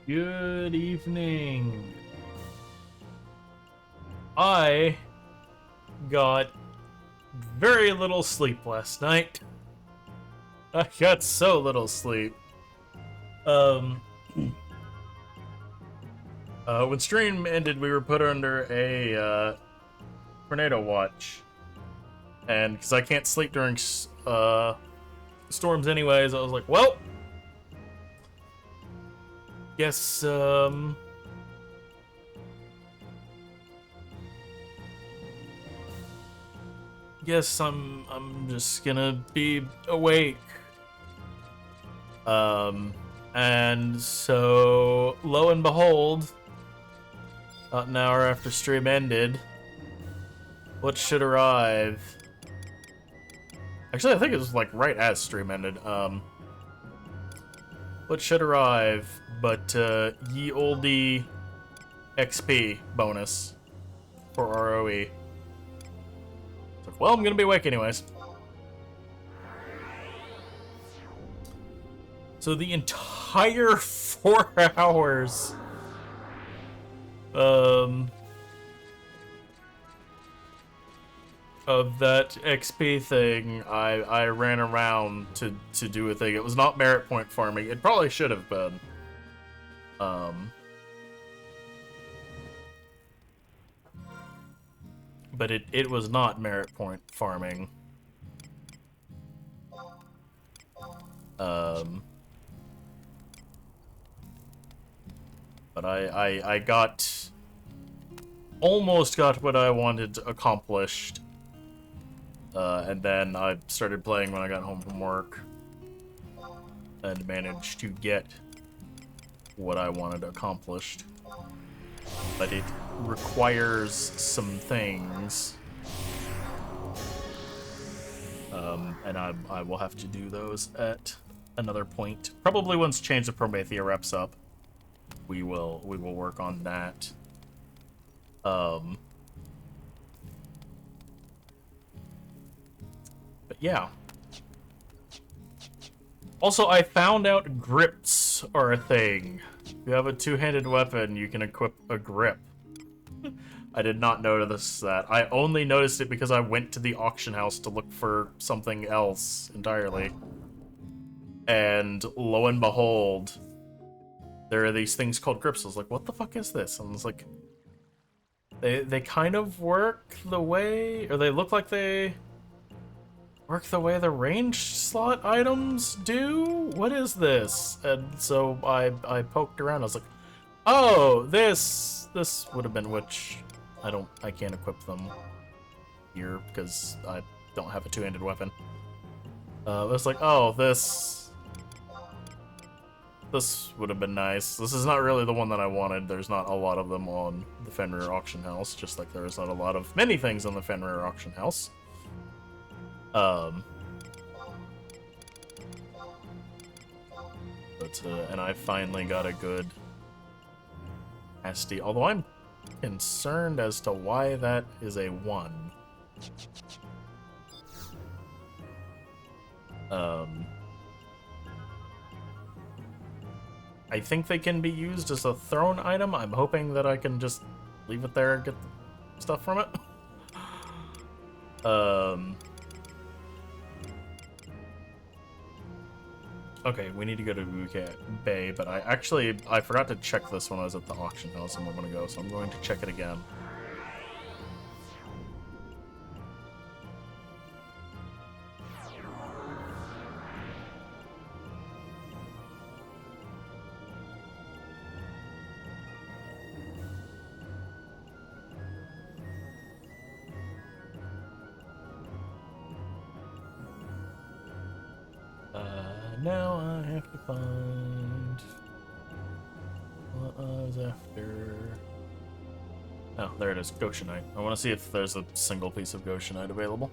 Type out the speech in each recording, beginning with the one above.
Good evening. I got very little sleep last night. I got so little sleep. Um, when stream ended, we were put under a tornado watch, and because I can't sleep during storms anyways, I was like, well, guess I'm just gonna be awake. And so lo and behold, about an hour after stream ended, what should arrive? Actually, I think it was like right as stream ended. What should arrive but ye olde XP bonus for ROE. So, well, I'm gonna be awake anyways. So the entire 4 hours of that XP thing, I ran around to do a thing. It was not merit point farming. It probably should have been. But it was not merit point farming. But I almost got what I wanted accomplished. And then I started playing when I got home from work. And managed to get what I wanted accomplished. But it requires some things. And I will have to do those at another point. Probably once Change of Promathia wraps up. We will work on that. But yeah. Also, I found out grips are a thing. If you have a two-handed weapon, you can equip a grip. I did not notice that. I only noticed it because I went to the auction house to look for something else entirely. And lo and behold, there are these things called grips. I was like, what the fuck is this? And I was like, they kind of work the way, or they look like they work the way the ranged slot items do? What is this? And so I poked around. I was like, oh, this would have been which I can't equip them here because I don't have a two-handed weapon. It's like, oh, this would have been nice. This is not really the one that I wanted. There's not a lot of them on the Fenrir auction house, just like there is not a lot of many things on the Fenrir auction house. And I finally got a good SD, although I'm concerned as to why that is a 1. I think they can be used as a thrown item. I'm hoping that I can just leave it there and get stuff from it. Okay, we need to go to UK Bay, but I forgot to check this when I was at the auction house a moment ago, so I'm going to check it again. Now I have to find what I was after. Oh, there it is, Goshenite. I want to see if there's a single piece of Goshenite available.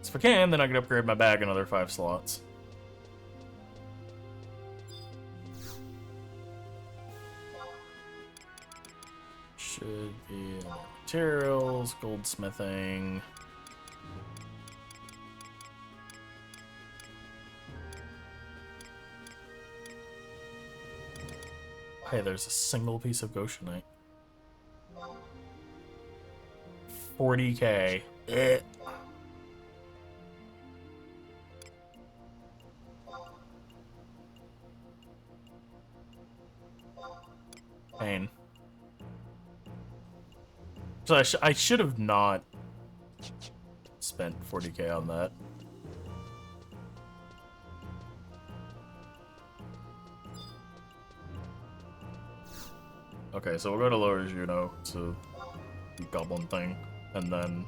So if I can, then I can upgrade my bag another 5 slots. Should be materials, goldsmithing. Hey, there's a single piece of Goshenite. 40k. Pain. So I should have not spent 40k on that. Okay, so we'll go to Lower Juno to the goblin thing, and then...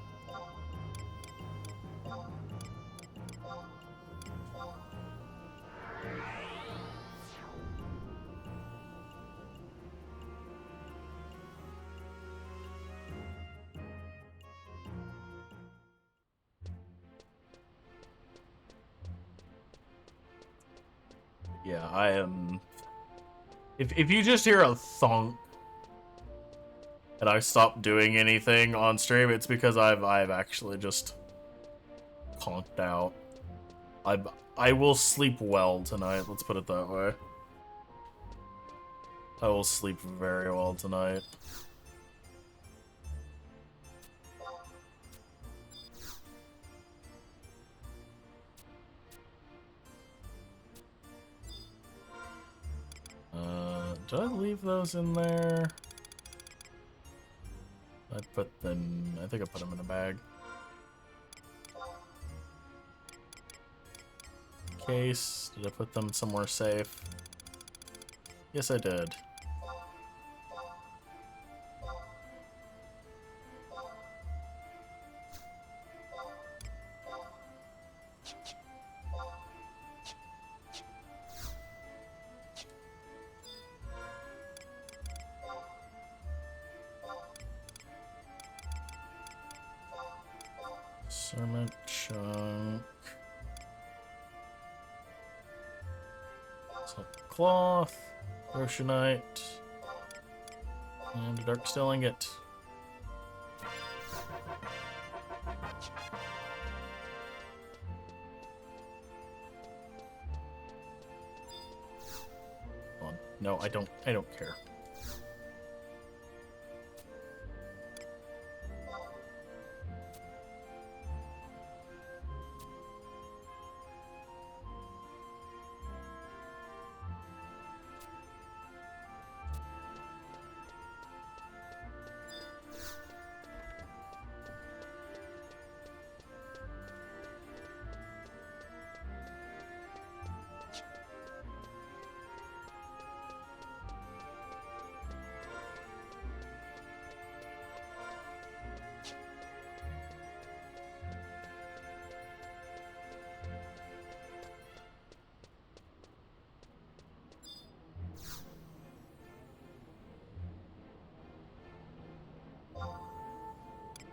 Yeah, I am... If you just hear a thunk and I stop doing anything on stream, it's because I've actually just conked out. I will sleep well tonight, let's put it that way. I will sleep very well tonight. Did I leave those in there? I think I put them in a bag. Case, did I put them somewhere safe? Yes, I did. Cement chunk. Some cloth, Oceanite, and a dark steel ingot. Come on. No, I don't care.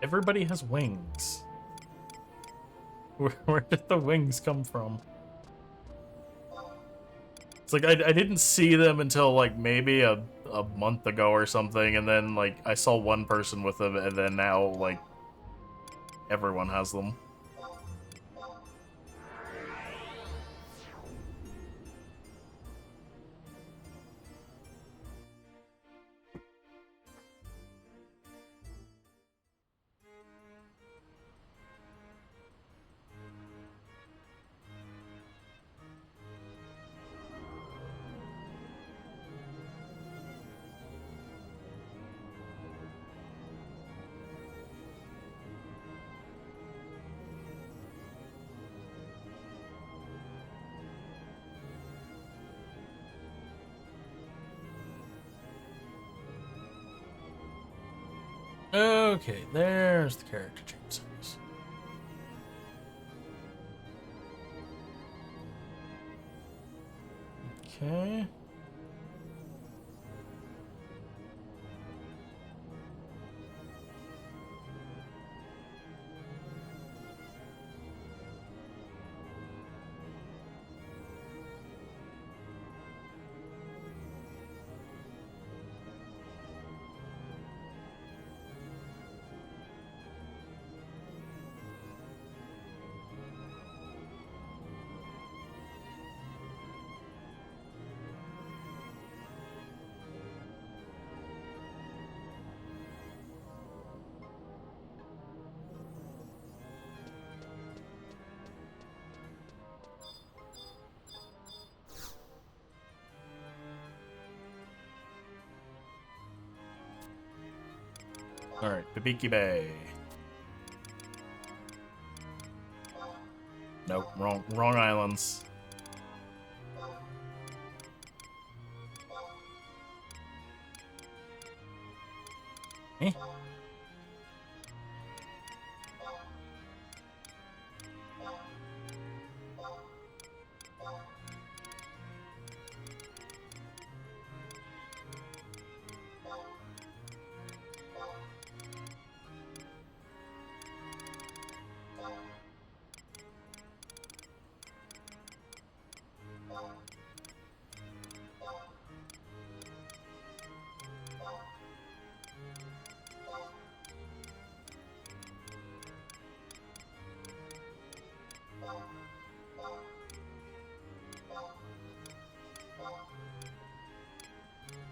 Everybody has wings. Where did the wings come from? It's like I didn't see them until like maybe a month ago or something, and then like I saw one person with them, and then now like everyone has them. Okay, there's the character changes. Okay. Alright, Babiki Bay. Nope, wrong islands. Eh?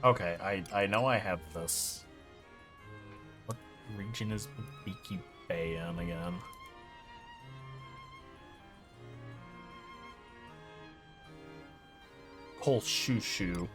Okay, I know I have this. What region is Babiki Bay in again? Shushu.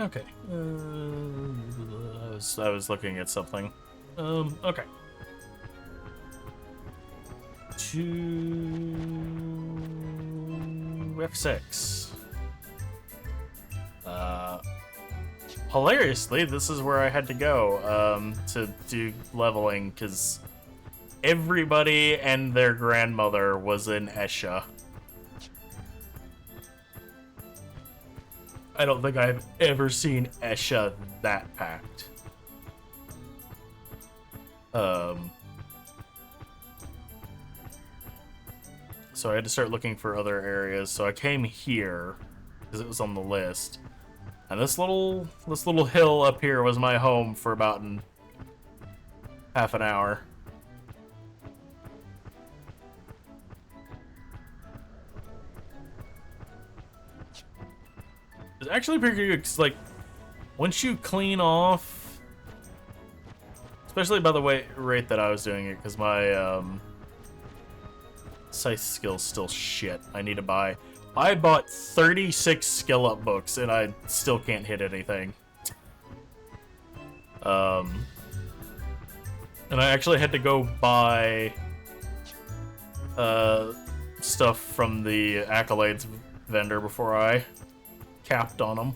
Okay. I was looking at something. Okay. To F6. Hilariously, this is where I had to go to do leveling, because everybody and their grandmother was in Esha. I don't think I've ever seen Esha that packed. So I had to start looking for other areas. So I came here because it was on the list, and this little hill up here was my home for about half an hour. It's actually pretty good, 'cause, like, once you clean off, especially by the rate that I was doing it, because my scythe skill's still shit. I need to buy. I bought 36 skill up books and I still can't hit anything. And I actually had to go buy stuff from the accolades vendor before I capped on them.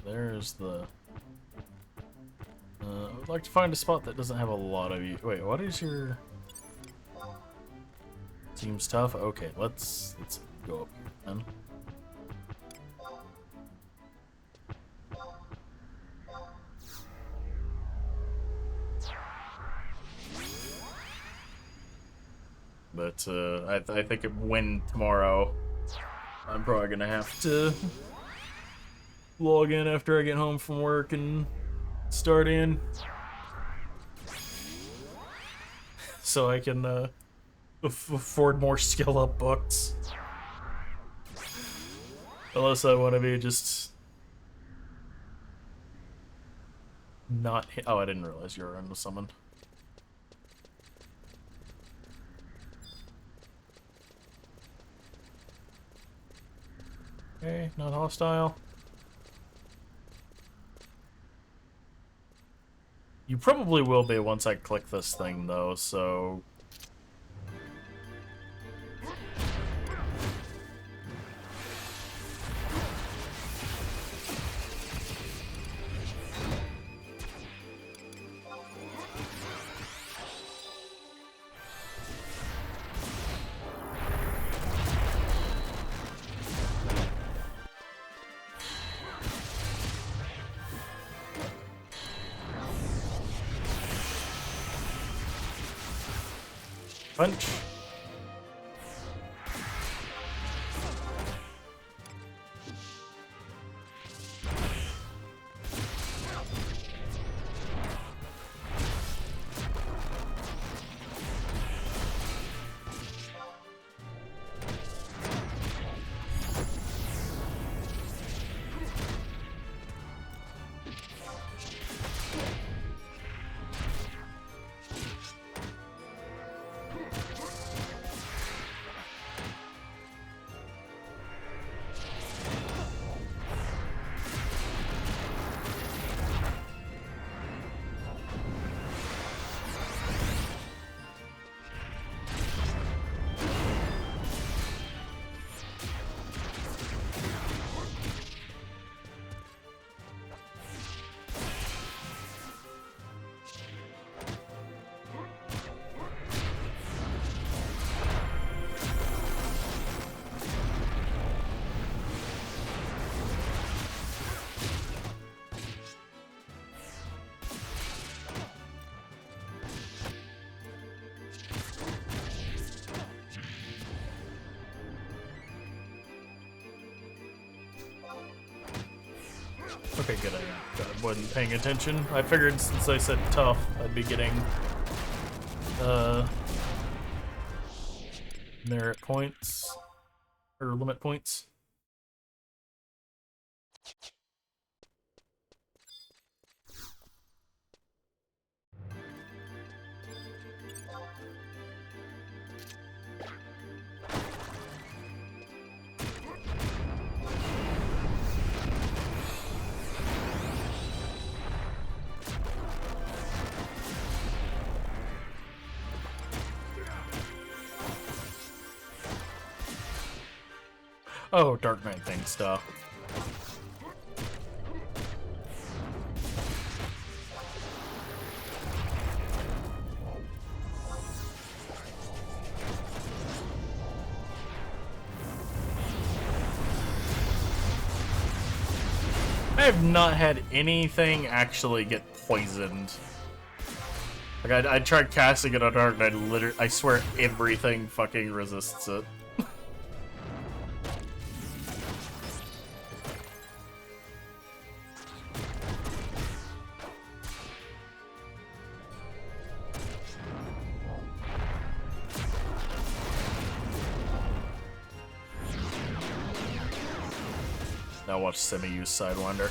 There's the... I would like to find a spot that doesn't have a lot of you. Wait, what is your... Seems tough? Okay, let's go up here then. But I think when tomorrow, I'm probably gonna have to log in after I get home from work and start in, so I can afford more skill up books. Unless I want to be just not hit. Oh, I didn't realize you were in the summon. Okay, not hostile. You probably will be once I click this thing, though, so... Punch. Okay, good. I wasn't paying attention. I figured since I said tough, I'd be getting merit points or limit points. Oh, Dark Knight thing stuff. I have not had anything actually get poisoned. Like, I tried casting it on Dark Knight, I swear everything fucking resists it. Now watch Semi use Sidewinder.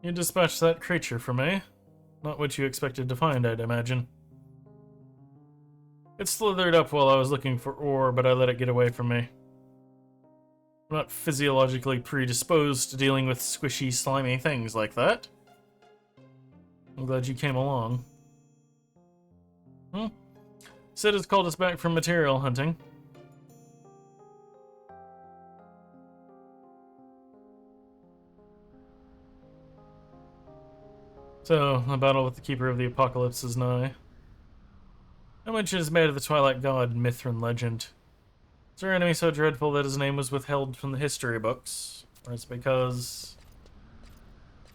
You dispatched that creature for me. Not what you expected to find, I'd imagine. It slithered up while I was looking for ore, but I let it get away from me. I'm not physiologically predisposed to dealing with squishy, slimy things like that. I'm glad you came along. Sid has called us back from material hunting. So, the battle with the Keeper of the Apocalypse is nigh. How much is made of the Twilight God, myth and legend? Is our enemy so dreadful that his name was withheld from the history books? Or is it because...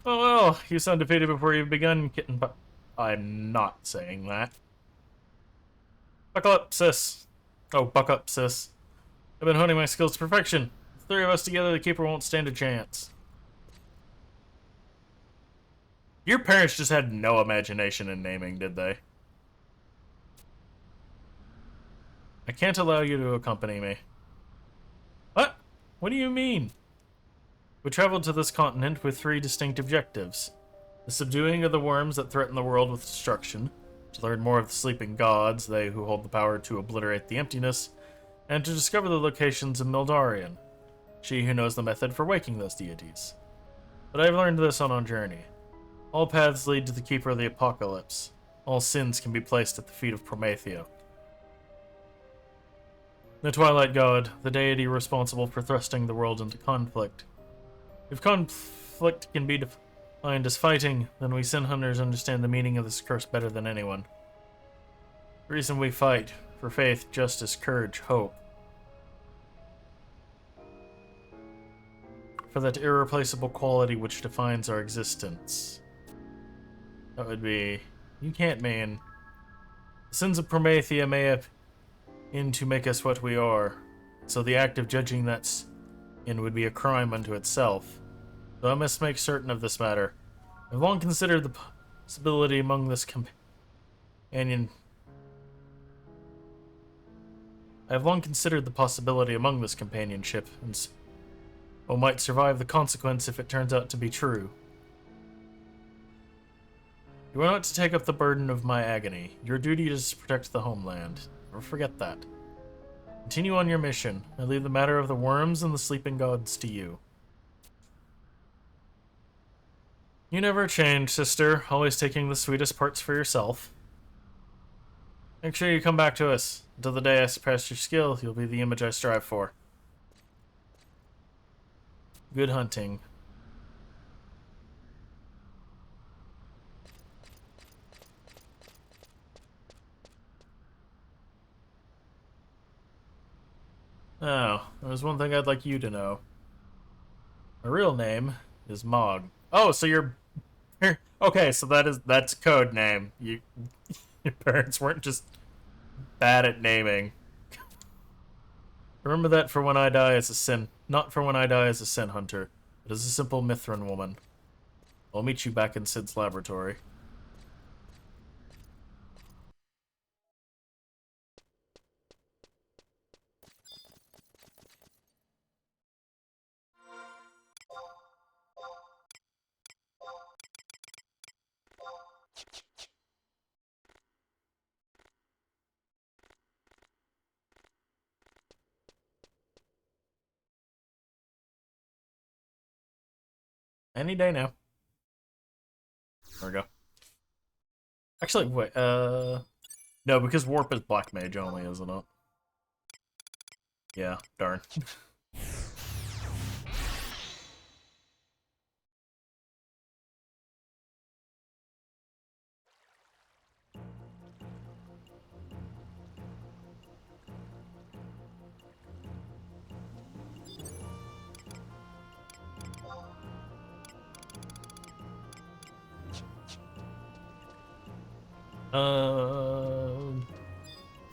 Oh well, you sound defeated before you've begun, kitten but I'm not saying that. Buckle up, sis. Oh, buck up, sis. I've been honing my skills to perfection. With 3 of us together, the Keeper won't stand a chance. Your parents just had no imagination in naming, did they? I can't allow you to accompany me. What? What do you mean? We traveled to this continent with 3 distinct objectives. The subduing of the worms that threaten the world with destruction, to learn more of the sleeping gods, they who hold the power to obliterate the emptiness, and to discover the locations of Mildarian, she who knows the method for waking those deities. But I've learned this on our journey. All paths lead to the Keeper of the Apocalypse. All sins can be placed at the feet of Promathia. The Twilight God, the deity responsible for thrusting the world into conflict. If conflict can be defined as fighting, then we Sin Hunters understand the meaning of this curse better than anyone. The reason we fight, for faith, justice, courage, hope. For that irreplaceable quality which defines our existence. That would be... You can't mean... The sins of Promathia may have in to make us what we are, so the act of judging that sin would be a crime unto itself. Though I must make certain of this matter. I've long considered the possibility among this companion... I have long considered the possibility among this companionship, and so might survive the consequence if it turns out to be true. You are not to take up the burden of my agony. Your duty is to protect the homeland. Never forget that. Continue on your mission. I leave the matter of the worms and the sleeping gods to you. You never change, sister. Always taking the sweetest parts for yourself. Make sure you come back to us. Until the day I surpass your skill, you'll be the image I strive for. Good hunting. Oh, there's one thing I'd like you to know. My real name is Mog. Oh, so you're... Okay, so that's code name. Your parents weren't just bad at naming. Remember that for when I die as a sin... Not for when I die as a Sin Hunter, but as a simple Mithran woman. I'll meet you back in Sid's laboratory. Any day now. There we go. Actually, wait, no, because Warp is Black Mage only, isn't it? Yeah, darn.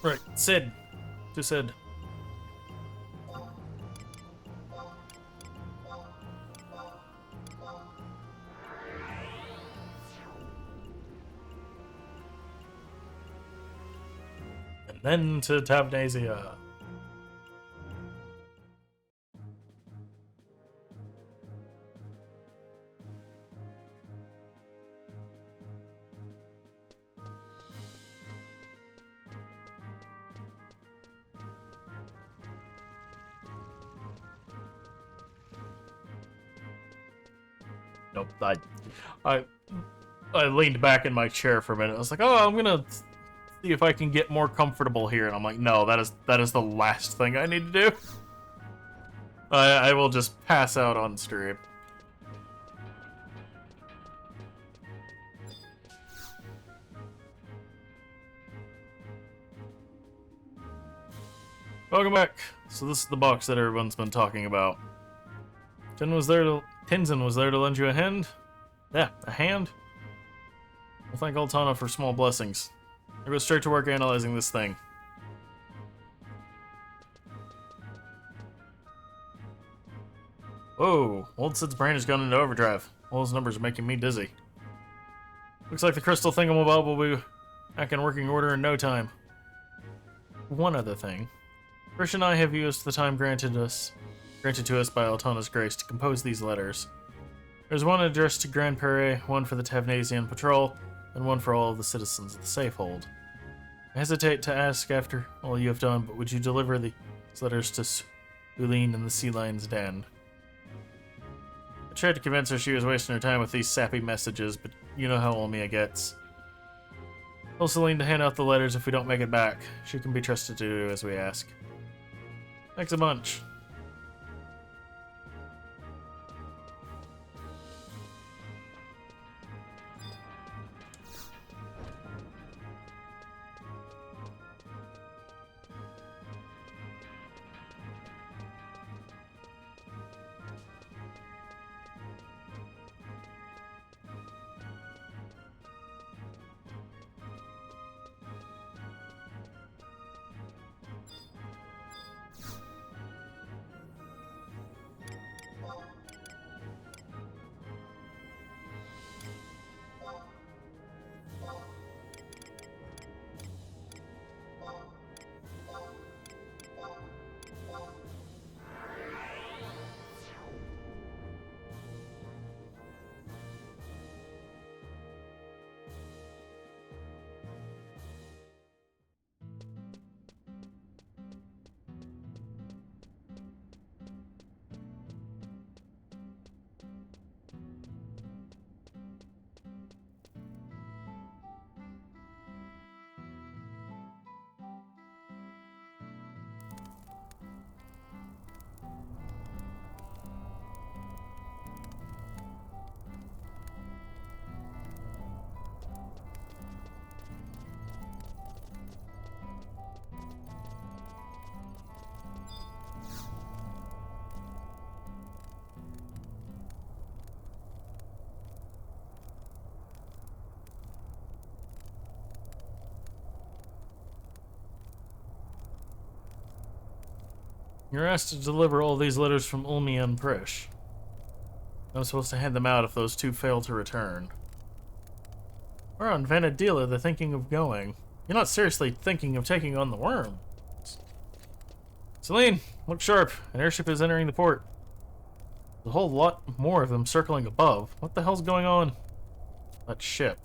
Right, Sid. To Sid. And then to Tavnasia. Nope, I leaned back in my chair for a minute. I was like, oh, I'm gonna see if I can get more comfortable here. And I'm like, no, that is the last thing I need to do. I will just pass out on stream. Welcome back. So this is the box that everyone's been talking about. Tenzin was there to lend you a hand? Yeah, a hand? Well, thank Altana for small blessings. I'll go straight to work analyzing this thing. Whoa, old Sid's brain has gone into overdrive. All those numbers are making me dizzy. Looks like the crystal thingamabob will be back in working order in no time. One other thing. Frisch and I have used the time granted to us by Altana's grace to compose these letters. There's one addressed to Grand Perret, one for the Tavnasian Patrol, and one for all of the citizens of the Safehold. I hesitate to ask after all you have done, but would you deliver these letters to Ulene in the Sea Lion's Den? I tried to convince her she was wasting her time with these sappy messages, but you know how Olmia gets. Tell Celine to hand out the letters if we don't make it back. She can be trusted to do as we ask. Thanks a bunch. You're asked to deliver all these letters from Ulmia and Prish. I'm supposed to hand them out if those two fail to return. Where on Vana'diel are they thinking of going? You're not seriously thinking of taking on the worm. Celine, look sharp. An airship is entering the port. There's a whole lot more of them circling above. What the hell's going on? That ship.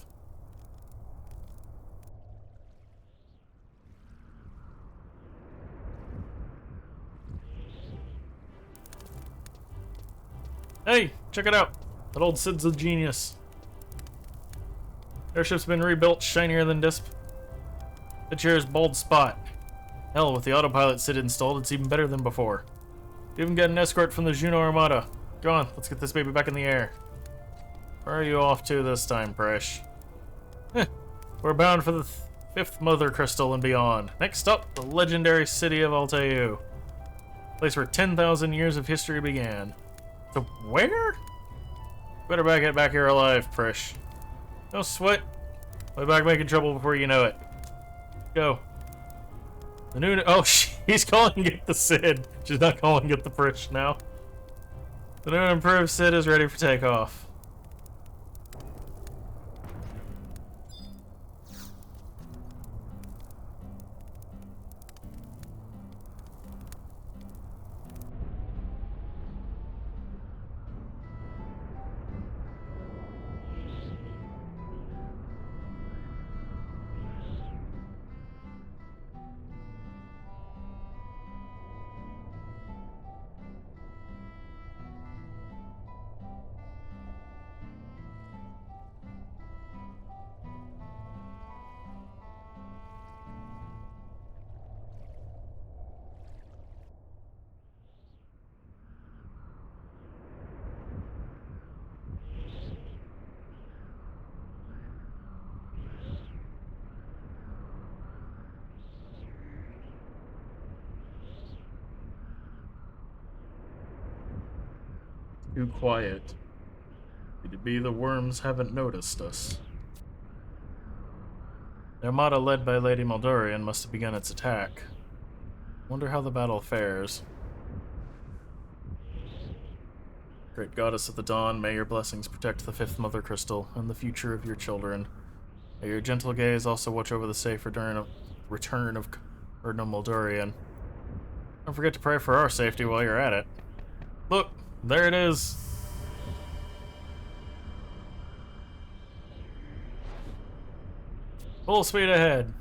Hey, check it out. That old Sid's a genius. Airship's been rebuilt, shinier than disp. The chair's bald spot. Hell, with the autopilot Sid installed, it's even better than before. You even got an escort from the Juno Armada. Go on, let's get this baby back in the air. Where are you off to this time, Presh? We're bound for the fifth Mother Crystal and beyond. Next up, the legendary city of Alteu. Place where 10,000 years of history began. So where? Better get back here alive, Prish. No sweat. Way back making trouble before you know it. Go. The new... Oh, he's calling it the Sid. She's not calling it the Prish now. The new and improved Sid is ready for takeoff. Too quiet. Could it be the worms haven't noticed us? The armada led by Lady Maldorian must have begun its attack. Wonder how the battle fares. Great goddess of the dawn, may your blessings protect the fifth mother crystal and the future of your children. May your gentle gaze also watch over the safe return of Cardinal Moldorian. Don't forget to pray for our safety while you're at it. Look, there it is. Full speed ahead.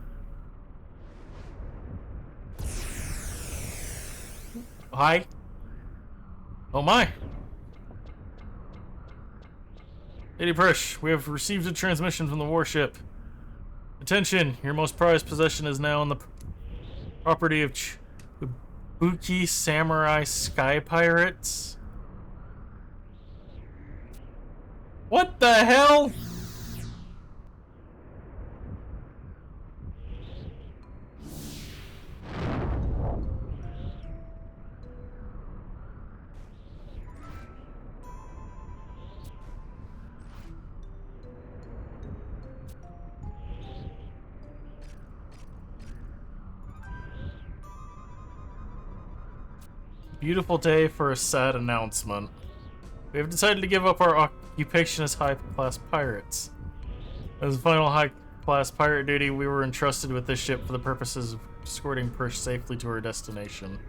Hi. Oh my. Lady Prish, we have received a transmission from the warship. Attention, your most prized possession is now on the property of Chibuki Samurai Sky Pirates. What the hell? Beautiful day for a sad announcement. We have decided to give up our occupation as high-class pirates. As a final high-class pirate duty, we were entrusted with this ship for the purposes of escorting Prish safely to her destination.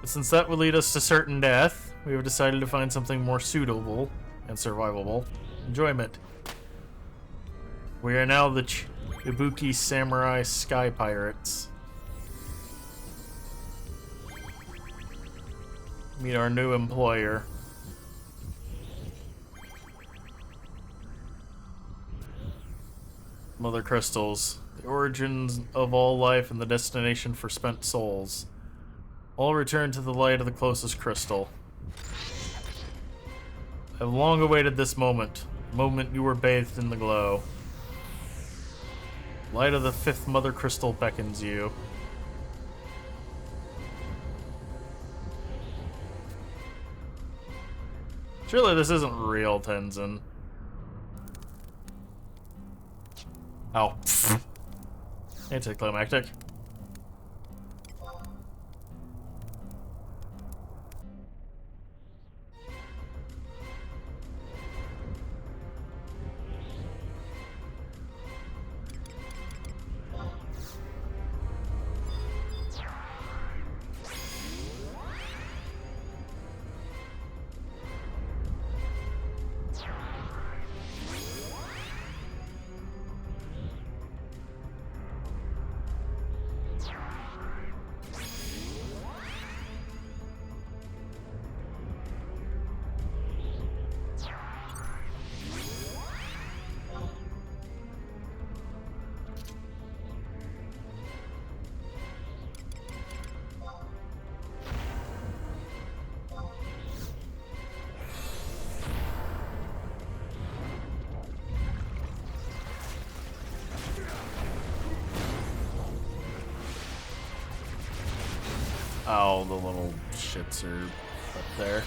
But since that would lead us to certain death, we have decided to find something more suitable and survivable. Enjoyment. We are now the Ibuki Samurai Sky Pirates. Meet our new employer. Mother Crystals, the origins of all life and the destination for spent souls. All return to the light of the closest crystal. I have long awaited this moment, the moment you were bathed in the glow. Light of the fifth Mother Crystal beckons you. Surely this isn't real, Tenzin. Oh. Anticlimactic. Oh, the little shits are up there.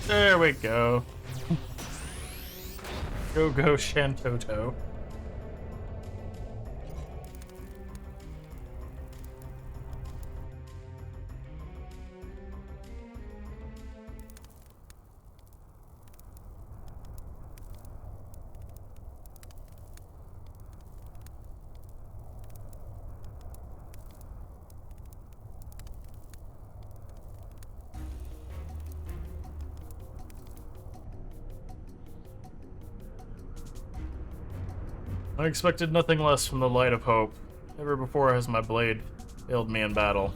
There we go. Go Shantoto. I expected nothing less from the light of hope. Never before has my blade failed me in battle.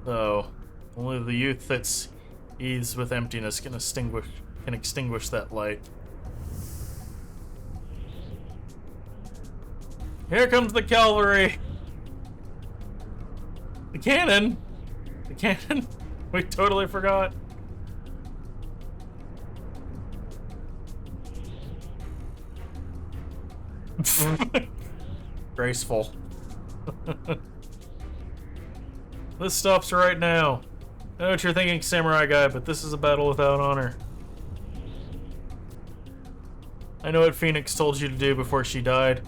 Though, only the youth that's eased with emptiness can extinguish that light. Here comes the cavalry! The cannon! The cannon? We totally forgot. Graceful. This stops right now. I know what you're thinking, samurai guy, but this is a battle without honor. I know what Phoenix told you to do before she died.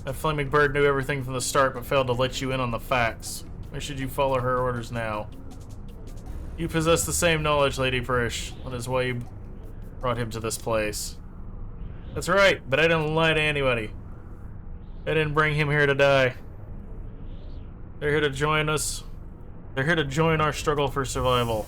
That flaming bird knew everything from the start, but failed to let you in on the facts. Why should you follow her orders now? You possess the same knowledge, Lady Prish. That is why you brought him to this place. That's right, but I didn't lie to anybody. I didn't bring him here to die. They're here to join us. They're here to join our struggle for survival.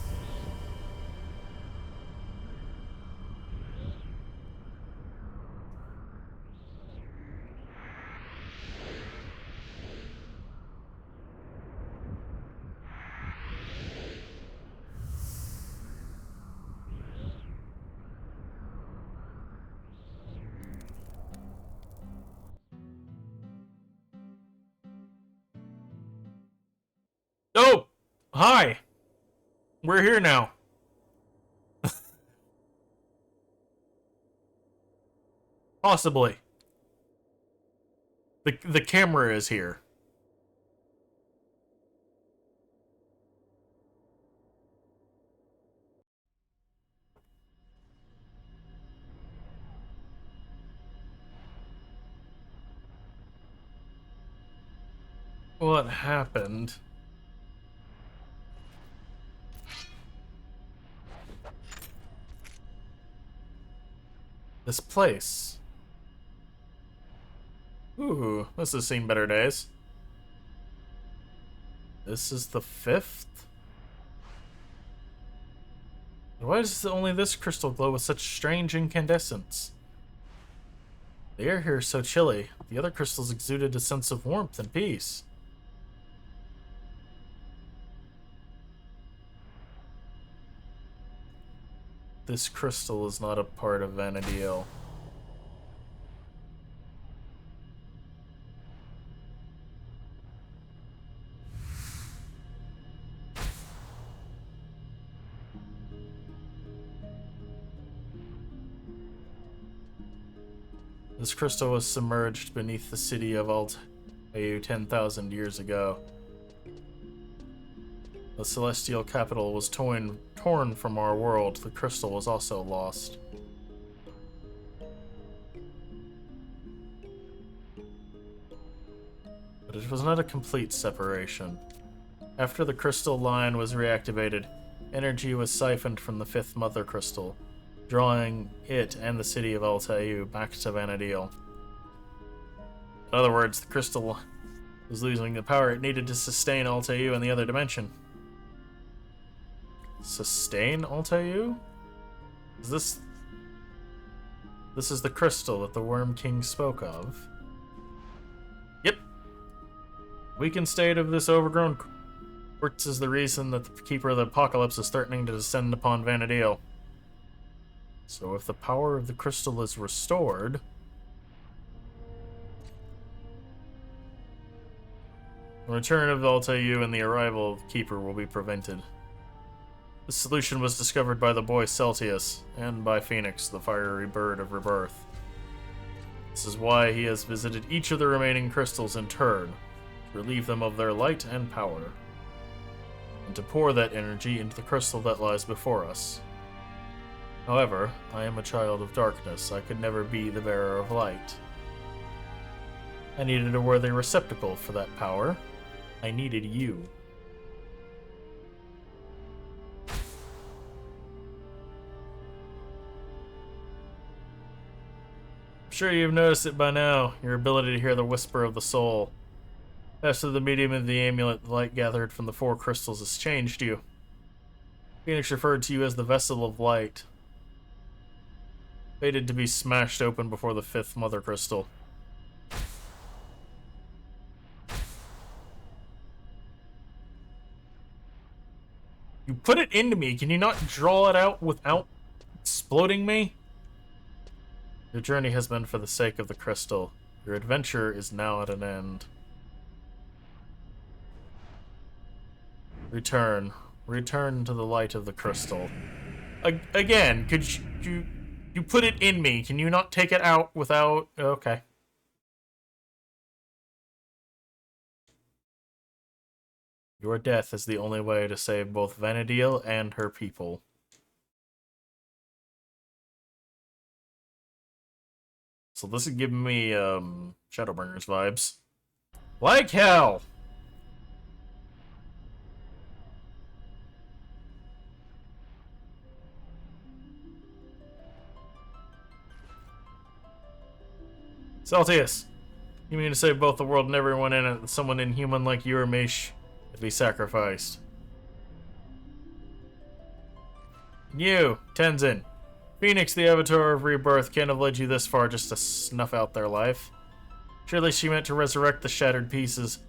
Oh! Hi! We're here now. Possibly. The camera is here. What happened? This place. Ooh, this has seen better days. This is the 5th? Why does only this crystal glow with such strange incandescence? The air here is so chilly. The other crystals exuded a sense of warmth and peace. This crystal is not a part of Vana'diel. This crystal was submerged beneath the city of Altair 10,000 years ago. The celestial capital was torn from our world. The crystal was also lost. But it was not a complete separation. After the crystal line was reactivated, energy was siphoned from the 5th mother crystal, drawing it and the city of Altair back to Vana'diel. In other words, the crystal was losing the power it needed to sustain Altair in the other dimension. Sustain Altair? This is the crystal that the Worm King spoke of. Yep. Weakened state of this overgrown quartz is the reason that the Keeper of the Apocalypse is threatening to descend upon Vana'diel. So if the power of the crystal is restored, the return of Altair and the arrival of the Keeper will be prevented. This solution was discovered by the boy Celtius, and by Phoenix, the fiery bird of rebirth. This is why he has visited each of the remaining crystals in turn, to relieve them of their light and power, and to pour that energy into the crystal that lies before us. However, I am a child of darkness. I could never be the bearer of light. I needed a worthy receptacle for that power. I needed you. I'm sure you've noticed it by now, your ability to hear the whisper of the soul. After the medium of the amulet, the light gathered from the 4 crystals has changed you. Phoenix referred to you as the vessel of light, fated to be smashed open before the 5th mother crystal. You put it into me. Can you not draw it out without exploding me? Your journey has been for the sake of the crystal. Your adventure is now at an end. Return. Return to the light of the crystal. Again, could you put it in me? Can you not take it out without... Okay. Your death is the only way to save both Vana'diel and her people. So this is giving me, Shadowbringers vibes. Like hell! Celtius, you mean to say both the world and everyone in it, someone inhuman like you or me to be sacrificed? You, Tenzin. Phoenix, the Avatar of Rebirth, can't have led you this far just to snuff out their life. Surely she meant to resurrect the shattered pieces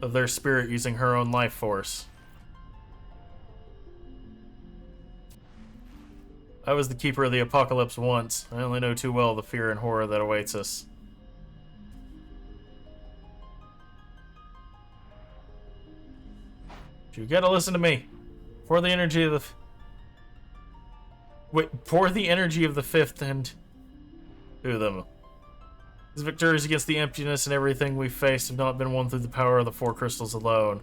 of their spirit using her own life force. I was the keeper of the apocalypse once. I only know too well the fear and horror that awaits us. You gotta listen to me. Pour the energy of the... pour the energy of the fifth and... to them. These victories against the emptiness and everything we faced have not been won through the power of the four crystals alone.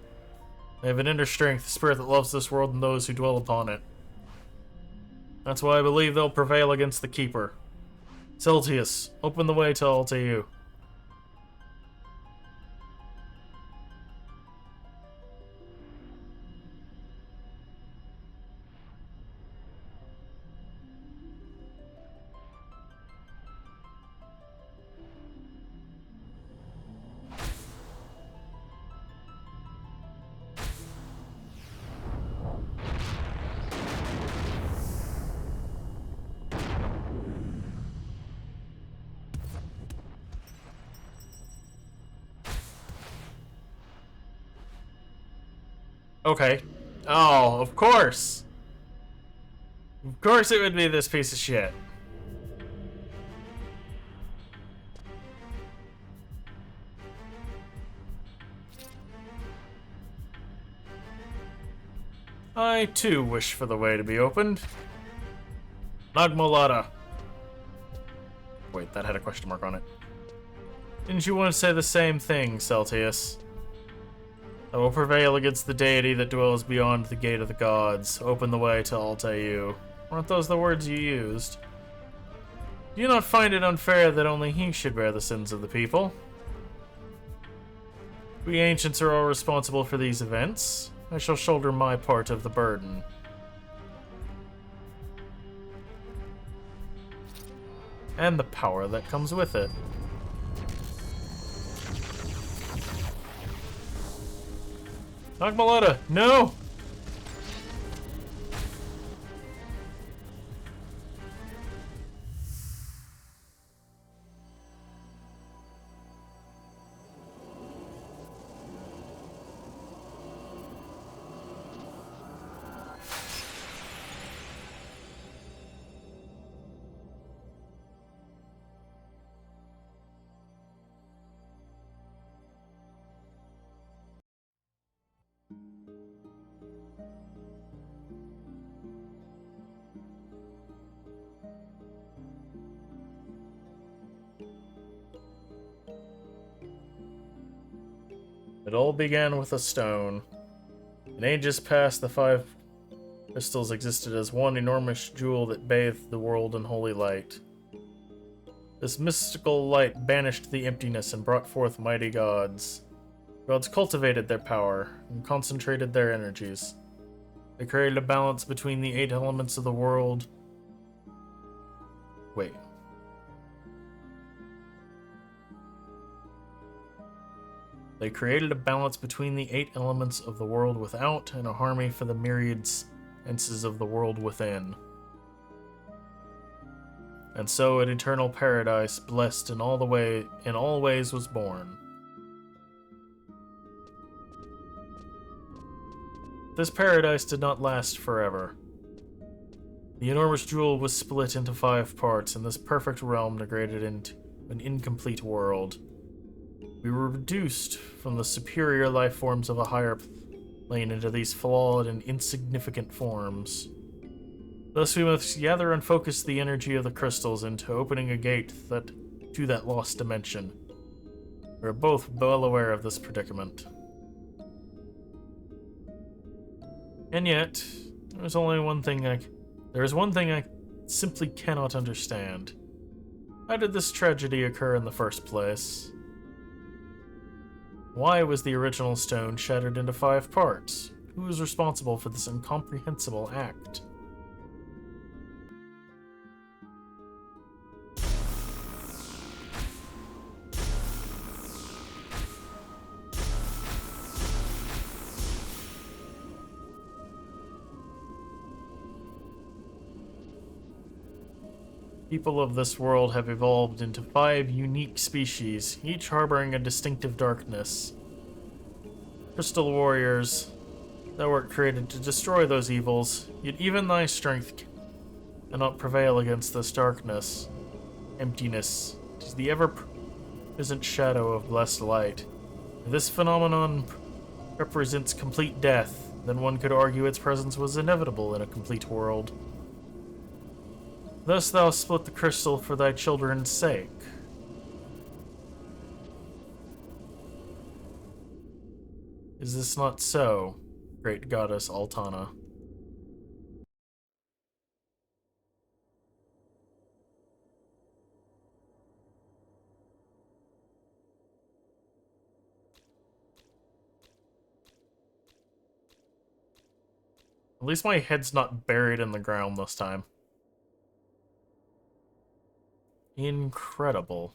They have an inner strength, a spirit that loves this world and those who dwell upon it. That's why I believe they'll prevail against the Keeper. Celtius, open the way to Altair. Okay. Oh, of course. Of course it would be this piece of shit. I too wish for the way to be opened. Nagmalada. Wait, that had a question mark on it. Didn't you want to say the same thing, Celtius? I will prevail against the deity that dwells beyond the gate of the gods. Open the way to Altair. Weren't those the words you used? Do you not find it unfair that only he should bear the sins of the people? We ancients are all responsible for these events. I shall shoulder my part of the burden. And the power that comes with it. Nagmalada, no! It all began with a stone. In ages past, the 5 crystals existed as one enormous jewel that bathed the world in holy light. This mystical light banished the emptiness and brought forth mighty gods. Gods cultivated their power and concentrated their energies. They created a balance between the 8 elements of the world. Wait. They created a balance between the 8 elements of the world without and a harmony for the myriad senses of the world within. And so an eternal paradise, blessed in all ways, was born. This paradise did not last forever. The enormous jewel was split into 5 parts, and this perfect realm degraded into an incomplete world. We were reduced from the superior life forms of a higher plane into these flawed and insignificant forms. Thus we must gather and focus the energy of the crystals into opening a gate to that lost dimension. We are both well aware of this predicament. And yet, there is one thing I simply cannot understand. How did this tragedy occur in the first place? Why was the original stone shattered into 5 parts? Who was responsible for this incomprehensible act? People of this world have evolved into 5 unique species, each harboring a distinctive darkness. Crystal warriors, thou art created to destroy those evils, yet even thy strength cannot prevail against this darkness. Emptiness. It is the ever-present shadow of blessed light. If this phenomenon represents complete death, then one could argue its presence was inevitable in a complete world. Thus thou split the crystal for thy children's sake. Is this not so, great goddess Altana? At least my head's not buried in the ground this time. Incredible.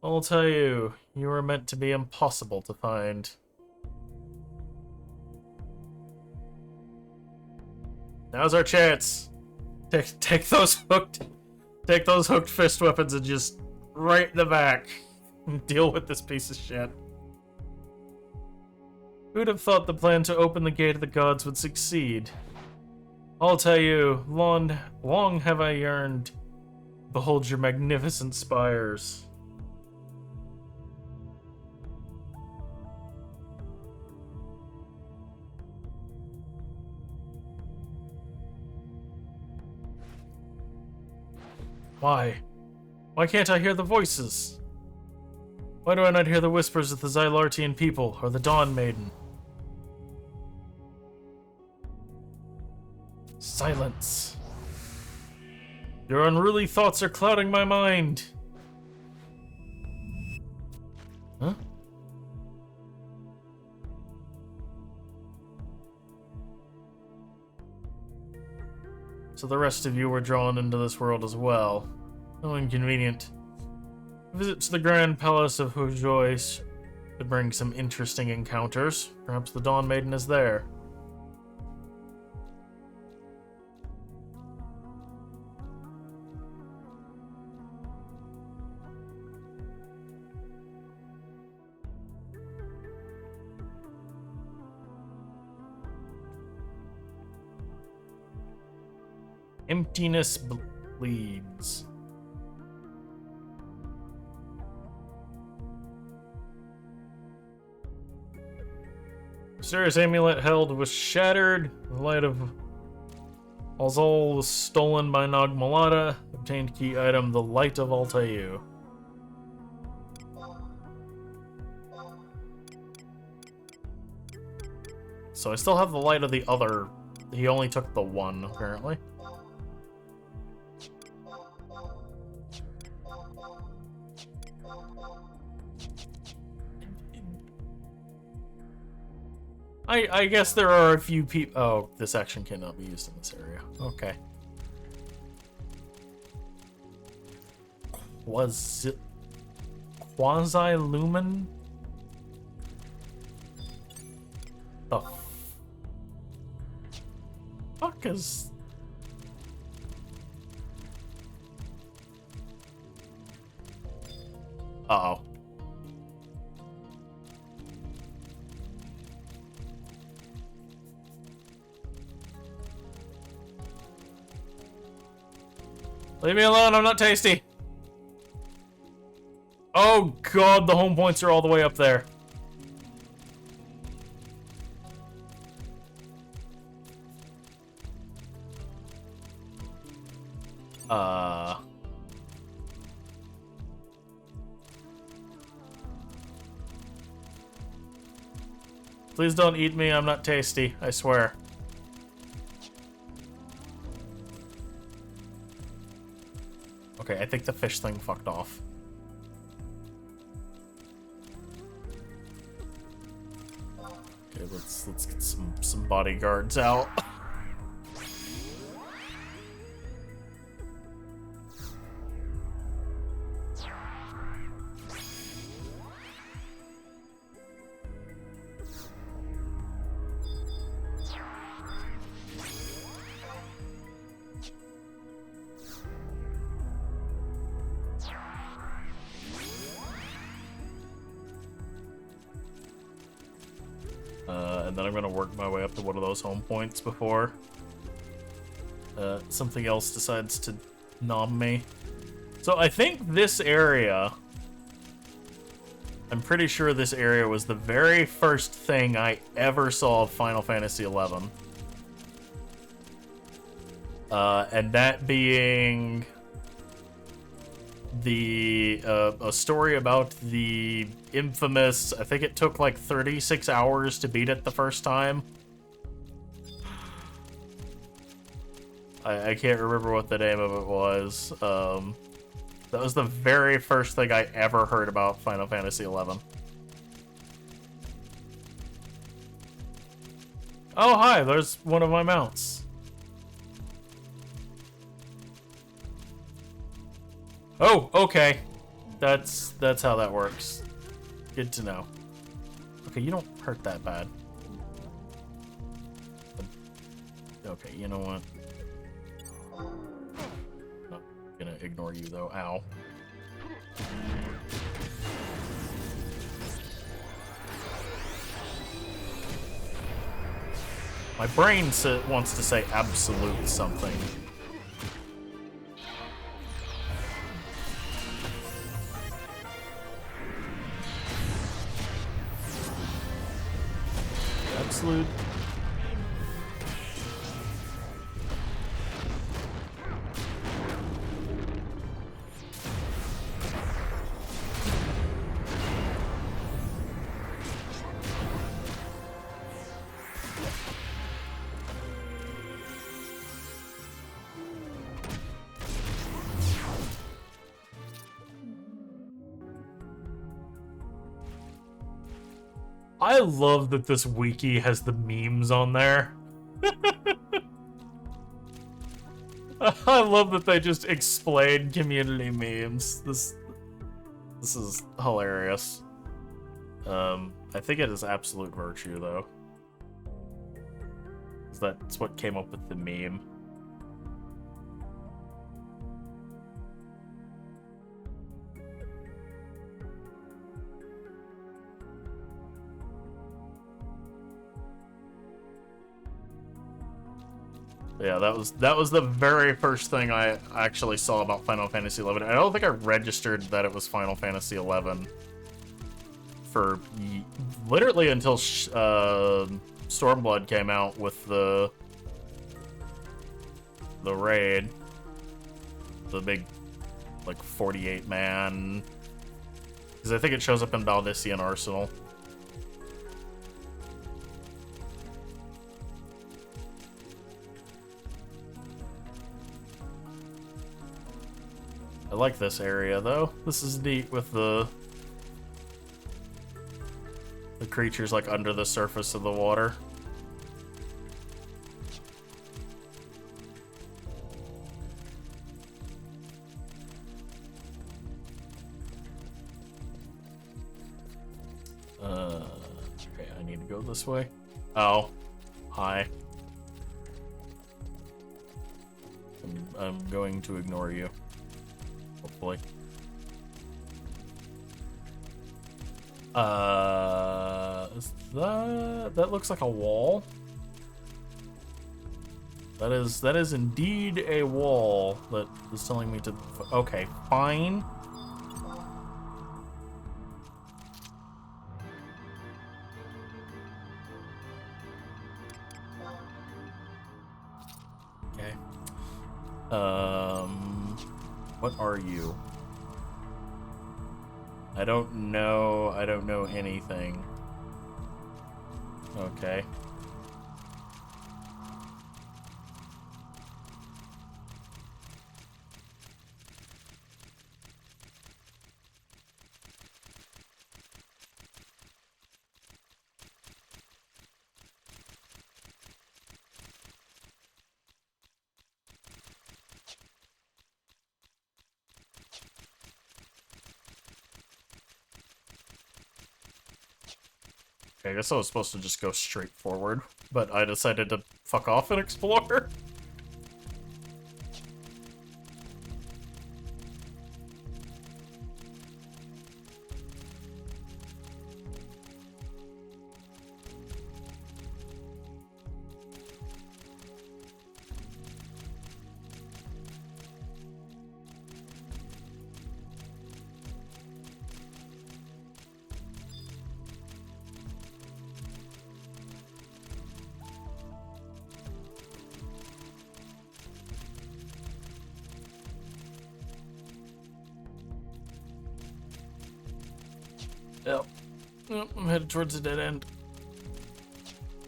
I'll tell you, you were meant to be impossible to find. Now's our chance. Take those hooked fist weapons and just right in the back. Deal with this piece of shit. Who'd have thought the plan to open the gate of the gods would succeed? I'll tell you, long have I yearned. Behold your magnificent spires. Why? Why can't I hear the voices? Why do I not hear the whispers of the Xylartian people or the Dawn Maiden? Silence. Your unruly thoughts are clouding my mind. Huh? So the rest of you were drawn into this world as well. How inconvenient. A visit to the Grand Palace of Hojois could bring some interesting encounters. Perhaps the Dawn Maiden is there. Emptiness bleeds. Mysterious amulet held was shattered. The light of Alzol was stolen by Nagmalata. Obtained key item, the Light of Altair. So I still have the light of the other. He only took the one, apparently. I guess there are a few people. Oh, this action cannot be used in this area. Okay. Quasi-lumen? The fuck is... Uh-oh. Leave me alone, I'm not tasty. Oh god, the home points are all the way up there. Please don't eat me, I'm not tasty, I swear. Okay, I think the fish thing fucked off. Okay, let's get some bodyguards out. And then I'm gonna work my way up to one of those home points before something else decides to nom me. So I think this area, I'm pretty sure this area was the very first thing I ever saw of Final Fantasy XI. And that being the a story about the infamous, I think it took like 36 hours to beat it the first time. I can't remember what the name of it was. That was the very first thing I ever heard about Final Fantasy XI. Oh, hi, there's one of my mounts. Oh, okay. That's how that works. Good to know. Okay, you don't hurt that bad. Okay, you know what? Not gonna ignore you though. Ow. My brain wants to say absolute something. Absolute. I love that this wiki has the memes on there. I love that they just explain community memes. This is hilarious. I think it is absolute virtue though. That's what came up with the meme. Yeah, that was the very first thing I actually saw about Final Fantasy XI. I don't think I registered that it was Final Fantasy XI for literally until Stormblood came out with the raid, the big like 48 man, because I think it shows up in Balnissian Arsenal. I like this area though. This is neat with the creatures like under the surface of the water. Okay, I need to go this way. Oh, hi. I'm going to ignore you. Hopefully. That looks like a wall. That is indeed a wall that is telling me to. Okay, fine. Okay. What are you? I don't know. I don't know anything. Okay. I guess I was supposed to just go straight forward, but I decided to fuck off and explore. Yep. Yep, I'm headed towards a dead end.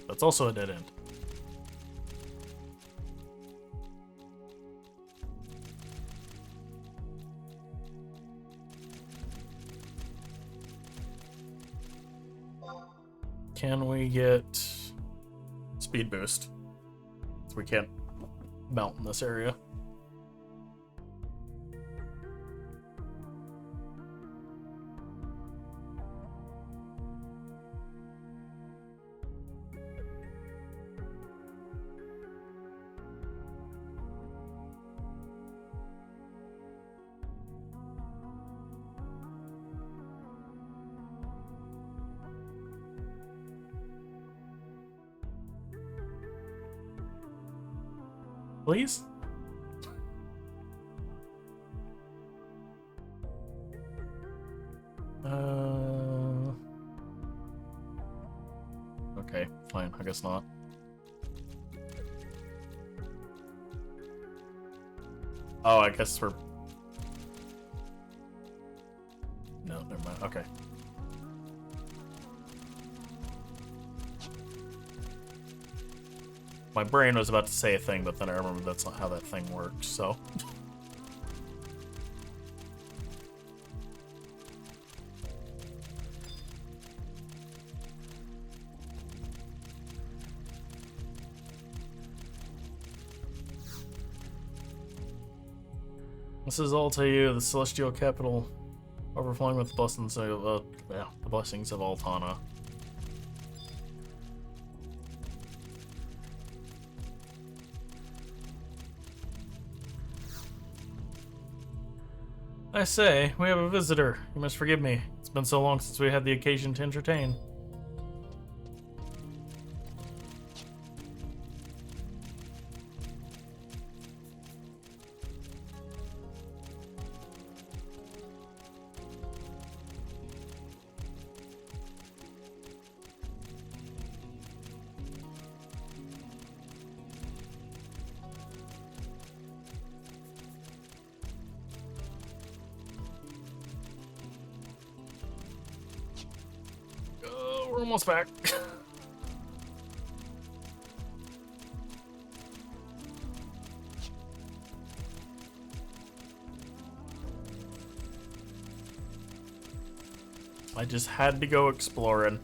That's also a dead end. Can we get speed boost? We can't mount in this area. Please? Okay, fine. I guess not. Oh, I guess we're... No, never mind. Okay. My brain was about to say a thing, but then I remember that's not how that thing works, so... This is all to you, the celestial capital, overflowing with blessings of, the blessings of Altana. I say, we have a visitor. You must forgive me. It's been so long since we had the occasion to entertain. We're almost back. I just had to go exploring.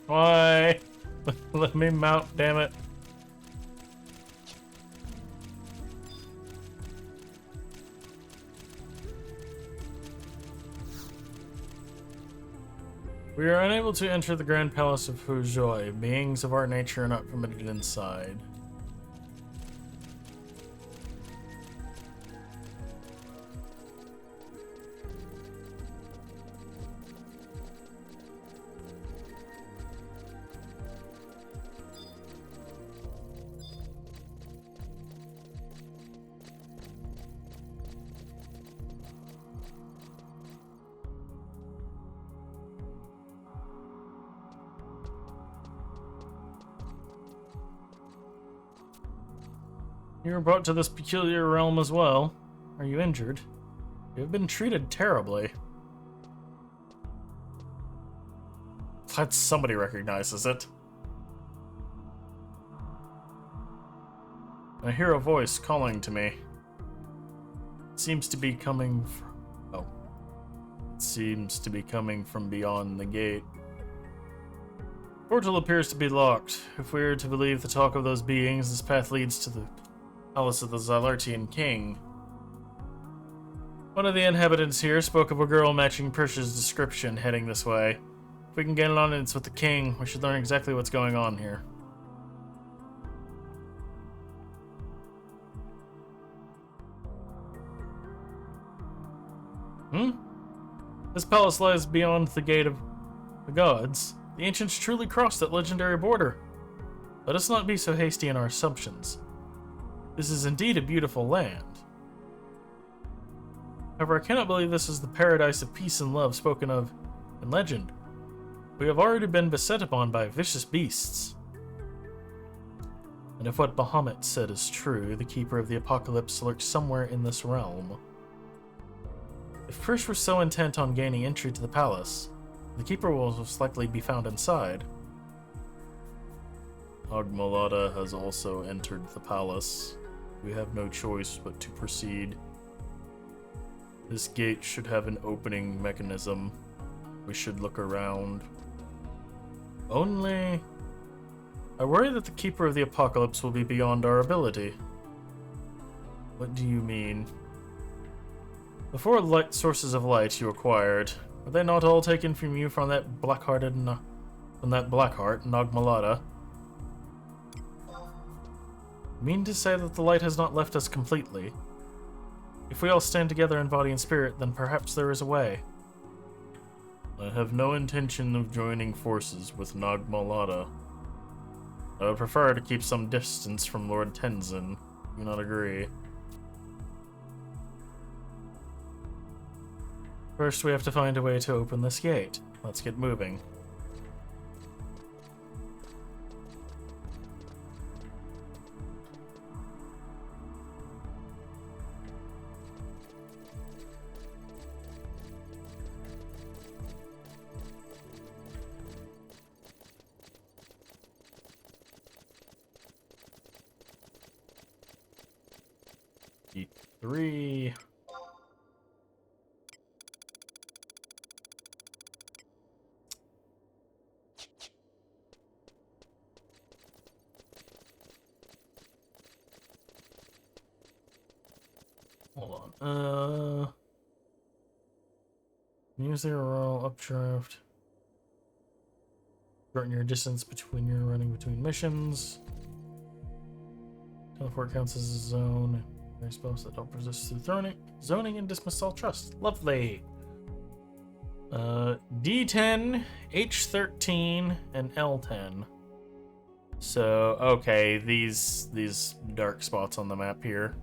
Why? Let me mount, damn it. We are unable to enter the Grand Palace of Fuzhou. Beings of our nature are not permitted inside. You were brought to this peculiar realm as well. Are you injured? You have been treated terribly. Glad somebody recognizes it. I hear a voice calling to me. It seems to be coming from... Oh. It seems to be coming from beyond the gate. Portal appears to be locked. If we are to believe the talk of those beings, this path leads to the palace of the Zelartian king. One of the inhabitants here spoke of a girl matching Persh's description heading this way. If we can get an audience with the king, we should learn exactly what's going on here. This palace lies beyond the gate of the gods. The ancients truly crossed that legendary border. Let us not be so hasty in our assumptions. This is indeed a beautiful land. However, I cannot believe this is the paradise of peace and love spoken of in legend. We have already been beset upon by vicious beasts. And if what Bahamut said is true, the Keeper of the Apocalypse lurks somewhere in this realm. If Krish was so intent on gaining entry to the palace, the Keeper will most likely be found inside. Agmalada has also entered the palace. We have no choice but to proceed. This gate should have an opening mechanism. We should look around. Only... I worry that the Keeper of the Apocalypse will be beyond our ability. What do you mean? The four light sources of light you acquired, were they not all taken from you from that Blackheart, Nagmalada? Mean to say that the light has not left us completely? If we all stand together in body and spirit, then perhaps there is a way. I have no intention of joining forces with Nagmalada. I would prefer to keep some distance from Lord Tenzin. Do not agree. First, we have to find a way to open this gate. Let's get moving. E3. Hold on. Music roll updraft. Shorten your distance between your running between missions. Teleport counts as a zone. Very spells that don't persist through zoning and dismiss all trust. Lovely. D10, H13, and L10. So okay, these dark spots on the map here.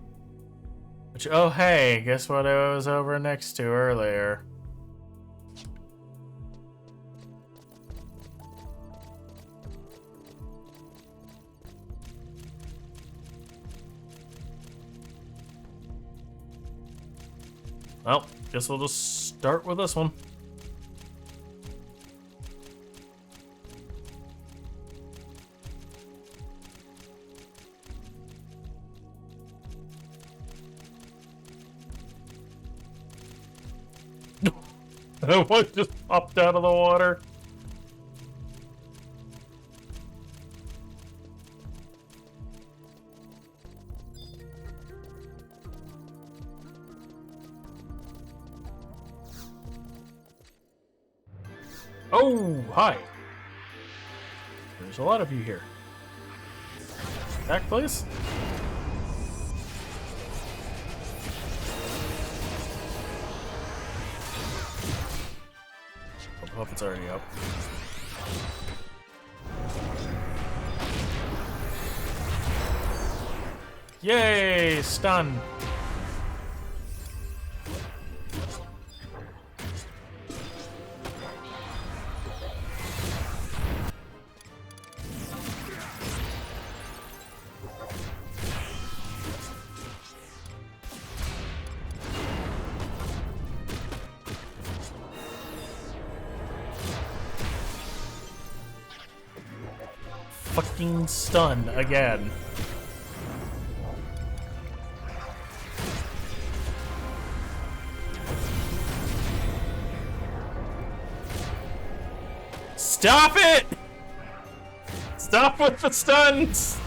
Which, oh hey, guess what I was over next to earlier? Well, guess we'll just start with this one. What just popped out of the water? Oh, hi. There's a lot of you here. Back, please. I hope it's already up. Yay! Stun! Fucking stun again. Stop it! Stop with the stuns!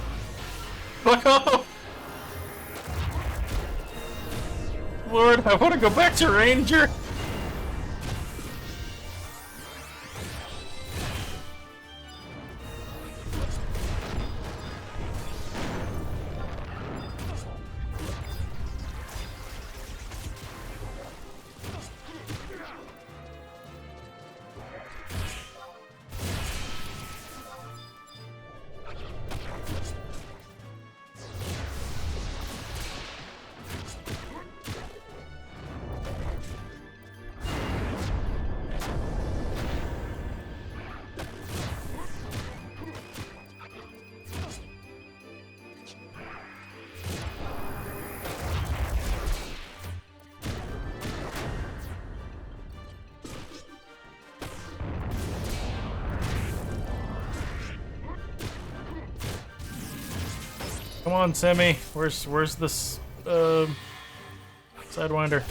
Fuck off! Lord, I want to go back to Ranger. Come on, Semi. Where's this Sidewinder?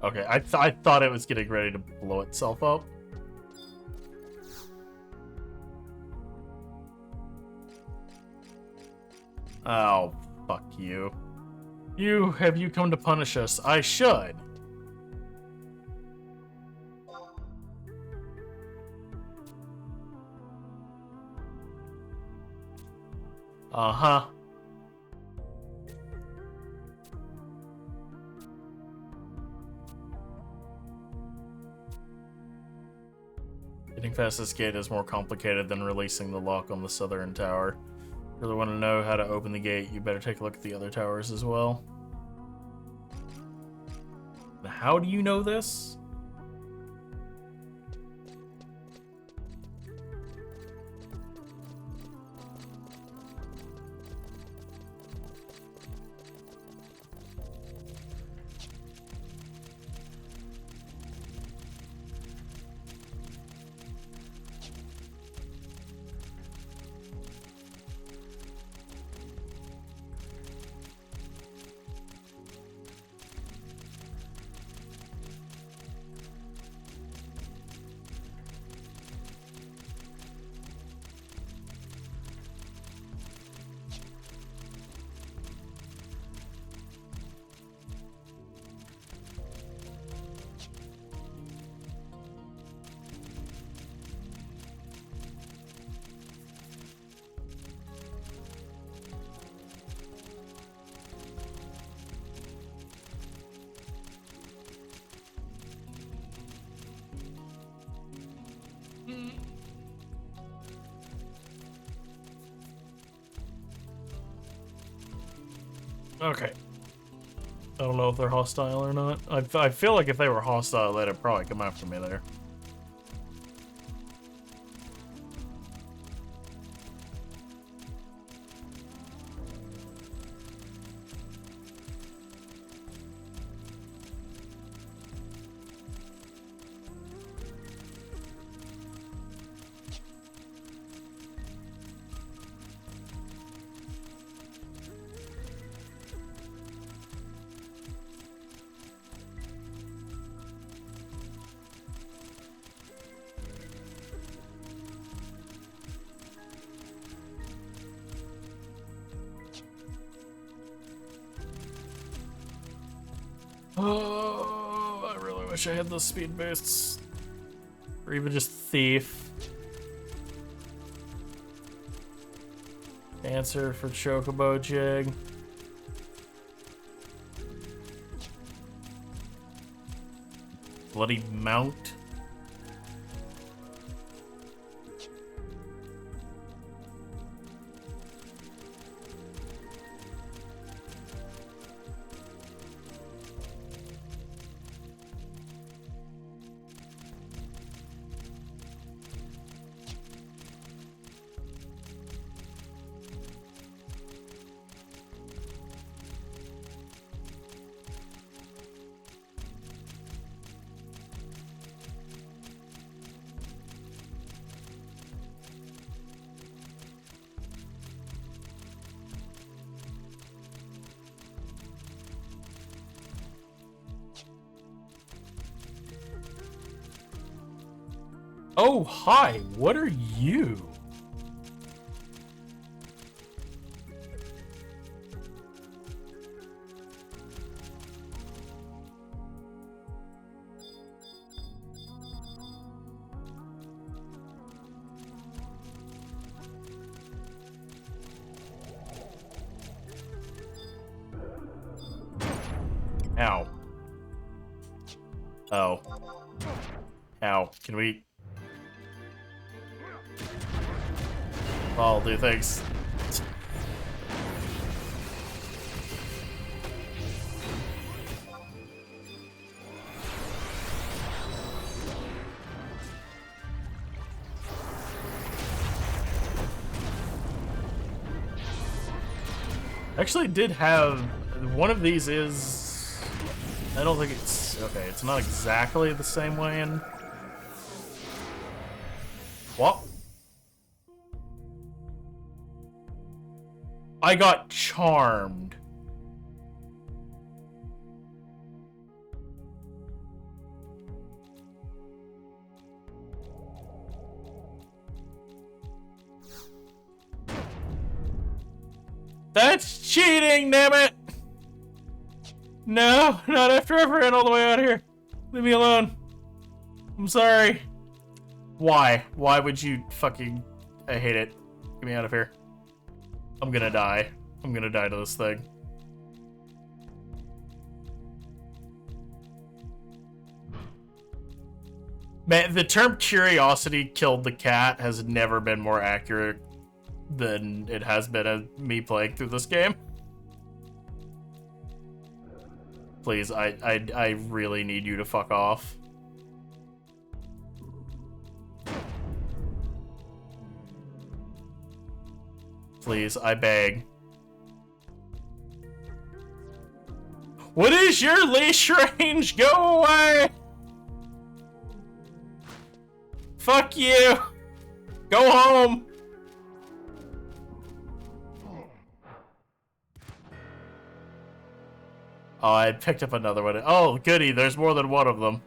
Okay, I thought it was getting ready to blow itself up. Oh, fuck you. Have you come to punish us? I should. Uh-huh. Getting past this gate is more complicated than releasing the lock on the southern tower. Really want to know how to open the gate, you better take a look at the other towers as well. How do you know this? Okay. I don't know if they're hostile or not. I feel like if they were hostile, they'd probably come after me there. Oh, I really wish I had those speed boosts. Or even just Thief. Answer for Chocobo Jig. Bloody Mount. Oh, hi, what are you? Ow. Oh. Ow. Can we... I'll do things. Actually did have... One of these is... I don't think it's... Okay, it's not exactly the same way in... What? I got charmed. That's cheating, damn it! No, not after I ran all the way out here. Leave me alone. I'm sorry. Why? Why would you fucking... I hate it. Get me out of here. I'm gonna die. I'm gonna die to this thing. Man, the term curiosity killed the cat has never been more accurate than it has been as me playing through this game. Please, I really need you to fuck off. Please, I beg. What is your leash range? Go away! Fuck you! Go home! Oh, I picked up another one. Oh, goody, there's more than one of them.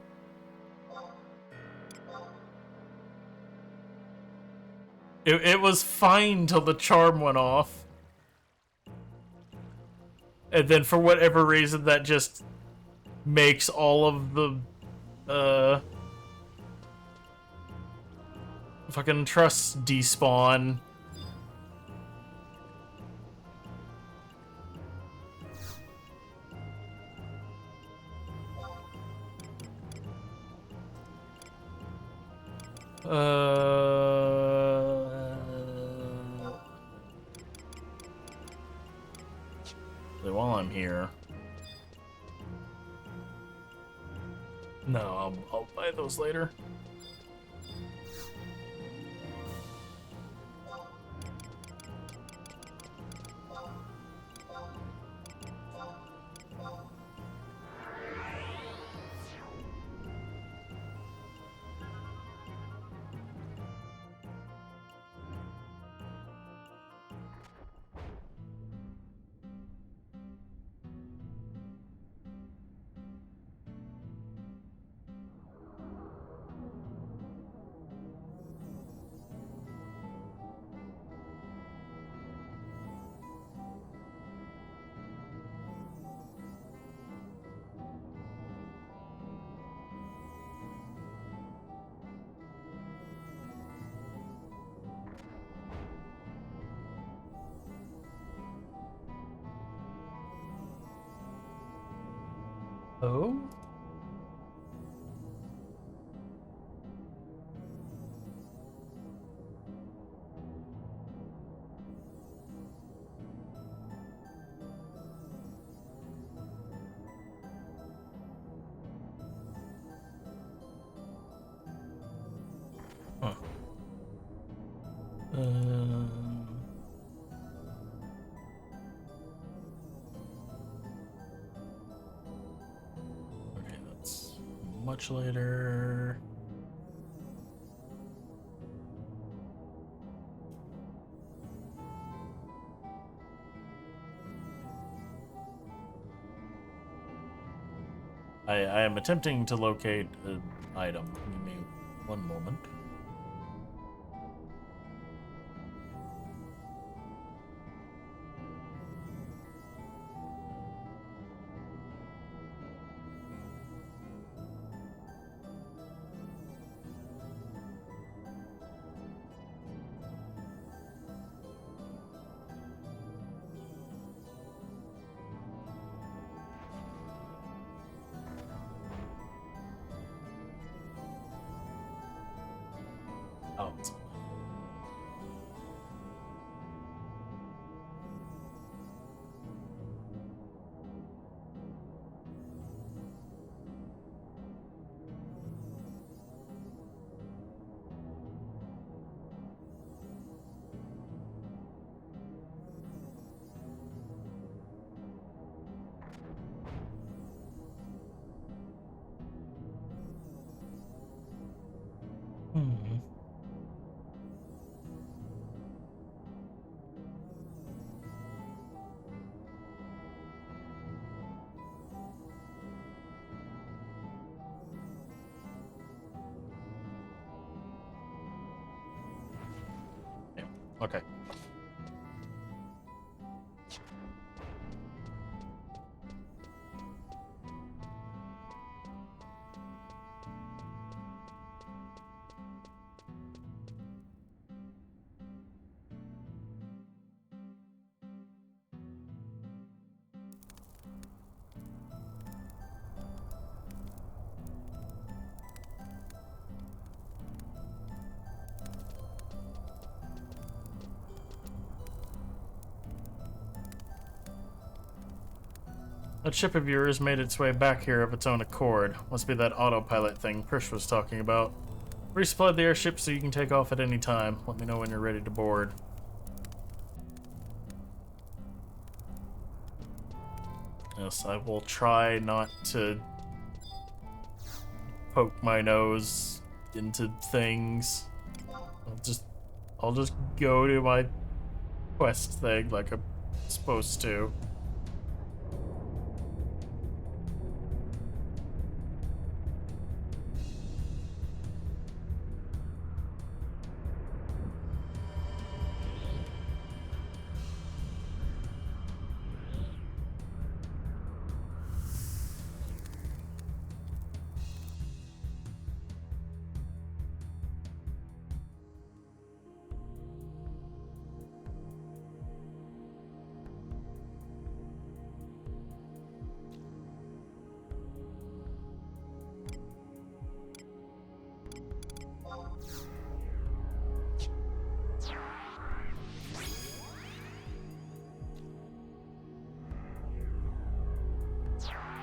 It was fine till the charm went off. And then for whatever reason, that just makes all of the, fucking trusts despawn. While I'm here. No, I'll buy those later. Oh? Huh. Okay, that's much later. I am attempting to locate an item. Give me one moment. Oh, hmm. Yeah. Okay. That ship of yours made its way back here of its own accord. Must be that autopilot thing Prish was talking about. Resupplied the airship so you can take off at any time. Let me know when you're ready to board. Yes, I will try not to poke my nose into things. I'll just go to my quest thing like I'm supposed to.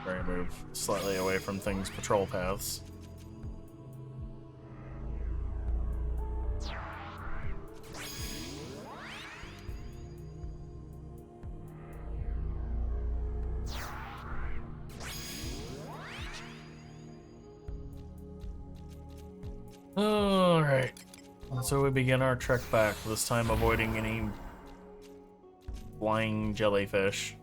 Try to move slightly away from things patrol paths. Alright. So we begin our trek back, this time avoiding any flying jellyfish.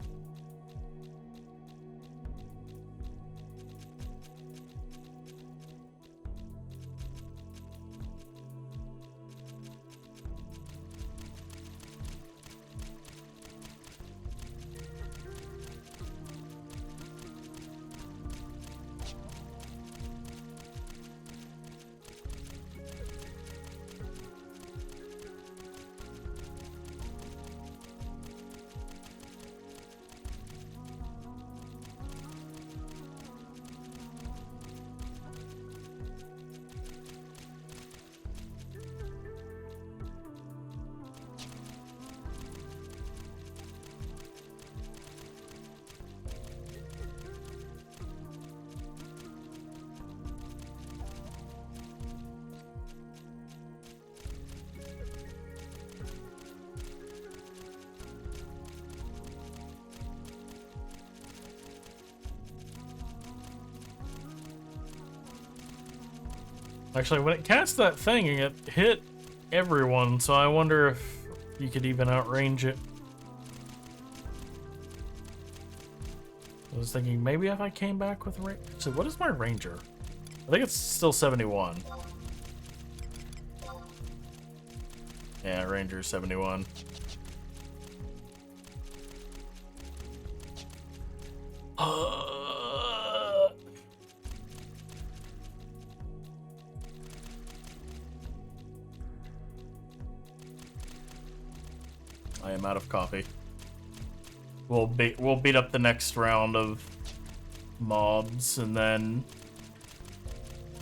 Actually, when it cast that thing, it hit everyone, so I wonder if you could even outrange it. I was thinking maybe if I came back with so what is my ranger? I think it's still 71. Yeah, ranger 71. I am out of coffee. We'll beat up the next round of mobs, and then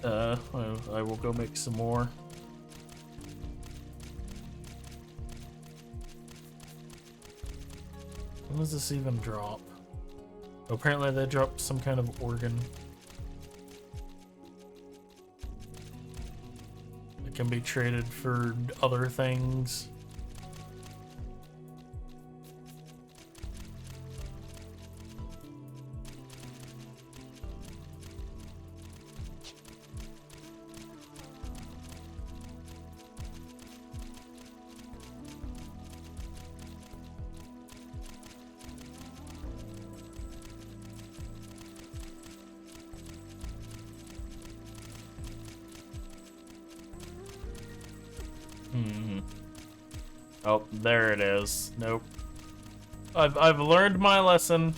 I will go make some more. When does this even drop? Apparently they dropped some kind of organ. It can be traded for other things. Oh, there it is. Nope. I've learned my lesson.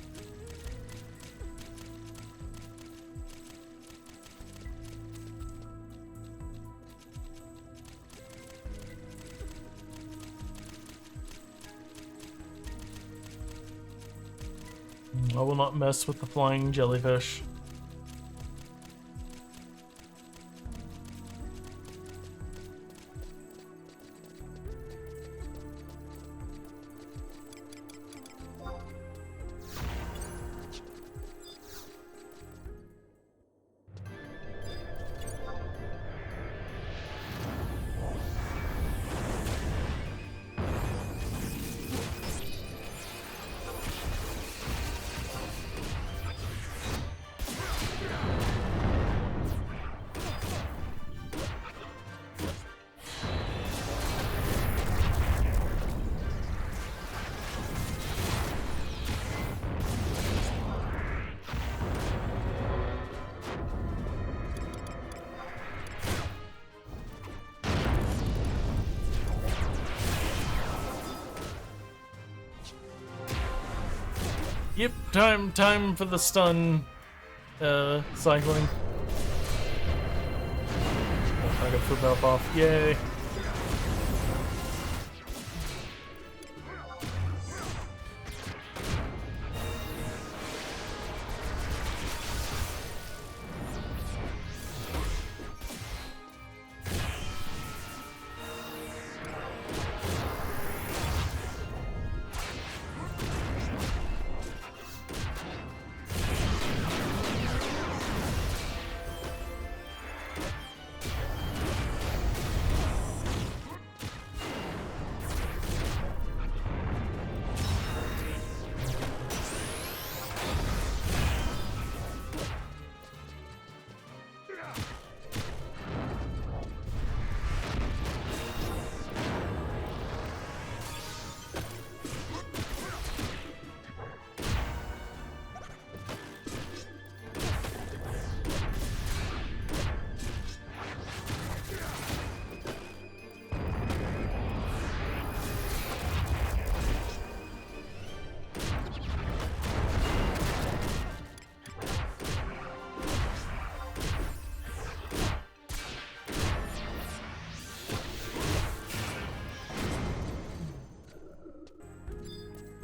I will not mess with the flying jellyfish. Yep, time for the stun cycling. I got foot valve off. Yay.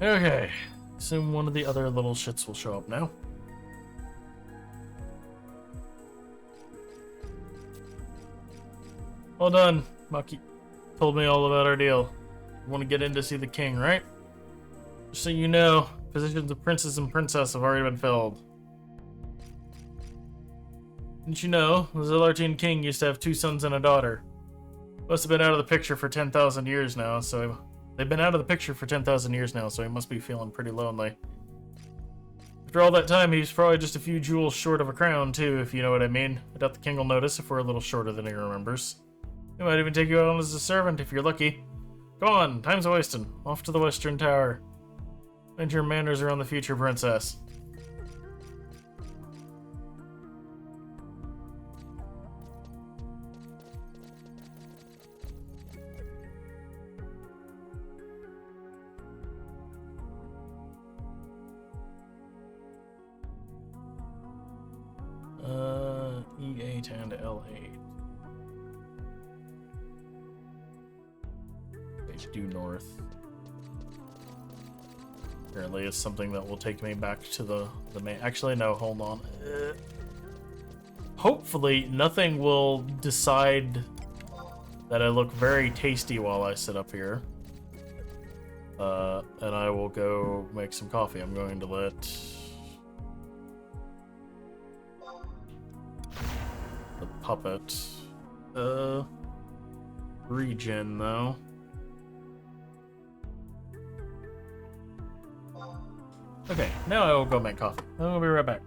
Okay, assume one of the other little shits will show up now. Well done, Maki. Told me all about our deal. You want to get in to see the king, right? Just so you know, positions of princess and princess have already been filled. Didn't you know, the Zelartian king used to have 2 sons and a daughter? Must have been out of the picture for 10,000 years now, so... They've been out of the picture for 10,000 years now, so he must be feeling pretty lonely. After all that time, he's probably just a few jewels short of a crown, too, if you know what I mean. I doubt the king will notice if we're a little shorter than he remembers. He might even take you on as a servant if you're lucky. Go on, time's wasting. Off to the Western Tower. Mind your manners around the future, princess. E8 and L8. Okay, due north. Apparently it's something that will take me back to the main... Actually, no, hold on. Hopefully, nothing will decide that I look very tasty while I sit up here. And I will go make some coffee. I'm going to let... the puppet... regen, though. Okay, now I will go make coffee. I'll be right back.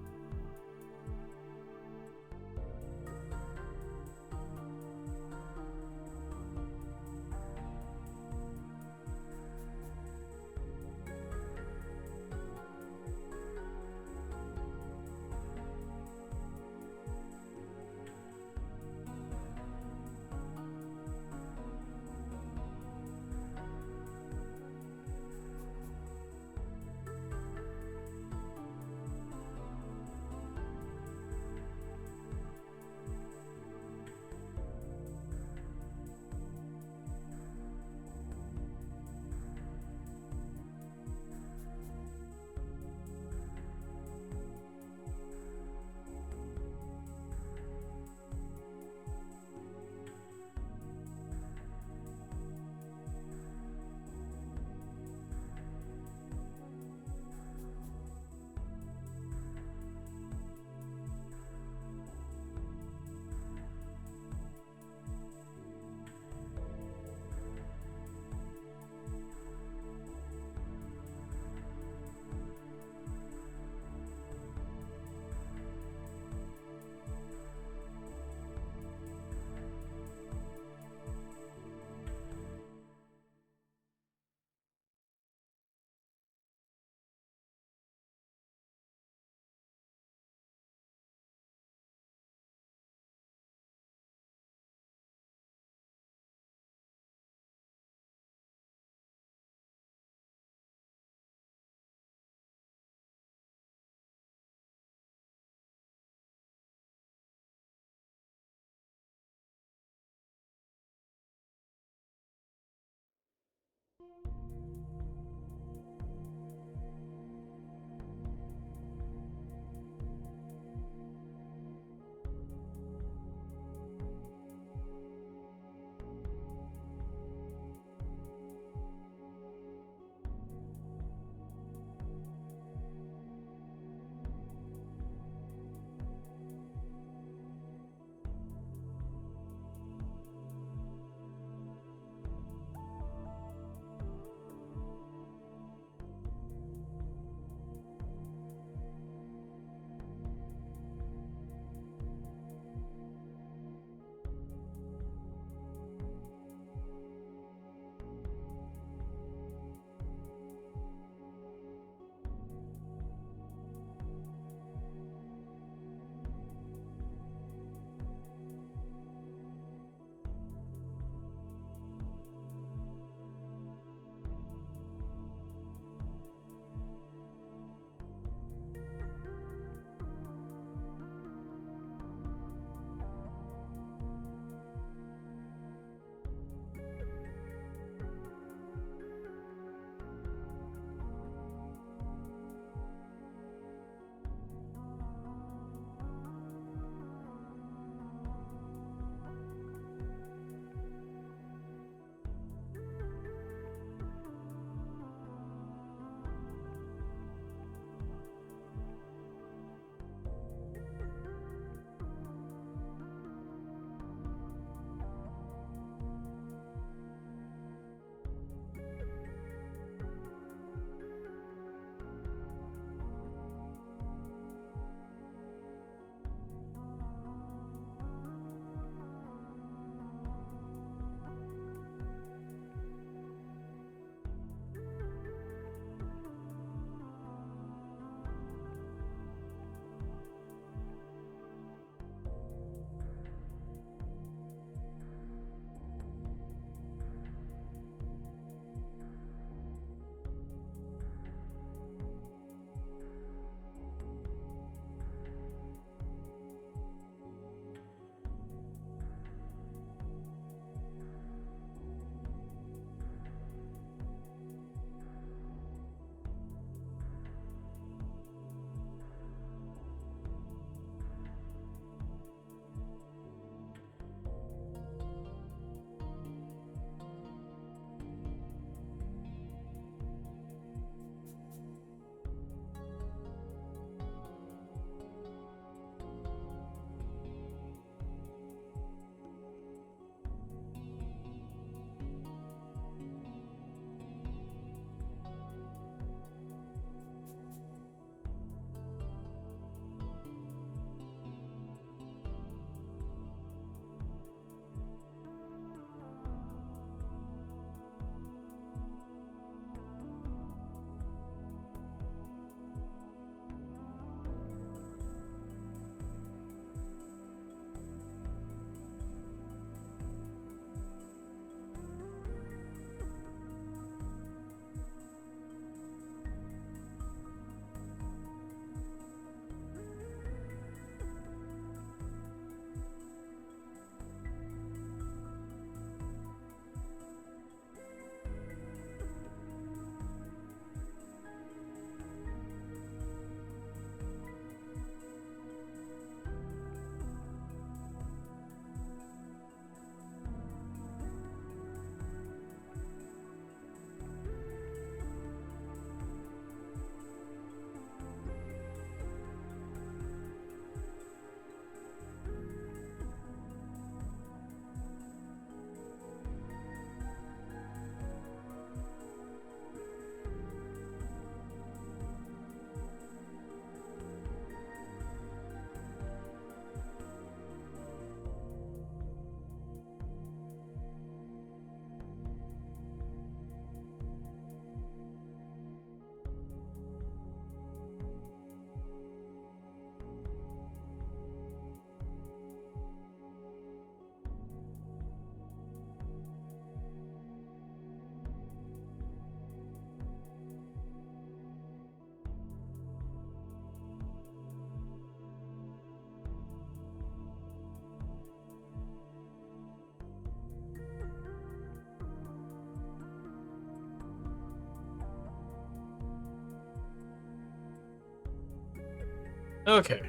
Okay.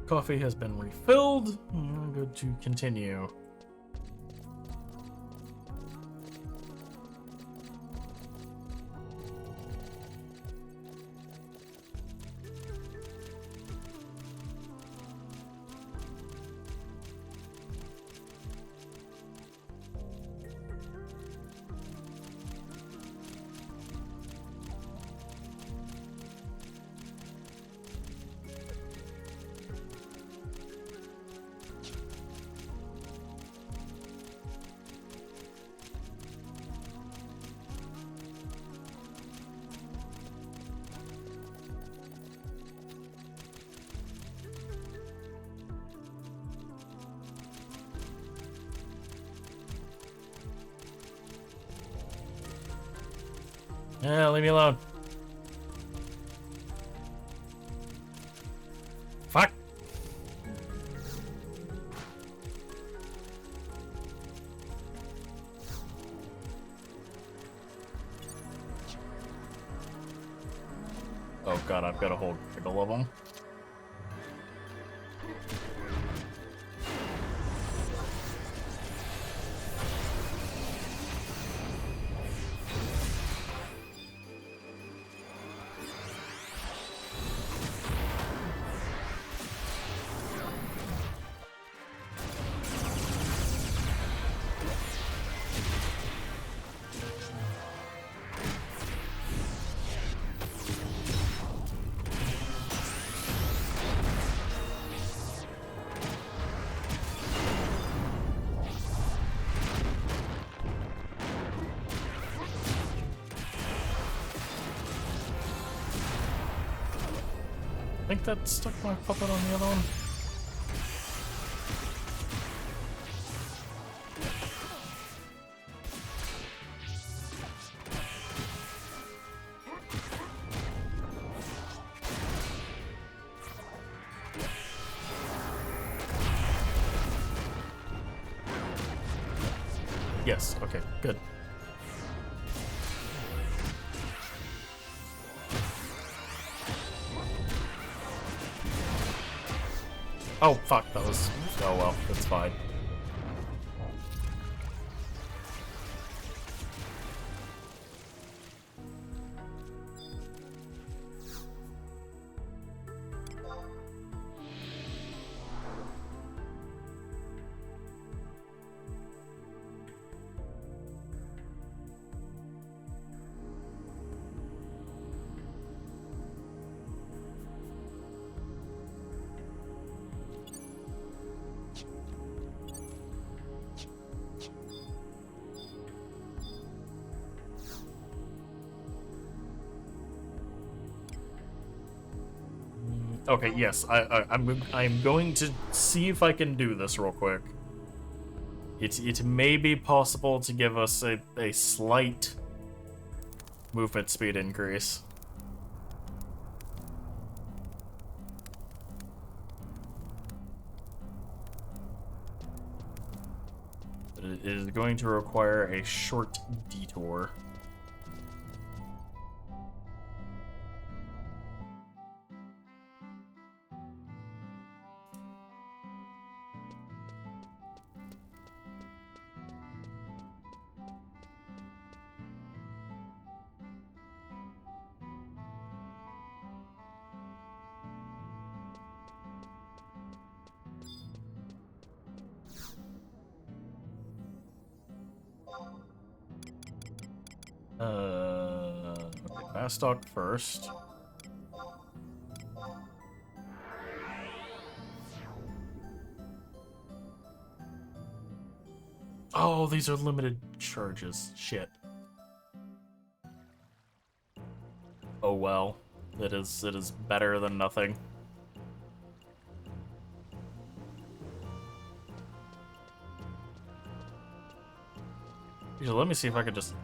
Coffee has been refilled. Good to continue. Yeah, leave me alone. Fuck. Oh god, I've got a whole giggle of them. I think that stuck my puppet on the other one. Yes, okay, good. Oh, fuck, that was... Oh well, that's fine. Okay, yes, I'm going to see if I can do this real quick. It may be possible to give us a slight movement speed increase. But it is going to require a short detour. Okay, fast stock first. Oh, these are limited charges. Shit. Oh well. It is better than nothing. Actually, let me see if I could just...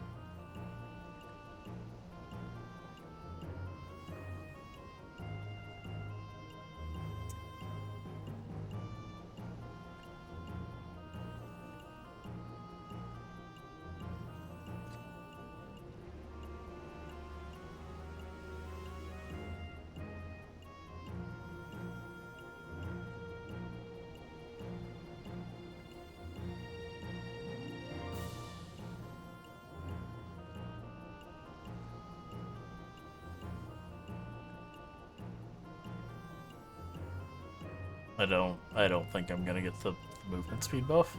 I don't think I'm gonna get the movement speed buff.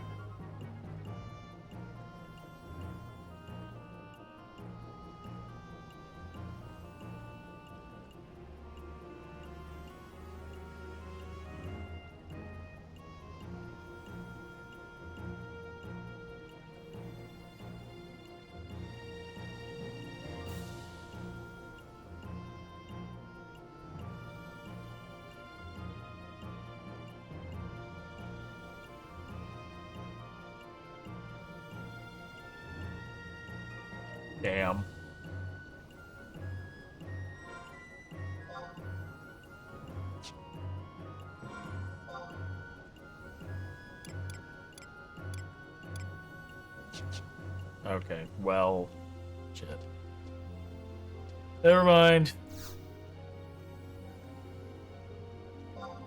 Damn. Okay, well, shit. Never mind.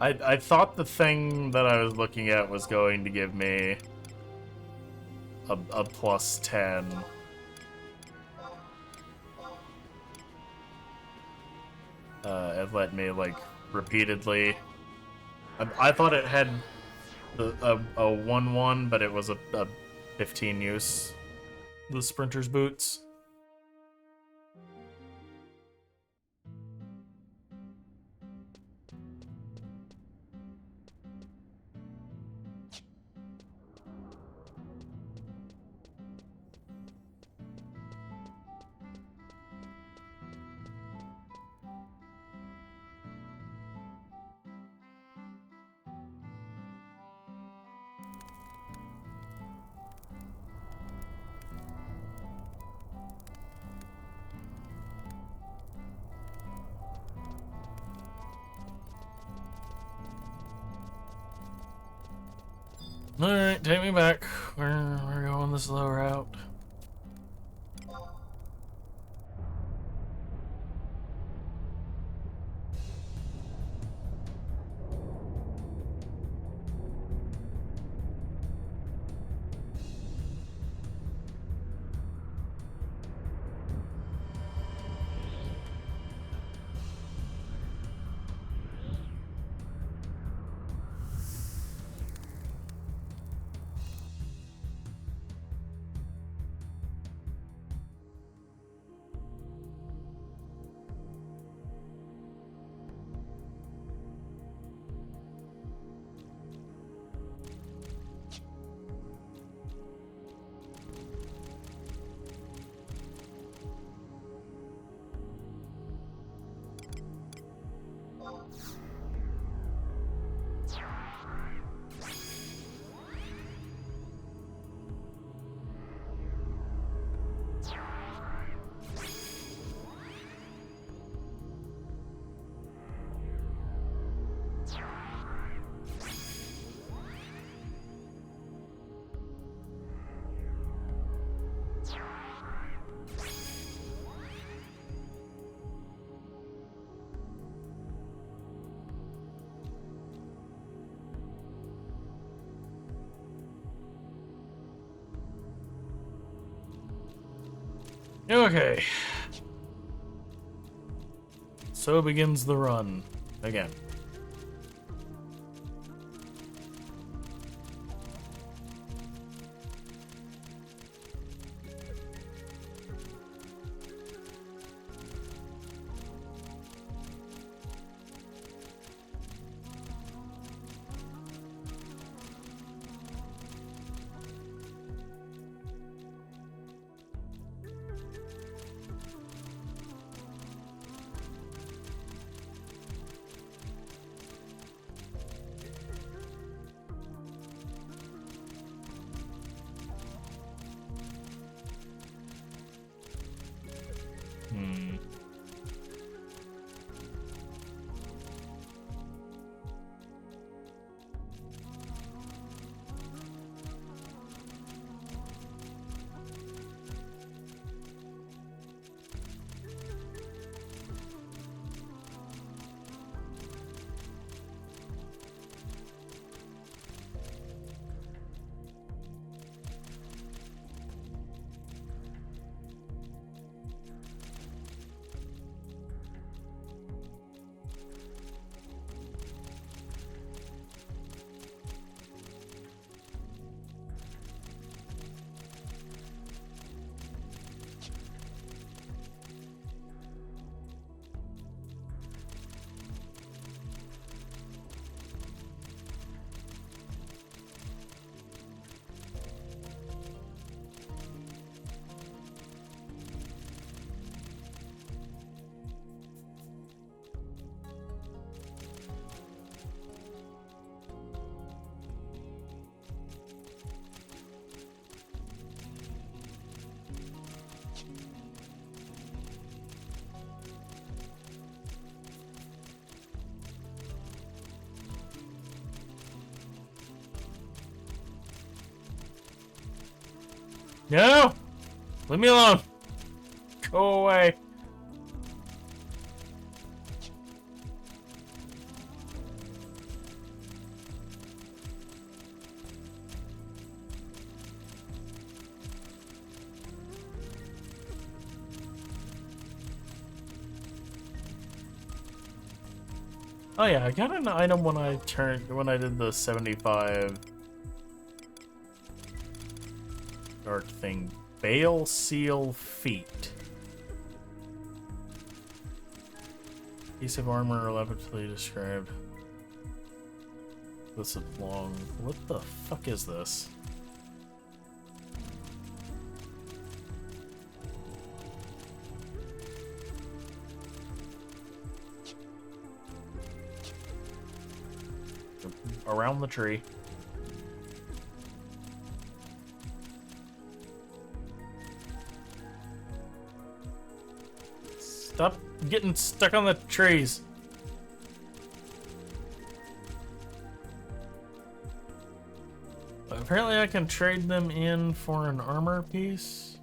I thought the thing that I was looking at was going to give me a plus 10. It let me, like, repeatedly... I thought it had a 1-1, but it was a 15 use. The Sprinter's Boots. Alright, take me back. We're going the slow route. Okay. So begins the run. Again. No! Leave me alone! Go away. Oh yeah, I got an item when I did the 75 dark thing. Bale Seal Feet. Piece of armor elaborately described. This is long. What the fuck is this? Around the tree. Stop getting stuck on the trees. Apparently I can trade them in for an armor piece.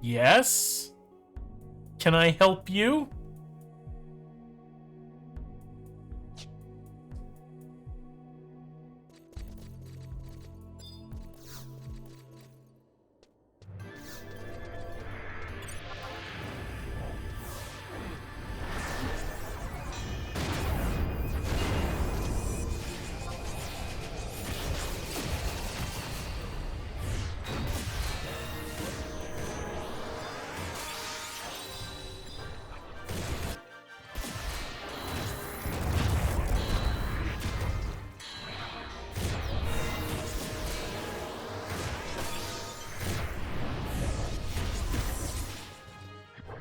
Yes? Can I help you?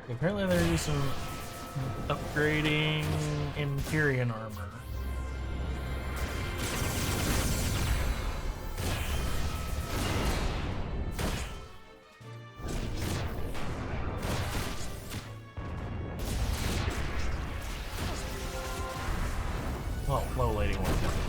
Apparently they're using upgrading Empyrean armor. Oh, low lady one.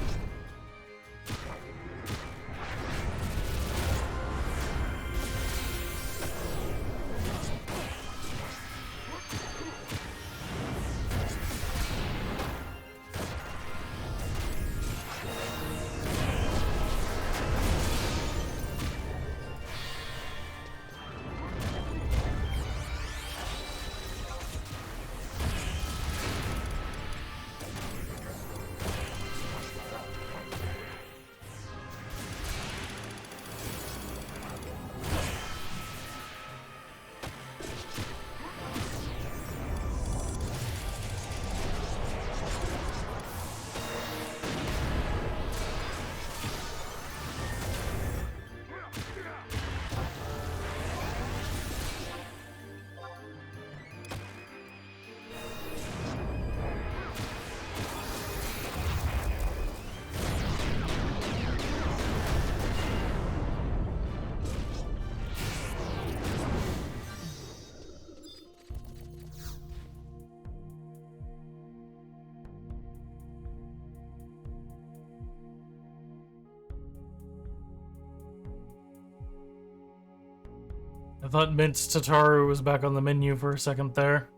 I thought Minced Tataru was back on the menu for a second there.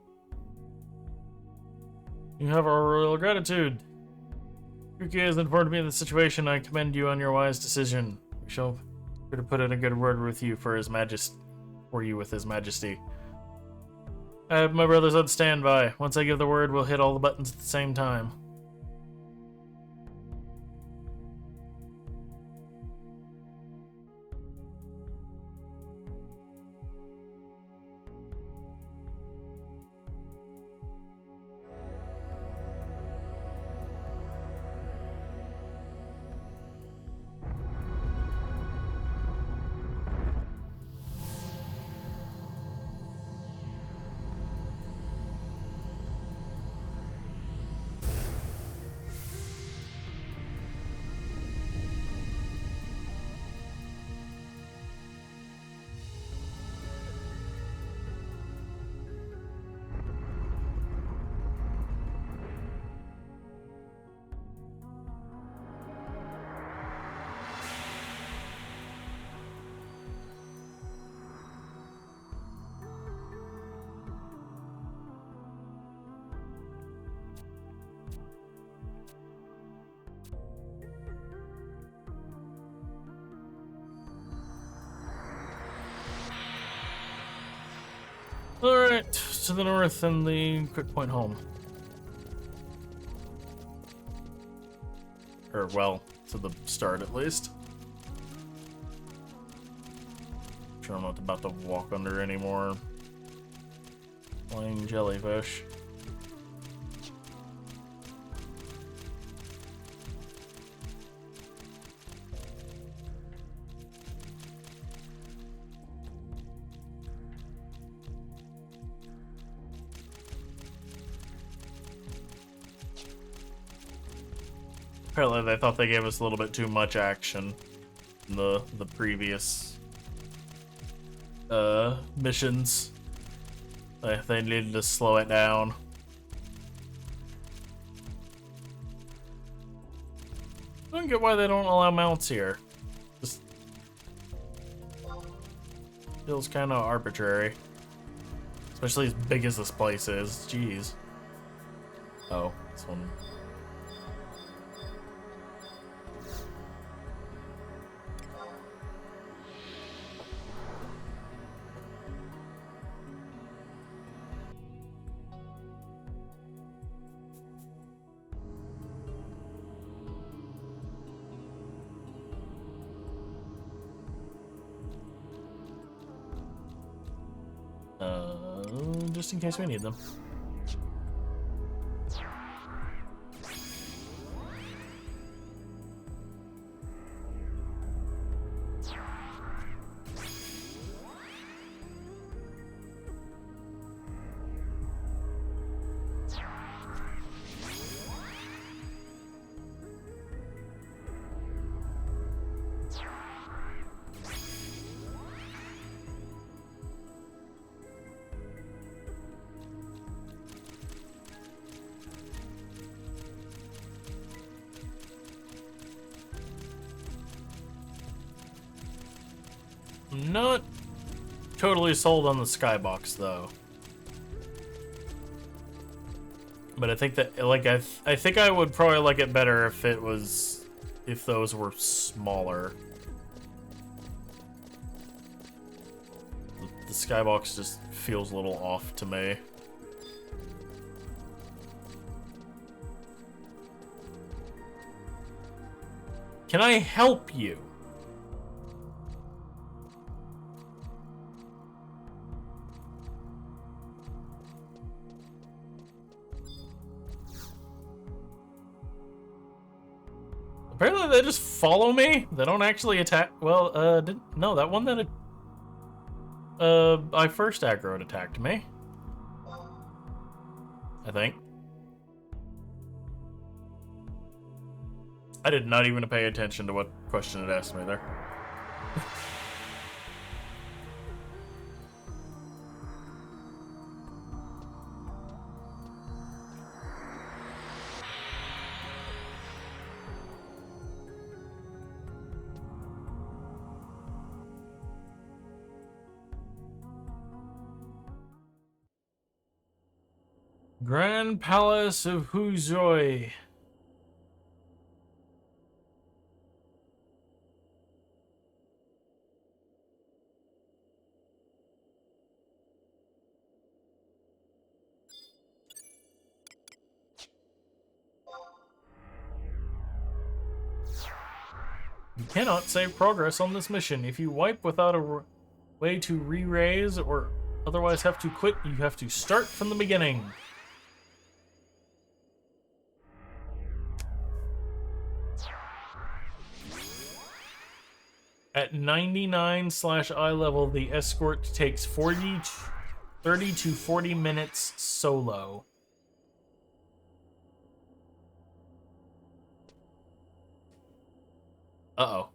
You have our royal gratitude. Kuki has informed me of the situation. I commend you on your wise decision. We shall try to put in a good word with you for his majesty. For you with his majesty. I have my brothers on standby. Once I give the word, we'll hit all the buttons at the same time. Alright, to the north and the quick point home. Or, well, to the start at least. Sure, I'm not about to walk under anymore. Flying jellyfish. Apparently they thought they gave us a little bit too much action in the previous missions. They needed to slow it down. I don't get why they don't allow mounts here. Just feels kind of arbitrary. Especially as big as this place is. Jeez. Oh, this one. Just in case we need them. I'm not totally sold on the skybox though. But I think that, like, I think I would probably like it better if it was, if those were smaller. The skybox just feels a little off to me. Can I help you? Apparently they just follow me. They don't actually attack. Well, no, that one that I first aggroed attacked me. I think. I did not even pay attention to what question it asked me there. Grand Palace of Huzoi. You cannot save progress on this mission. If you wipe without a way to re-raise or otherwise have to quit, you have to start from the beginning. At 99/eye level, the escort takes 30 to 40 minutes solo. Uh-oh.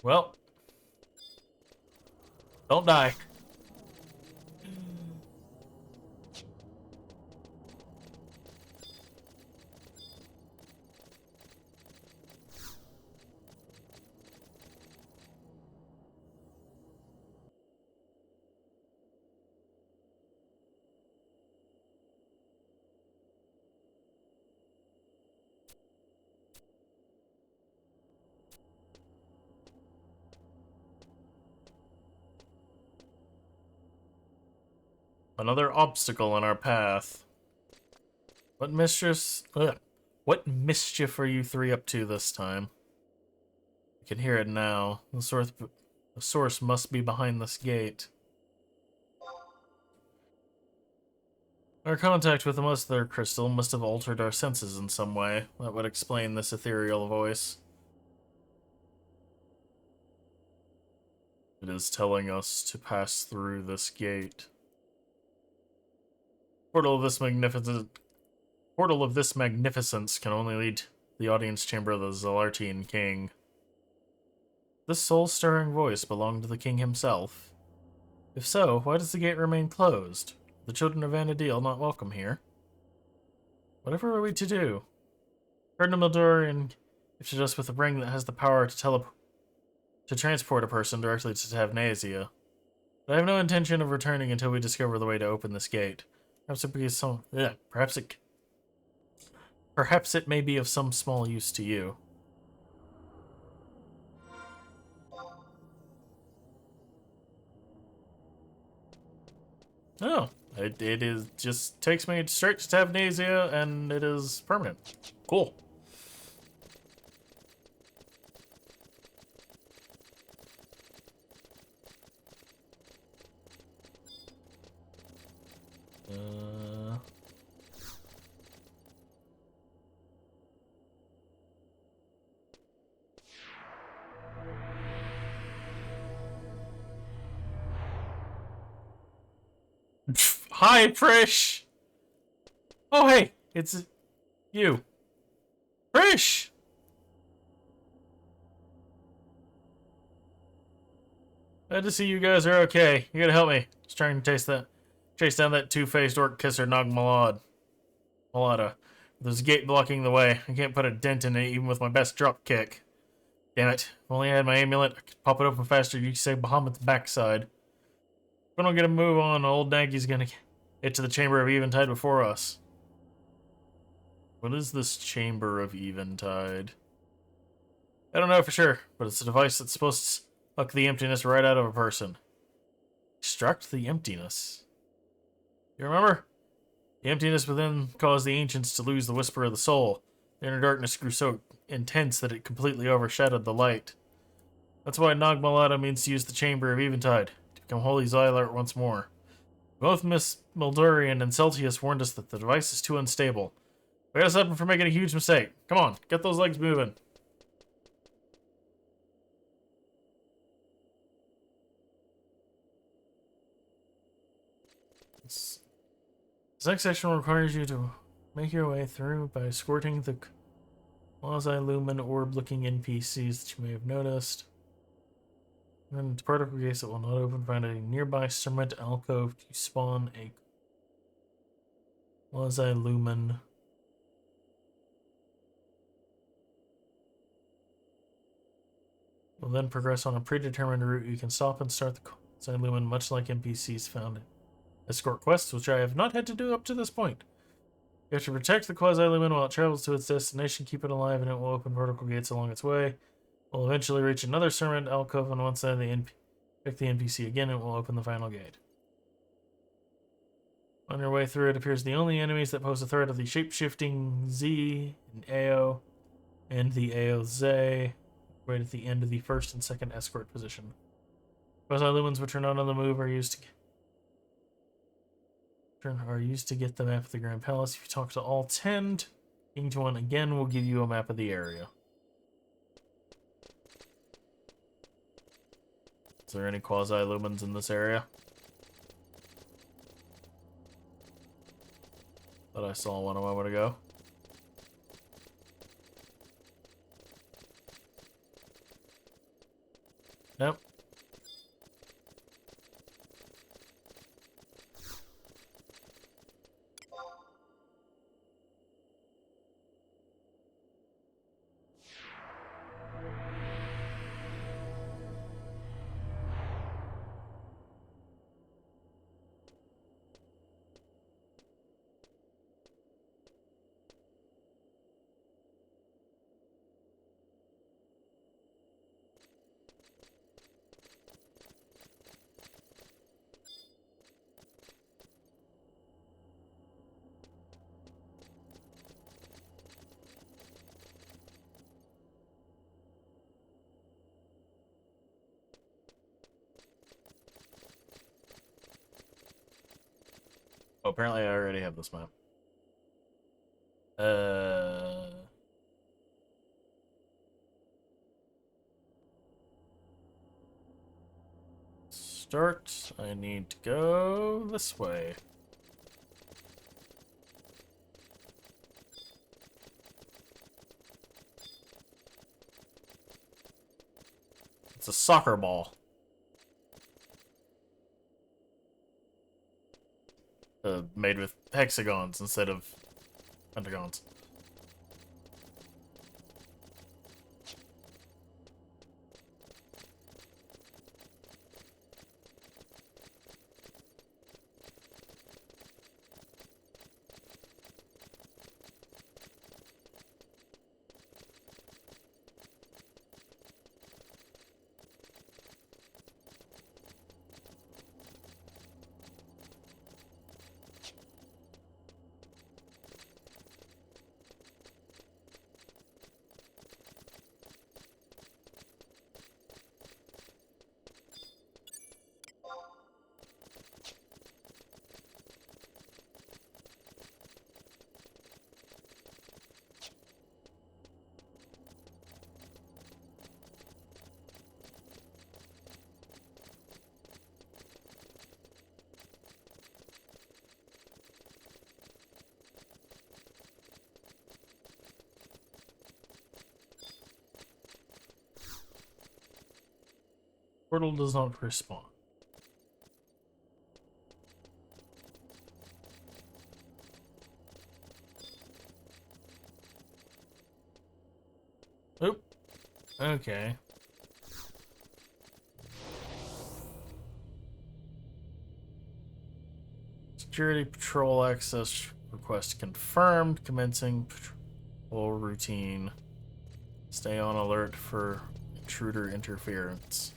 Well, don't die. Another obstacle in our path. What mischief? What mischief are you three up to this time? You can hear it now. The source must be behind this gate. Our contact with the Mother Crystal must have altered our senses in some way. That would explain this ethereal voice. It is telling us to pass through this gate. Portal of this magnificence can only lead to the audience chamber of the Zelartian king. This soul-stirring voice belonged to the king himself. If so, why does the gate remain closed? The children of Vana'diel not welcome here. Whatever are we to do? Cardinal Mildorian gifted us with a ring that has the power to transport a person directly to Tavnasia. But I have no intention of returning until we discover the way to open this gate. Perhaps it may be of some small use to you. Oh, it is just takes me straight to Tavnasia, and it is permanent. Cool. Hi, Prish! Oh, hey, it's you. Prish! Glad to see you guys are okay. You gotta help me. Just trying to chase down that two-faced orc kisser Nogmalad. Malada. There's a gate blocking the way. I can't put a dent in it even with my best drop kick. Damn it. If only I had my amulet, I could pop it open faster. You say Bahamut's backside. If we don't get a move on, old Nagy's gonna get to the Chamber of Eventide before us. What is this Chamber of Eventide? I don't know for sure, but it's a device that's supposed to suck the emptiness right out of a person. Extract the emptiness. You remember? The emptiness within caused the ancients to lose the whisper of the soul. The inner darkness grew so intense that it completely overshadowed the light. That's why Nogmalada means to use the Chamber of Eventide, to become Holy Xylart once more. Both Miss Mildurian and Celtius warned us that the device is too unstable. We gotta stop him from making a huge mistake. Come on, get those legs moving. This next section requires you to make your way through by escorting the quasi-lumen orb-looking NPCs that you may have noticed. Then to particle gates that will not open, find a nearby cement alcove to spawn a quasi-lumen. Will then progress on a predetermined route. You can stop and start the quasi-lumen, much like NPCs found in escort quests, which I have not had to do up to this point. You have to protect the quasi-lumen while it travels to its destination, keep it alive, and it will open vertical gates along its way. We'll eventually reach another cement alcove on one side of the pick the NPC again, and it will open the final gate. On your way through, it appears the only enemies that pose a threat are the shape-shifting Z and Ao, and the Eorzean, right at the end of the first and second escort position. Quasi-lumens, which are not on the move, are used to get the map of the Grand Palace. If you talk to all 10, getting to one again will give you a map of the area. Is there any quasi-lumens in this area? Thought I saw one a moment ago. Nope. apparently I already have this map. Start. I need to go this way. It's a soccer ball. Made with hexagons instead of pentagons. Portal does not respond. Oop. Okay. Security patrol access request confirmed. Commencing patrol routine. Stay on alert for intruder interference.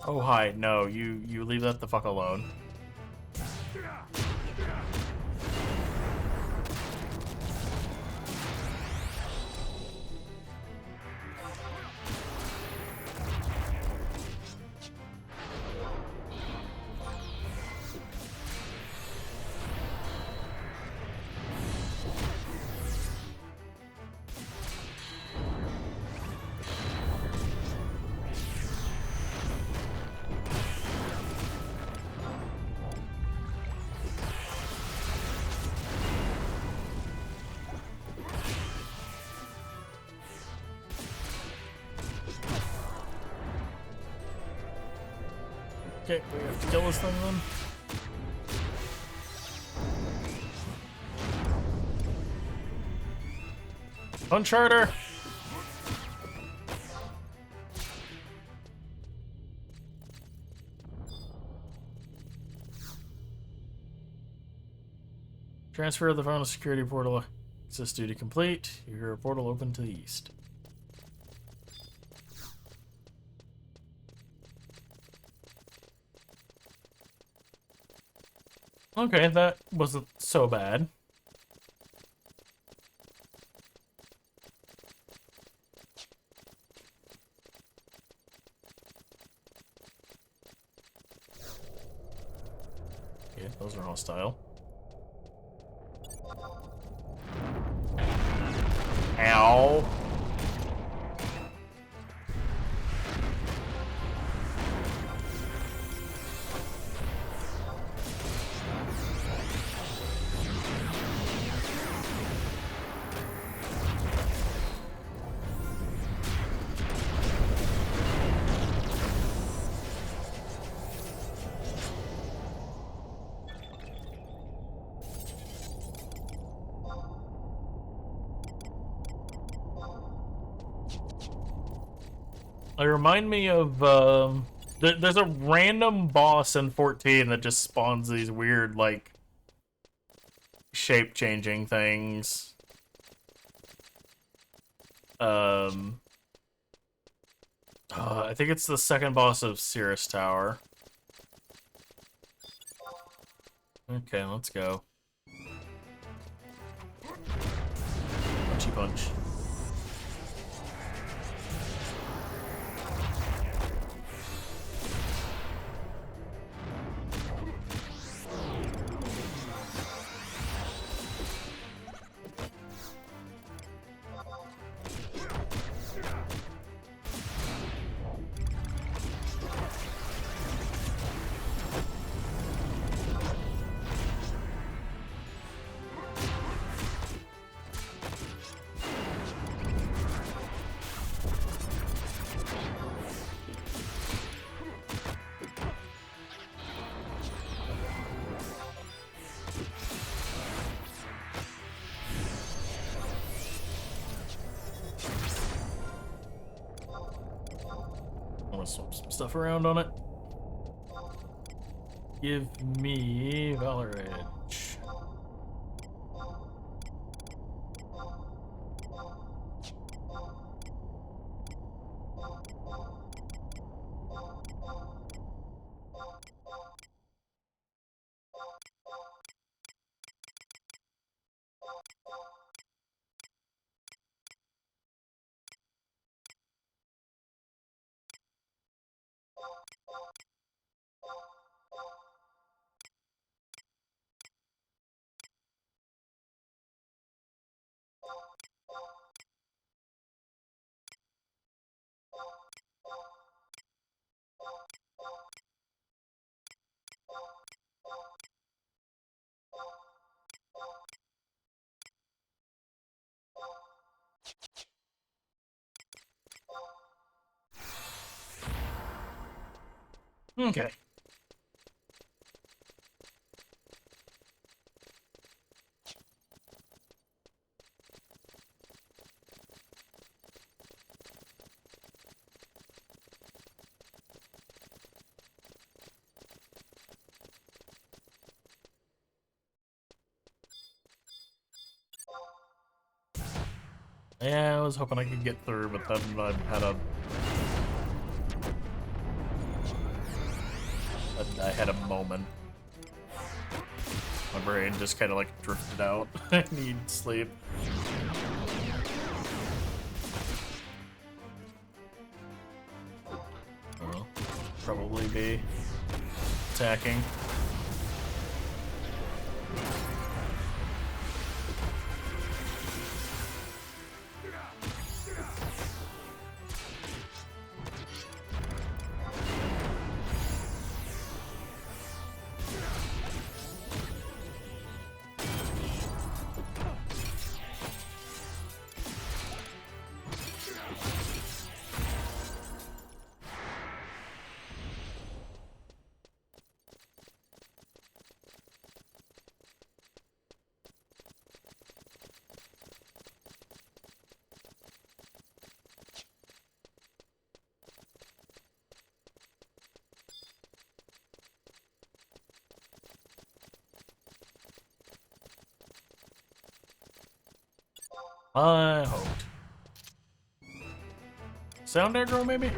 Oh hi, no, you leave that the fuck alone. Okay, we have to kill this thing then. Punch harder! Transfer of the final security portal access duty complete. You hear a portal open to the east. Okay, that wasn't so bad. Yeah, those are hostile. Ow. They remind me of, there's a random boss in 14 that just spawns these weird, like, shape-changing things. Um, I think it's the second boss of Cirrus Tower. Okay, let's go. Punchy punch. I'm gonna swap some stuff around on it. Give me Valor Edge. Okay. Yeah, I was hoping I could get through, but then I had a moment. My brain just kind of like drifted out. I need sleep. Well, probably be attacking. I hoped. Sound aggro, maybe?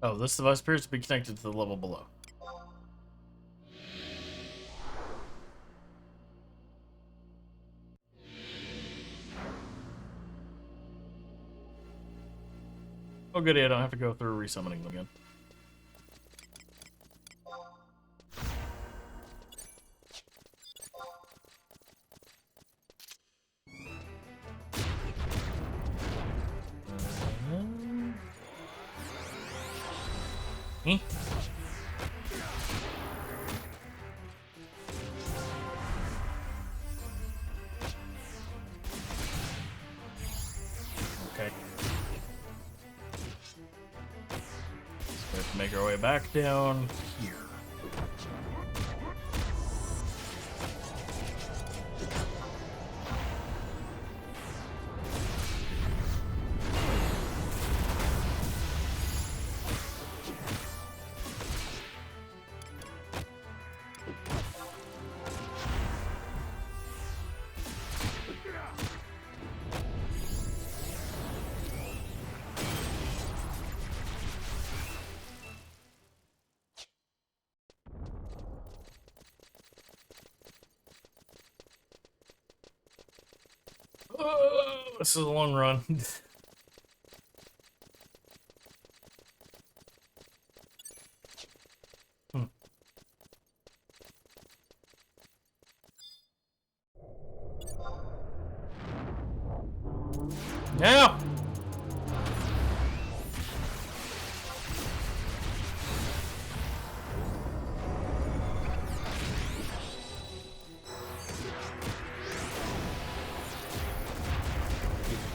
Oh, this device appears to be connected to the level below. Oh, goody, I don't have to go through resummoning them again. Eh? Okay. So we have to make our way back down here. Oh, this is a long run. Hmm. Now!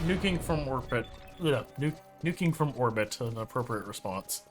Nuking from orbit. Yeah, nuking from orbit, an appropriate response.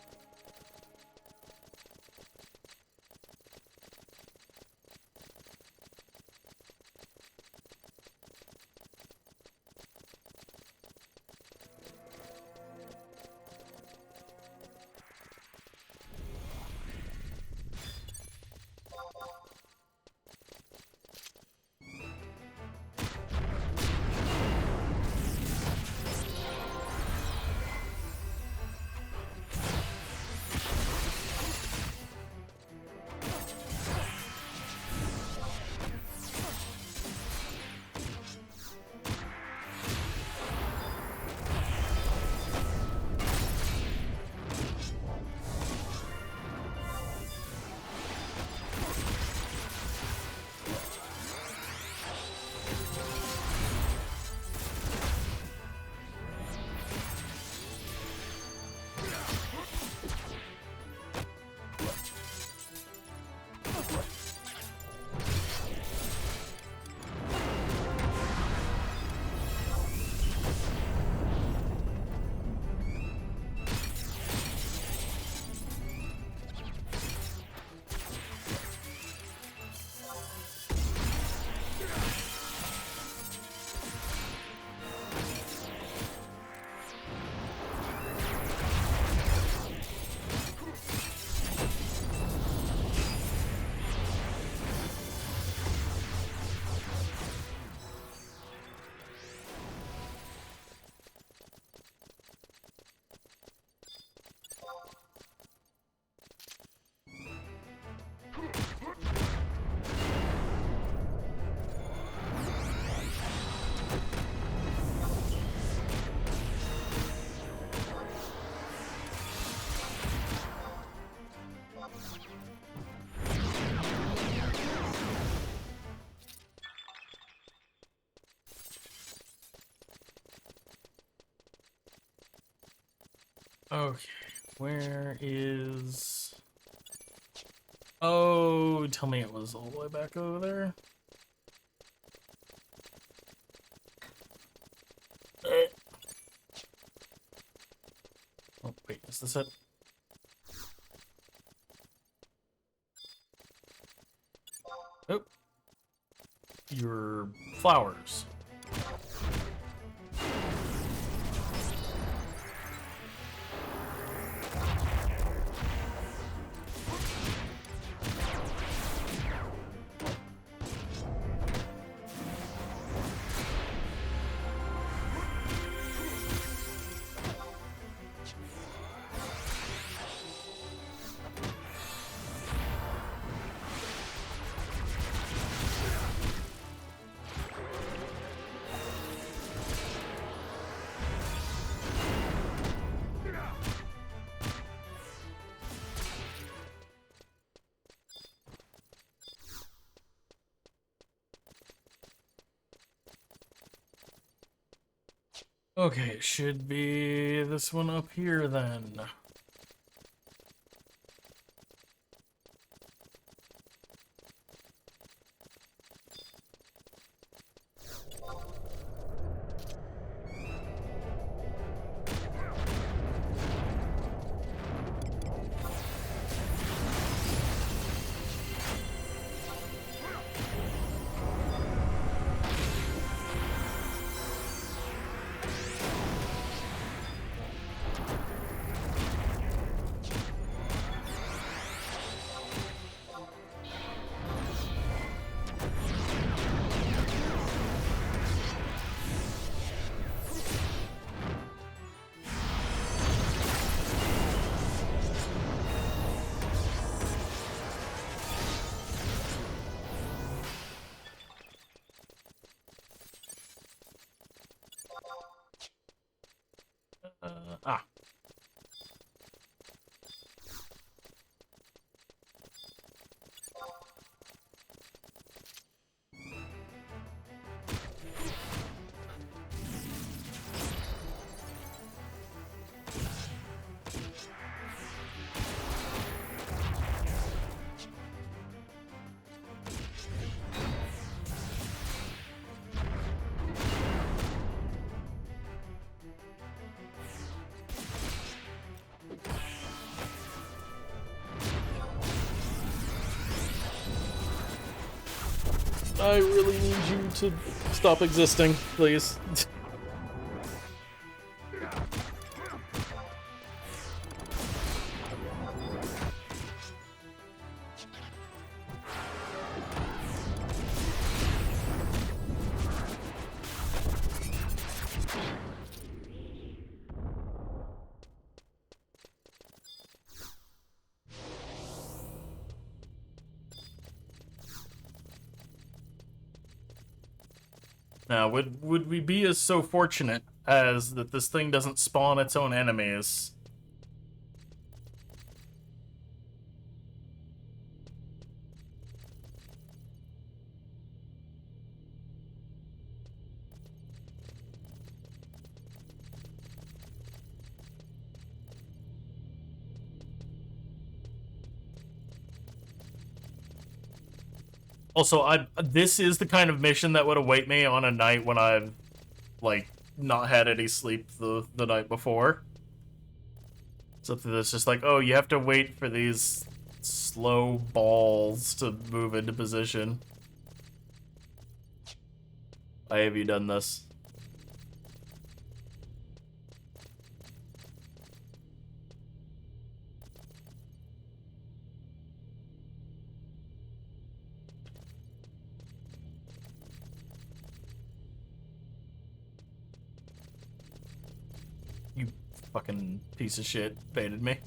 Okay, where is... Oh, tell me it was all the way back over there. Oh, wait, is this it? Oh. Your flowers. Okay, it should be this one up here then. I really need you to stop existing, please. Now, would we be as so fortunate as that this thing doesn't spawn its own enemies? Also, this is the kind of mission that would await me on a night when I've, like, not had any sleep the night before. Something that's just like, oh, you have to wait for these slow balls to move into position. Why have you done this? You fucking piece of shit baited me.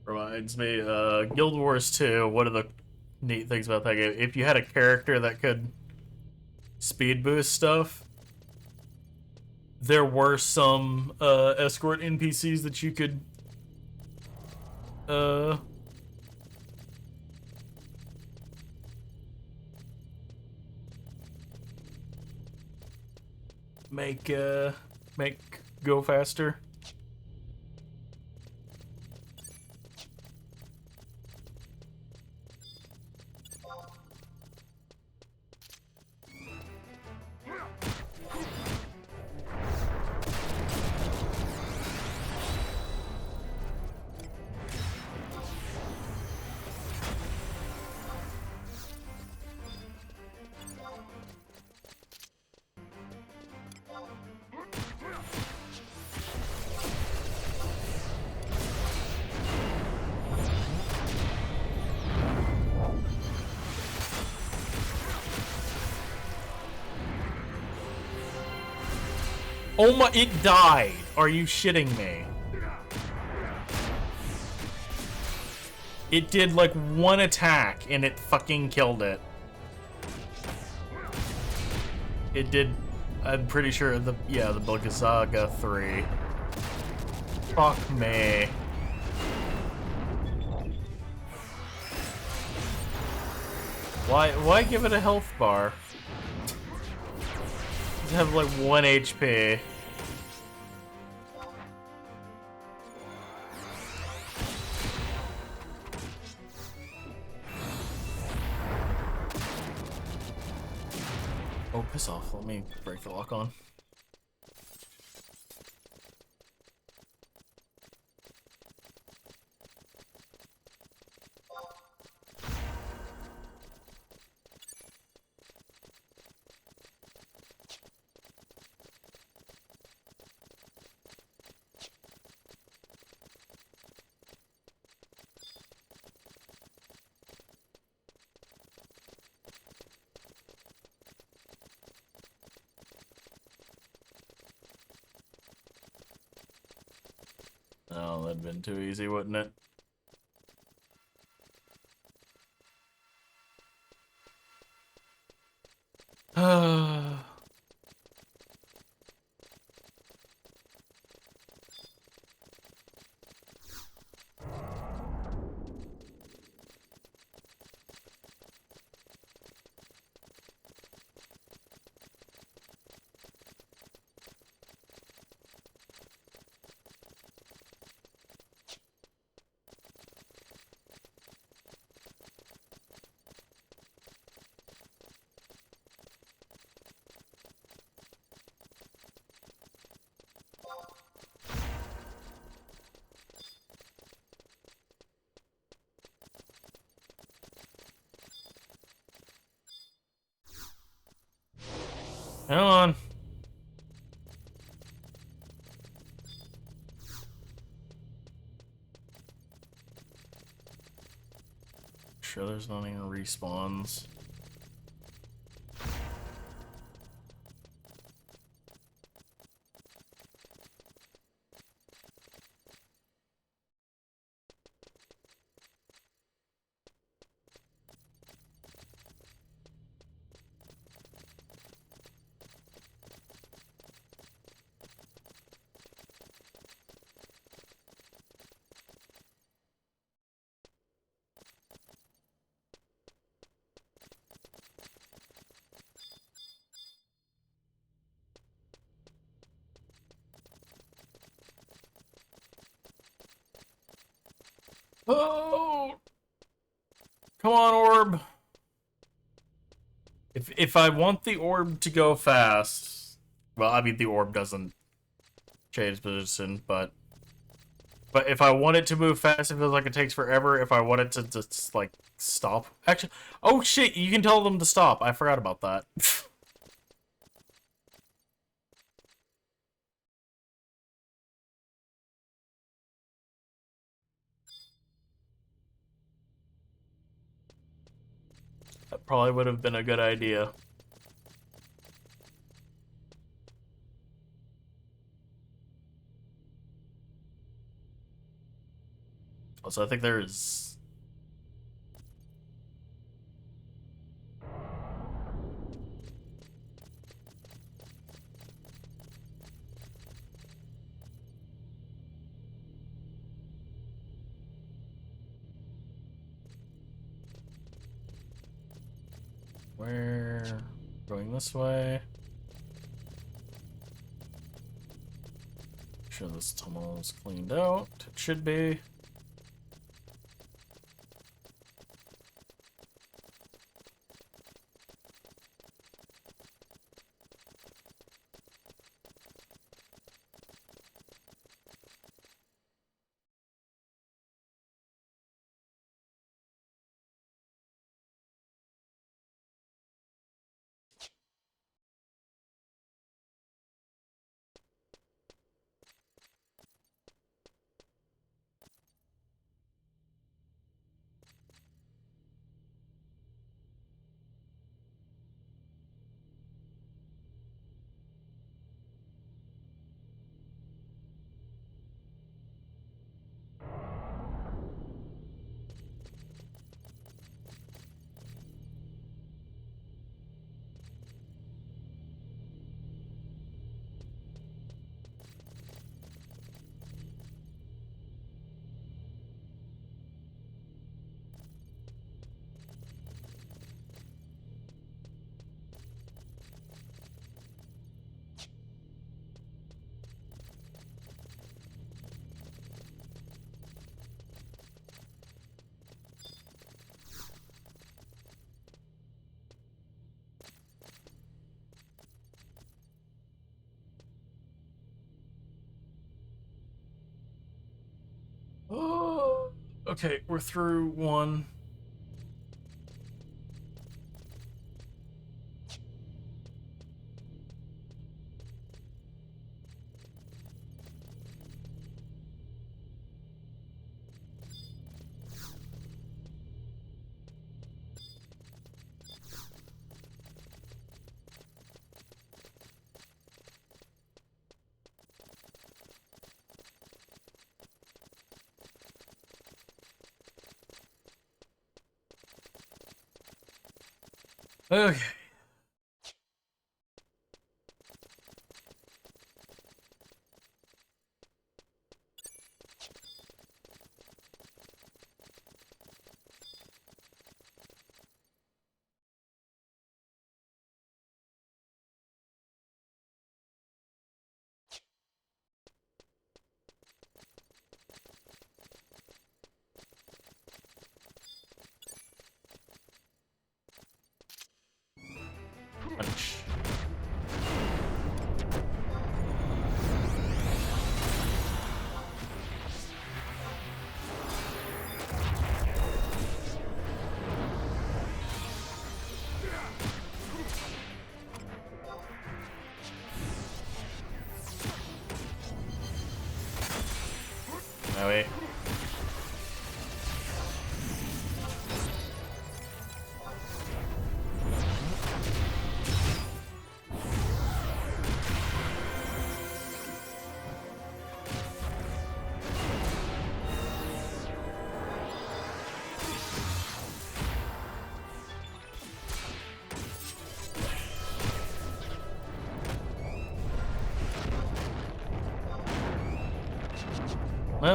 Reminds me, Guild Wars 2, one of the neat things about that game, if you had a character that could speed boost stuff, there were some escort NPCs that you could make go faster. Oh my, it died! Are you shitting me? It did like one attack and it fucking killed it. It did, I'm pretty sure the Bulgazaga 3. Fuck me. Why give it a health bar? Just have like 1 HP. Oh, piss off. Let me break the lock on. Oh, that'd been too easy, wouldn't it? Come on. Sure there's not any respawns. Oh! Come on, orb. If I want the orb to go fast, well, I mean the orb doesn't change position, but if I want it to move fast, it feels like it takes forever. If I want it to just like stop, actually, oh shit, you can tell them to stop. I forgot about that. That probably would have been a good idea. Also, I think there's... Where... Going this way. Make sure this tunnel is cleaned out. It should be. Oh, okay, we're through one. Okay.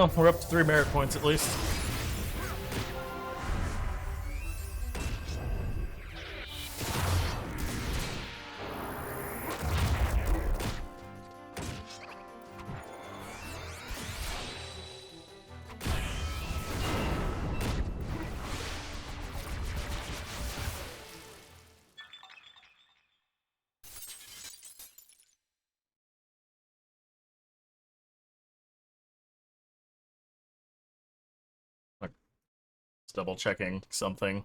Well, we're up to 3 merit points at least. Double checking something.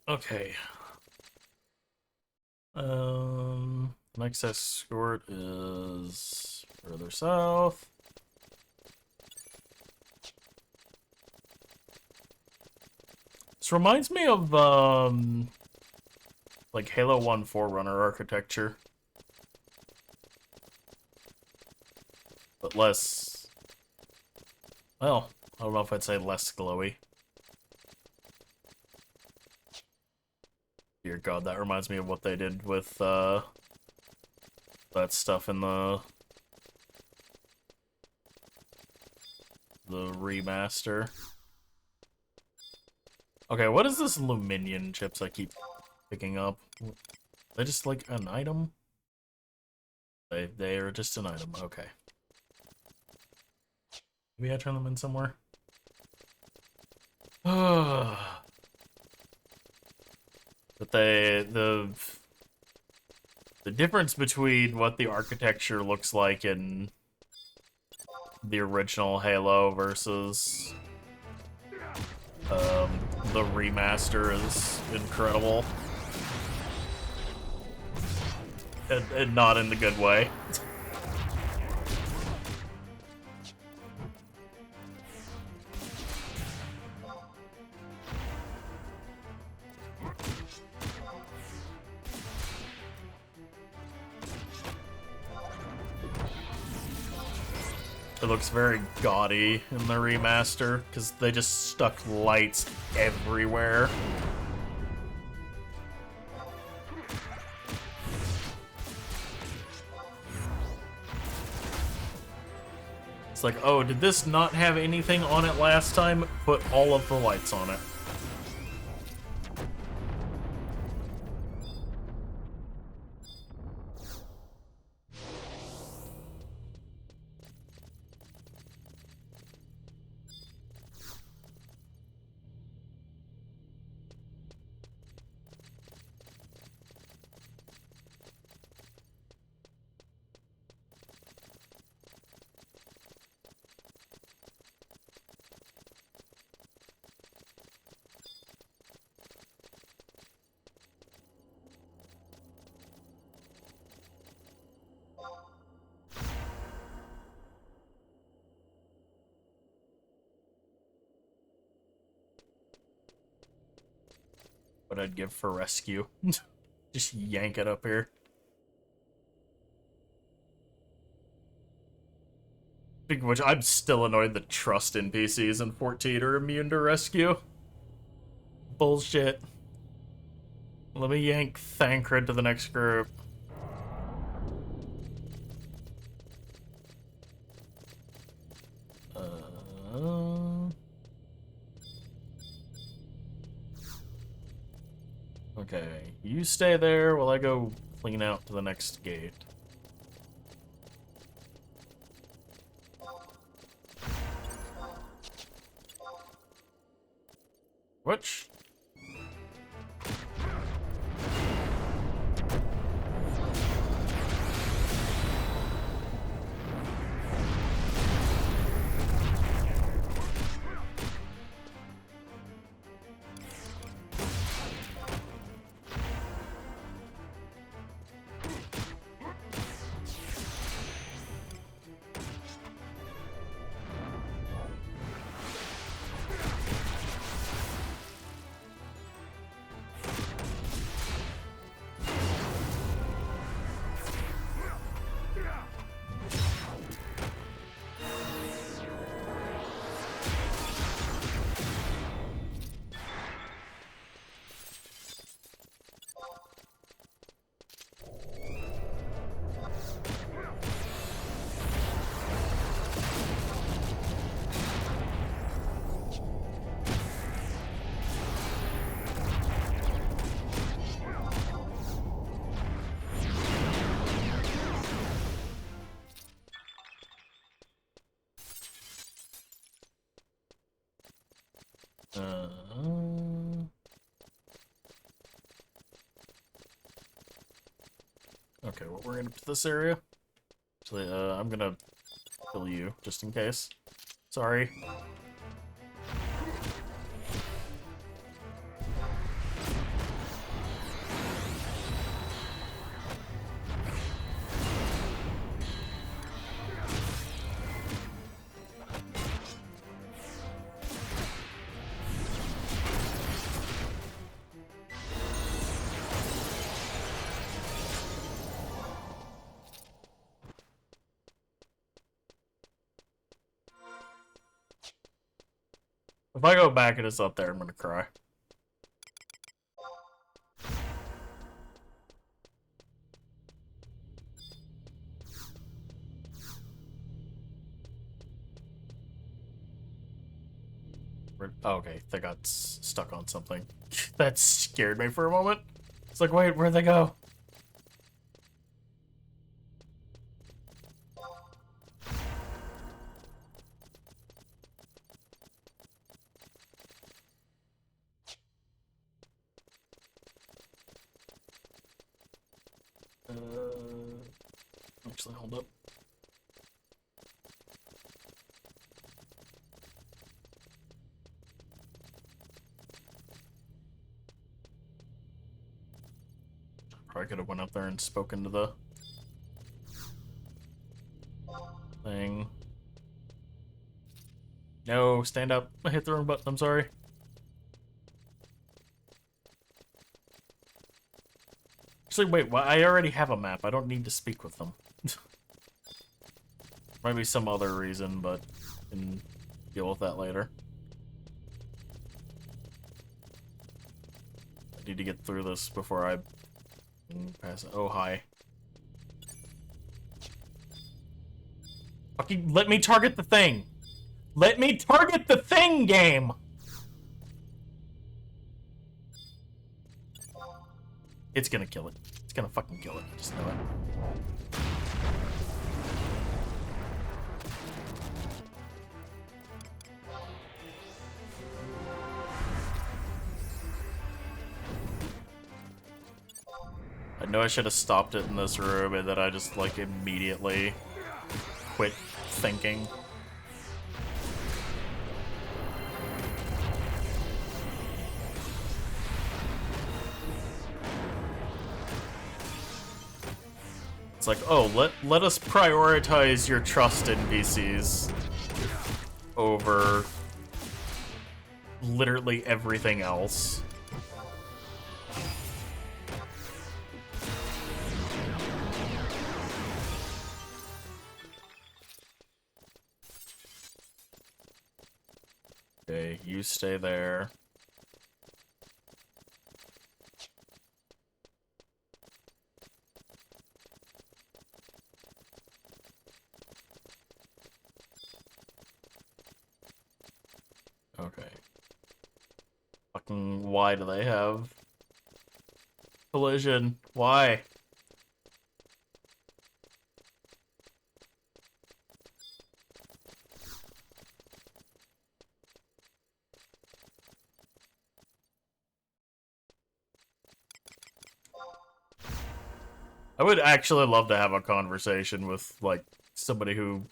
Okay. Next escort is further south. This reminds me of like Halo 1 Forerunner architecture. But less... Well, I don't know if I'd say less glowy. Dear God, that reminds me of what they did with, that stuff in the remaster. Okay, what is this Luminion chips I keep picking up? They just, like, an item? They are just an item, okay. Maybe I turn them in somewhere? But the difference between what the architecture looks like in the original Halo versus the remaster is incredible. And not in the good way. It looks very gaudy in the remaster, because they just stuck lights everywhere. It's like, oh, did this not have anything on it last time? Put all of the lights on it. What I'd give for rescue. Just yank it up here. Speaking of which, I'm still annoyed that trust NPCs in 14 are immune to rescue. Bullshit. Let me yank Thancred to the next group. Okay, you stay there while I go clean out to the next gate. Which? Okay, well, we're into this area. So, I'm gonna kill you, just in case. Sorry. If I go back and it's up there, I'm gonna cry. Oh, okay, they got stuck on something. That scared me for a moment. It's like, wait, where'd they go? Actually, hold up. Probably could have went up there and spoken to the thing. No, stand up. I hit the wrong button, I'm sorry. Actually, wait, well, I already have a map. I don't need to speak with them. Might be some other reason, but I can deal with that later. I need to get through this before I pass it. Oh, hi. Fucking let me target the thing! Let me target the thing, game! It's gonna kill it. It's gonna fucking kill it. Just know it. I know I should have stopped it in this room, and then I just, like, immediately quit thinking. It's like, oh, let us prioritize your trust NPCs over literally everything else. Okay, you stay there. Okay. Fucking why do they have collision? Why? I would actually love to have a conversation with, like, somebody who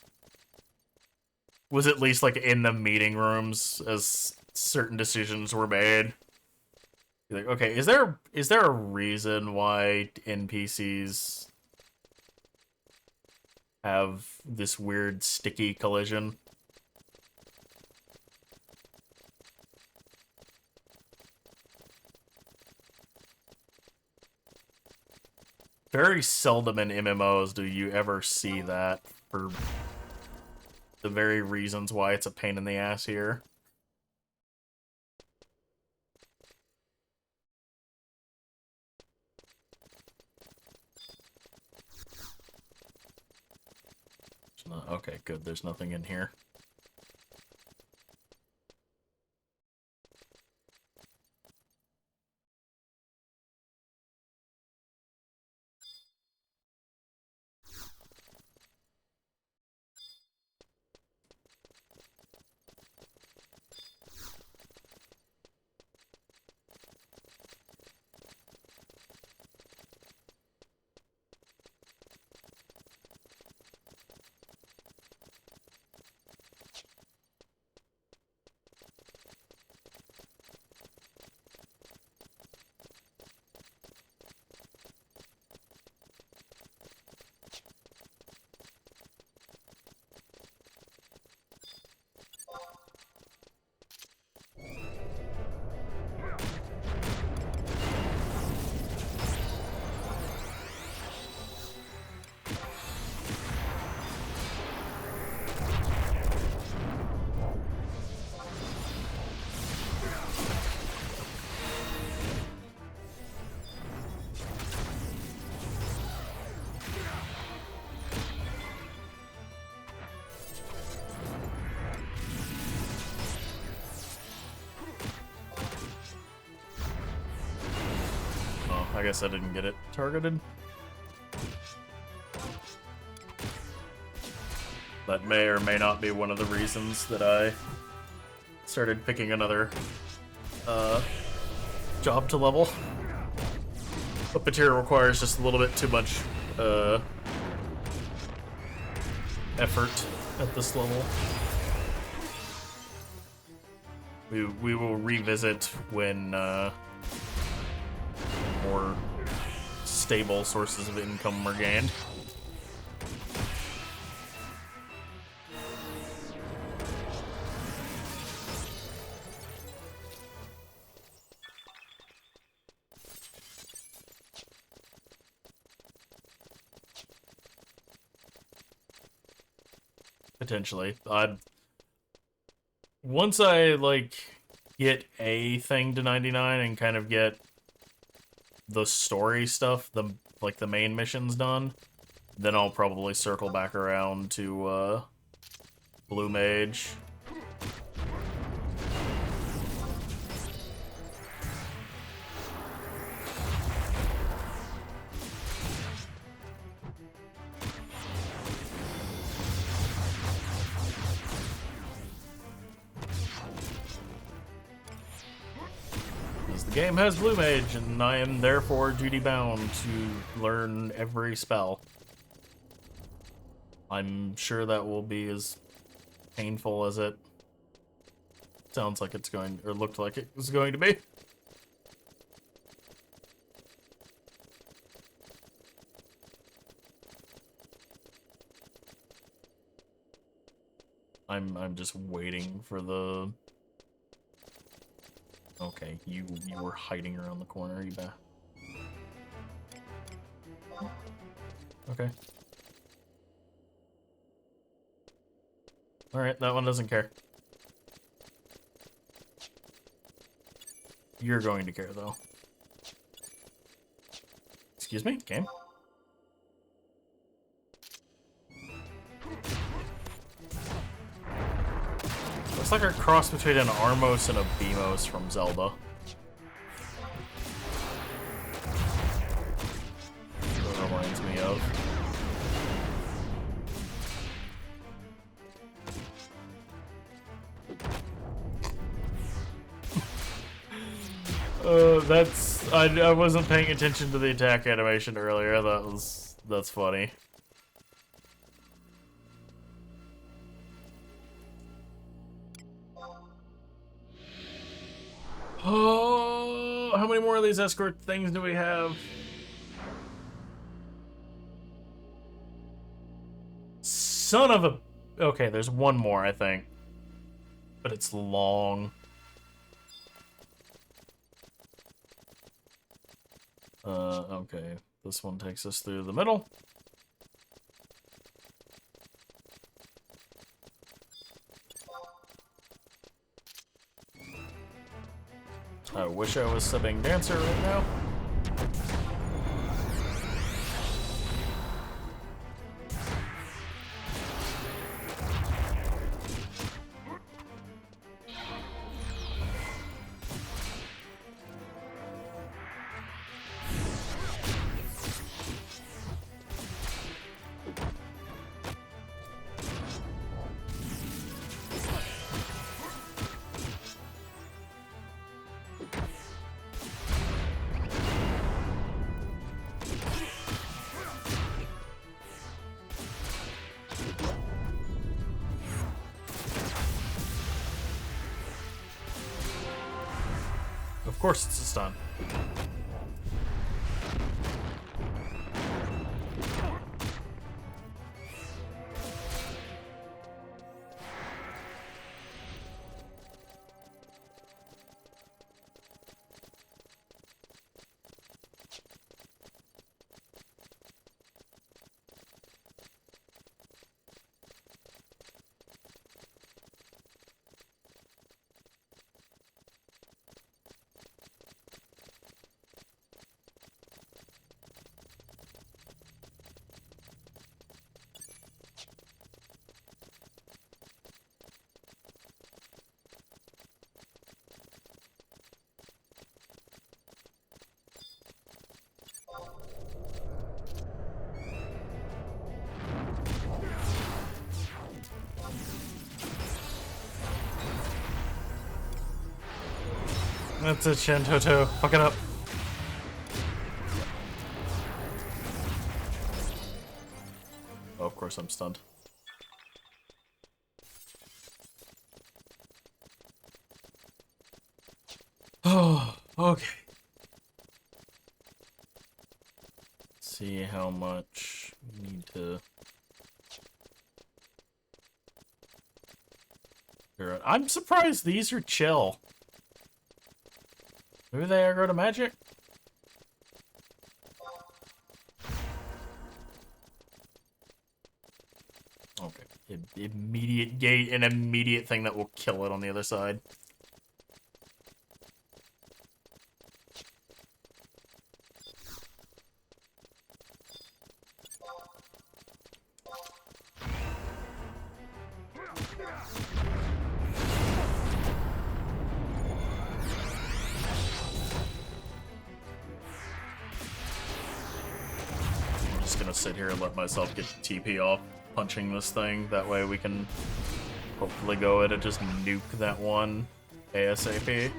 was at least, like, in the meeting rooms as certain decisions were made. Be like, okay, is there a reason why NPCs have this weird sticky collision? Very seldom in MMOs do you ever see that, for the very reasons why it's a pain in the ass here. Okay, good, there's nothing in here. guess I didn't get it targeted. That may or may not be one of the reasons that I started picking another job to level. Puppeteer requires just a little bit too much effort at this level. We will revisit when more stable sources of income are gained. Potentially. Once I, like, get a thing to 99 and kind of get the story stuff, the main missions done, then I'll probably circle back around to, Blue Mage. The game has Blue Mage, and I am therefore duty-bound to learn every spell. I'm sure that will be as painful as it sounds like it's going, or looked like it was going to be. I'm just waiting for the... Okay, you were hiding around the corner, you bet. Okay. Alright, that one doesn't care. You're going to care, though. Excuse me? Game? Looks like a cross between an Armos and a Beamos from Zelda. That reminds me of. That's... I wasn't paying attention to the attack animation earlier. That's funny. Oh, how many more of these escort things do we have? Son of a... Okay, there's one more, I think. But it's long. Okay. This one takes us through the middle. I wish I was subbing Dancer right now. Of course it's a stun. That's it, Shantoto. Fuck it up. Oh, of course I'm stunned. Oh, okay. Let's see how much we need to... I'm surprised these are chill. Maybe they aggro to magic? Okay. Immediate gate, an immediate thing that will kill it on the other side. I'm just gonna sit here and let myself get TP off punching this thing. That way we can hopefully go in and just nuke that one ASAP.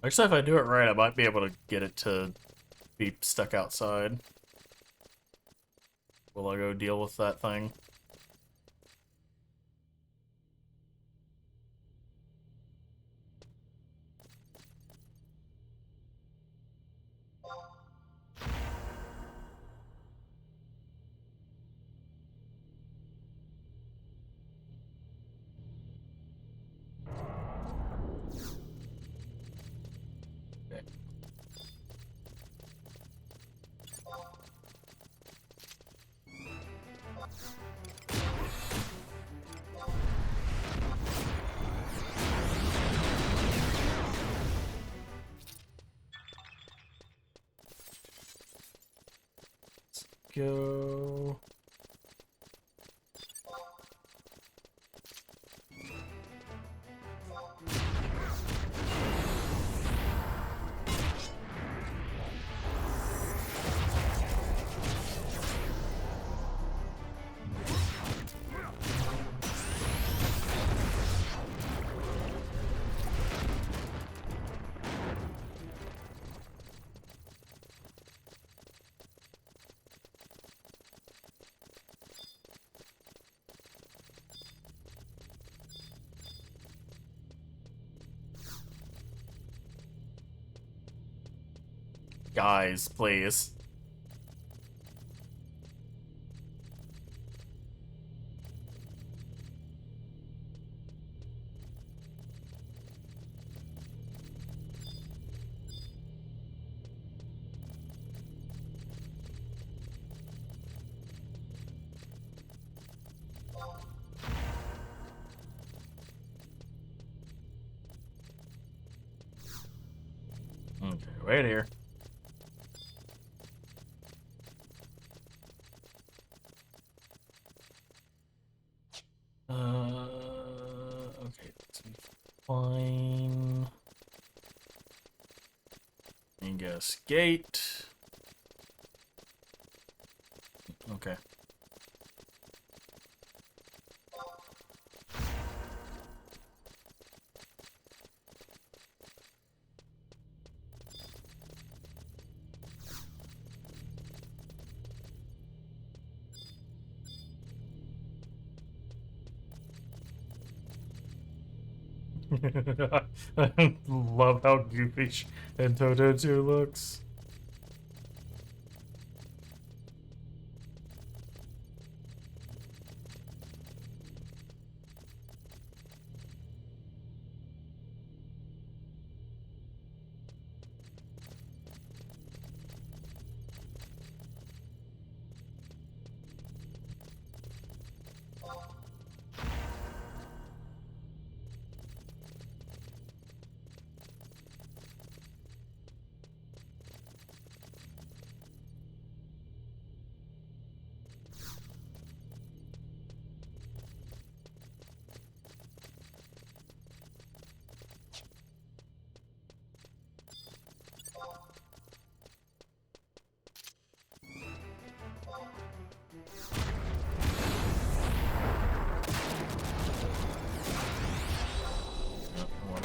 Actually, if I do it right, I might be able to get it to be stuck outside. Will I go deal with that thing? Okay. Go. Guys, please. Okay, wait here. Okay, that's fine. And guess gate. Okay. I love how goofy and Toto 2 looks.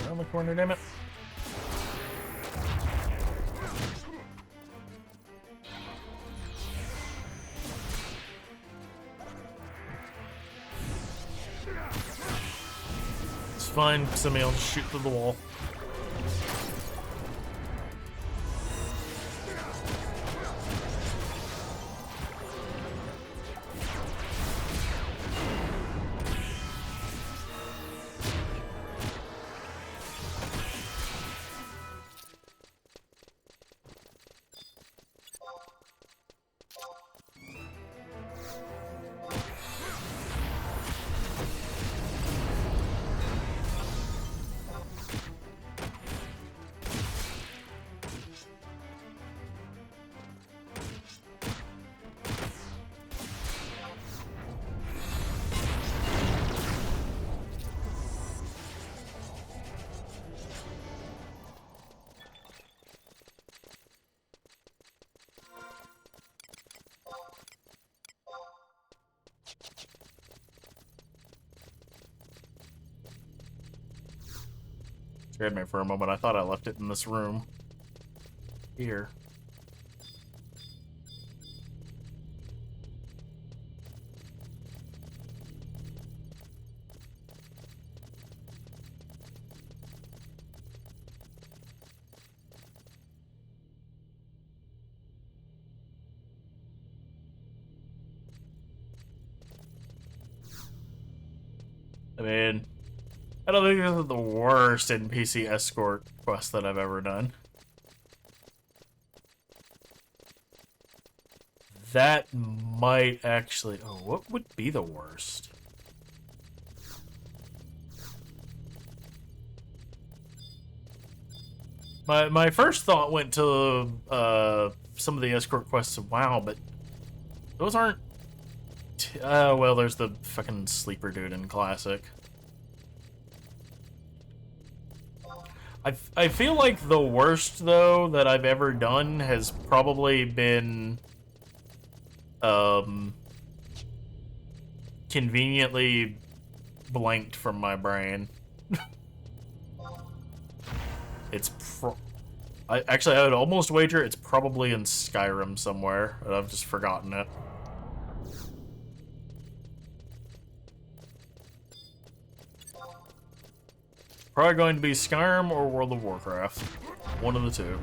Around the corner, damn it. It's fine, somebody else shoot through the wall. Scared me for a moment. I thought I left it in this room. Here. I mean, I don't think this is the worst NPC escort quest that I've ever done. That might actually... Oh, what would be the worst? My first thought went to some of the escort quests of WoW, but those aren't... well, there's the fucking sleeper dude in Classic. I feel like the worst, though, that I've ever done has probably been... conveniently blanked from my brain. It's actually, I would almost wager it's probably in Skyrim somewhere, but I've just forgotten it. Probably going to be Skyrim or World of Warcraft. One of the two.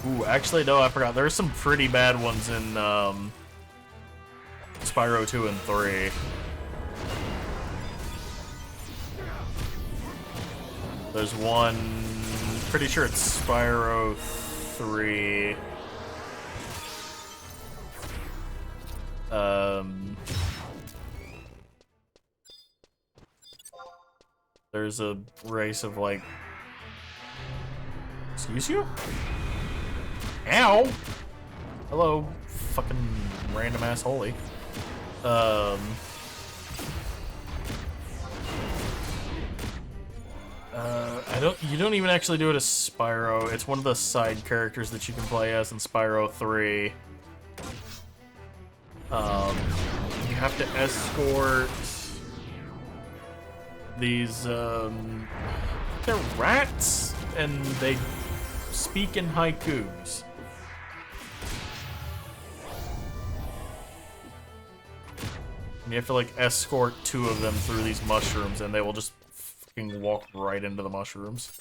Ooh, actually, no, I forgot. There's some pretty bad ones in Spyro 2 and 3. There's one, pretty sure it's Spyro 3. There's a race of, like... Excuse you? Ow! Hello, fucking random ass holy. You don't even actually do it as Spyro. It's one of the side characters that you can play as in Spyro 3. You have to escort these, they're rats, and they speak in haikus. And you have to, like, escort 2 of them through these mushrooms, and they will just fucking walk right into the mushrooms.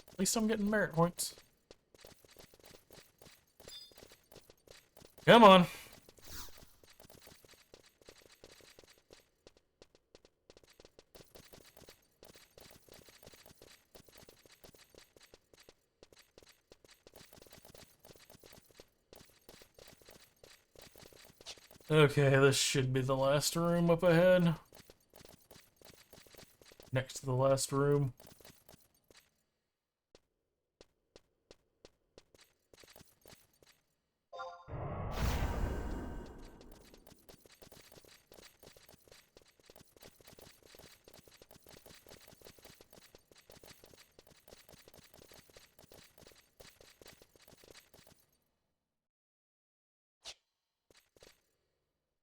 At least I'm getting merit points. Come on. Okay, this should be the last room up ahead. Next to the last room.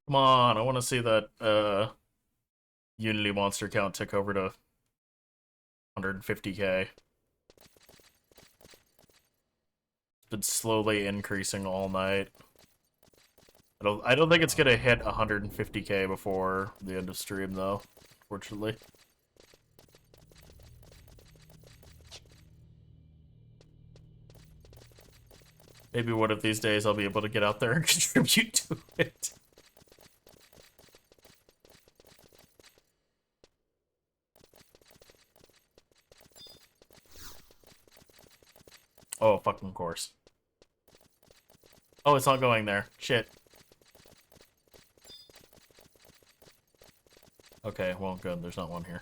Come on, I want to see that, Unity monster count tick over to 150k. It's been slowly increasing all night. I don't think it's gonna hit 150k before the end of stream, though, unfortunately. Maybe one of these days I'll be able to get out there and contribute to it. Oh, fucking course. Oh, it's not going there. Shit. Okay, well, good. There's not one here.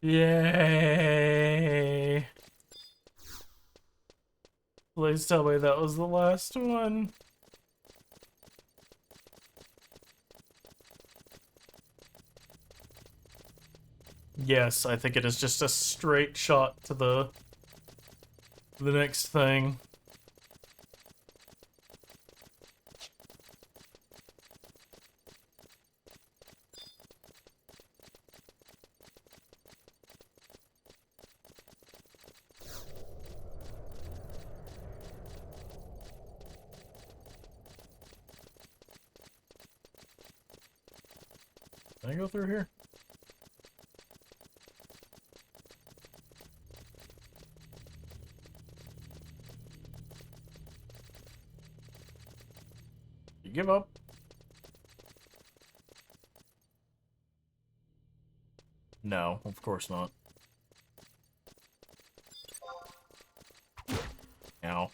Yay! Please tell me that was the last one. Yes, I think it is just a straight shot to the next thing. Can I go through here? You give up? No, of course not. Ow.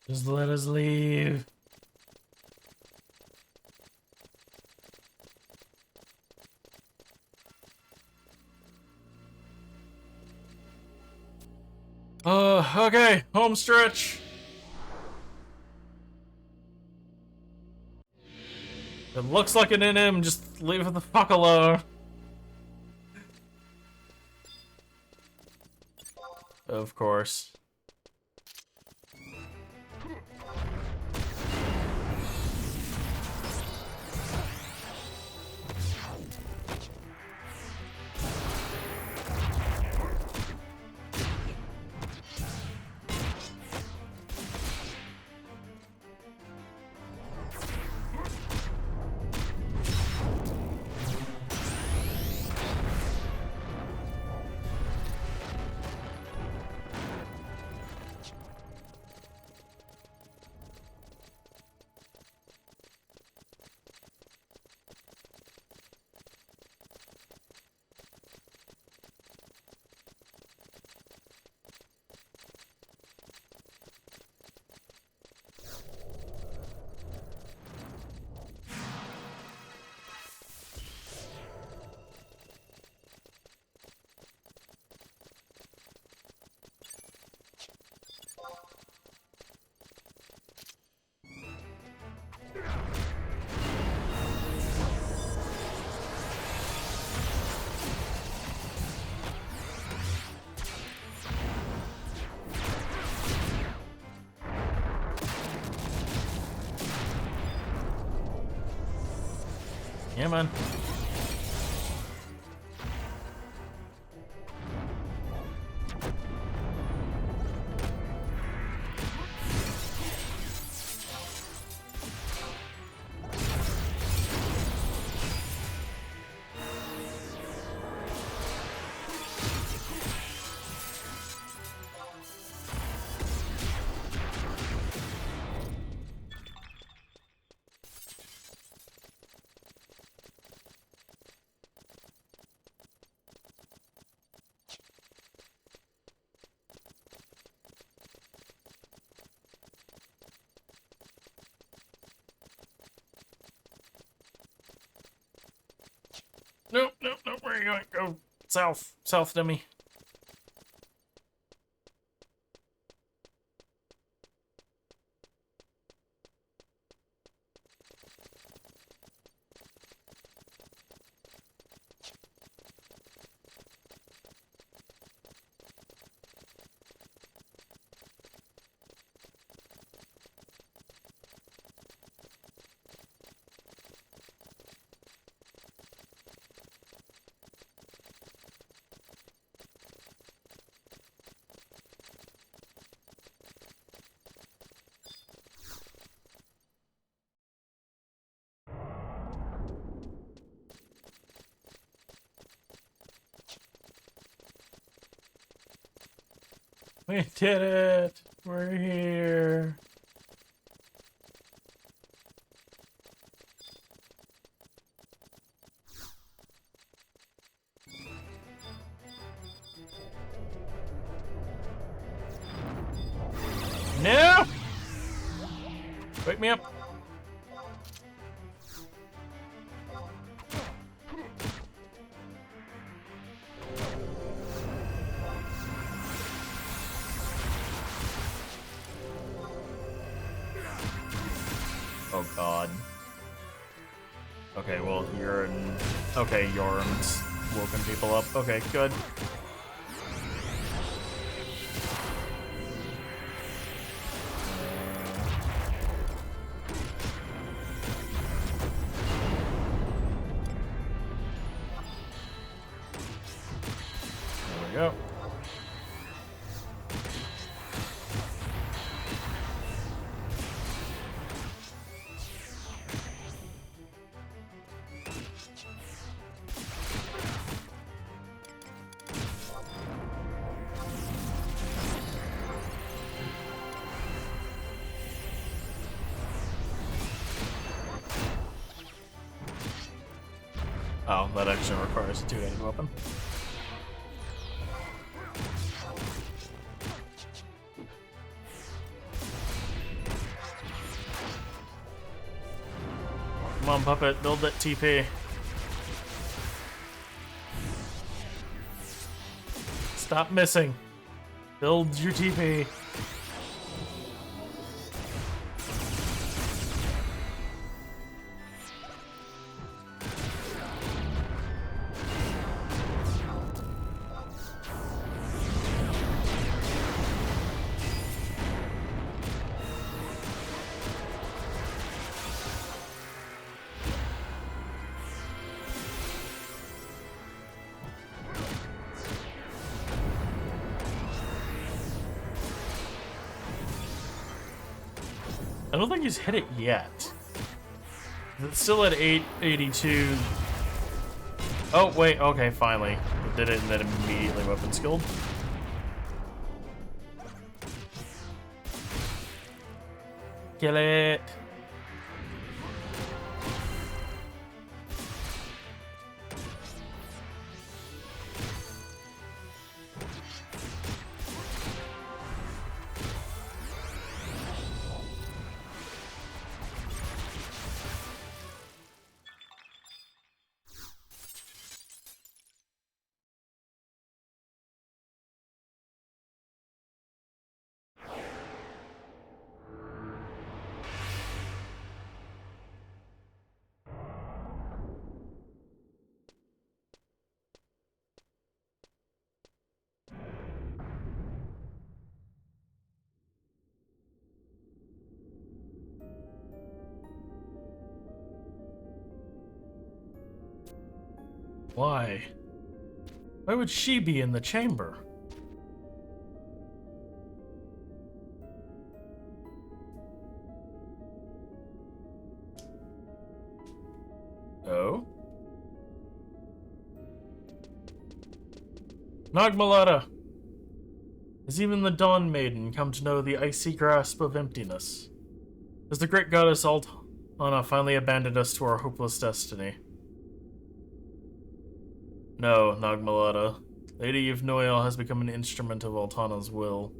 Just let us leave. Okay, home stretch. It looks like an NM, just leave it the fuck alone. Of course. Yeah, man. Nope, nope, nope. Where are you going? Go south. South to me. We did it! We're here! No! Wake me up! Oh god. Okay, well, you're in... Okay, Yorm's woken people up. Okay, good. There we go. Oh, that actually requires a two-handed weapon. Puppet, build that TP. Stop missing. Build your TP. I don't think he's hit it yet. It's still at 882. Oh, wait, okay, finally. It did it and then immediately weapon skilled. Kill it. Why? Why would she be in the chamber? Oh? Nagmalata! Has even the Dawn Maiden come to know the icy grasp of emptiness? Has the great goddess Altana finally abandoned us to our hopeless destiny? No, Nagmalata. Lady of Noel has become an instrument of Altana's will.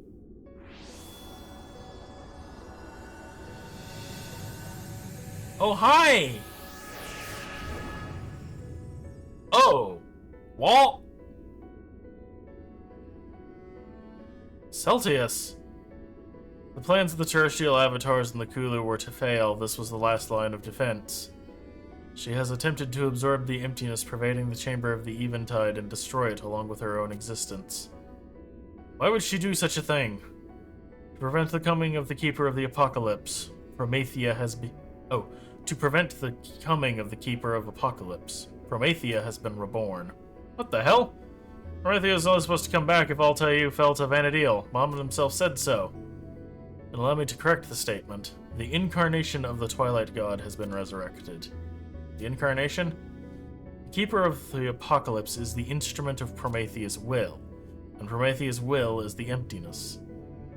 Oh, hi! Oh! Walt! Celtius! The plans of the terrestrial avatars in the Kulu were to fail. This was the last line of defense. She has attempted to absorb the emptiness pervading the chamber of the Eventide and destroy it along with her own existence. Why would she do such a thing? To prevent the coming of the Keeper of the Apocalypse, Promathia has to prevent the coming of the Keeper of Apocalypse, Promathia has been reborn. What the hell? Promathia is only supposed to come back if Altair fell to Vana'diel. Muhammad himself said so. And allow me to correct the statement. The incarnation of the Twilight God has been resurrected. The incarnation? The Keeper of the Apocalypse is the instrument of Promethea's will, and Promethea's will is the emptiness.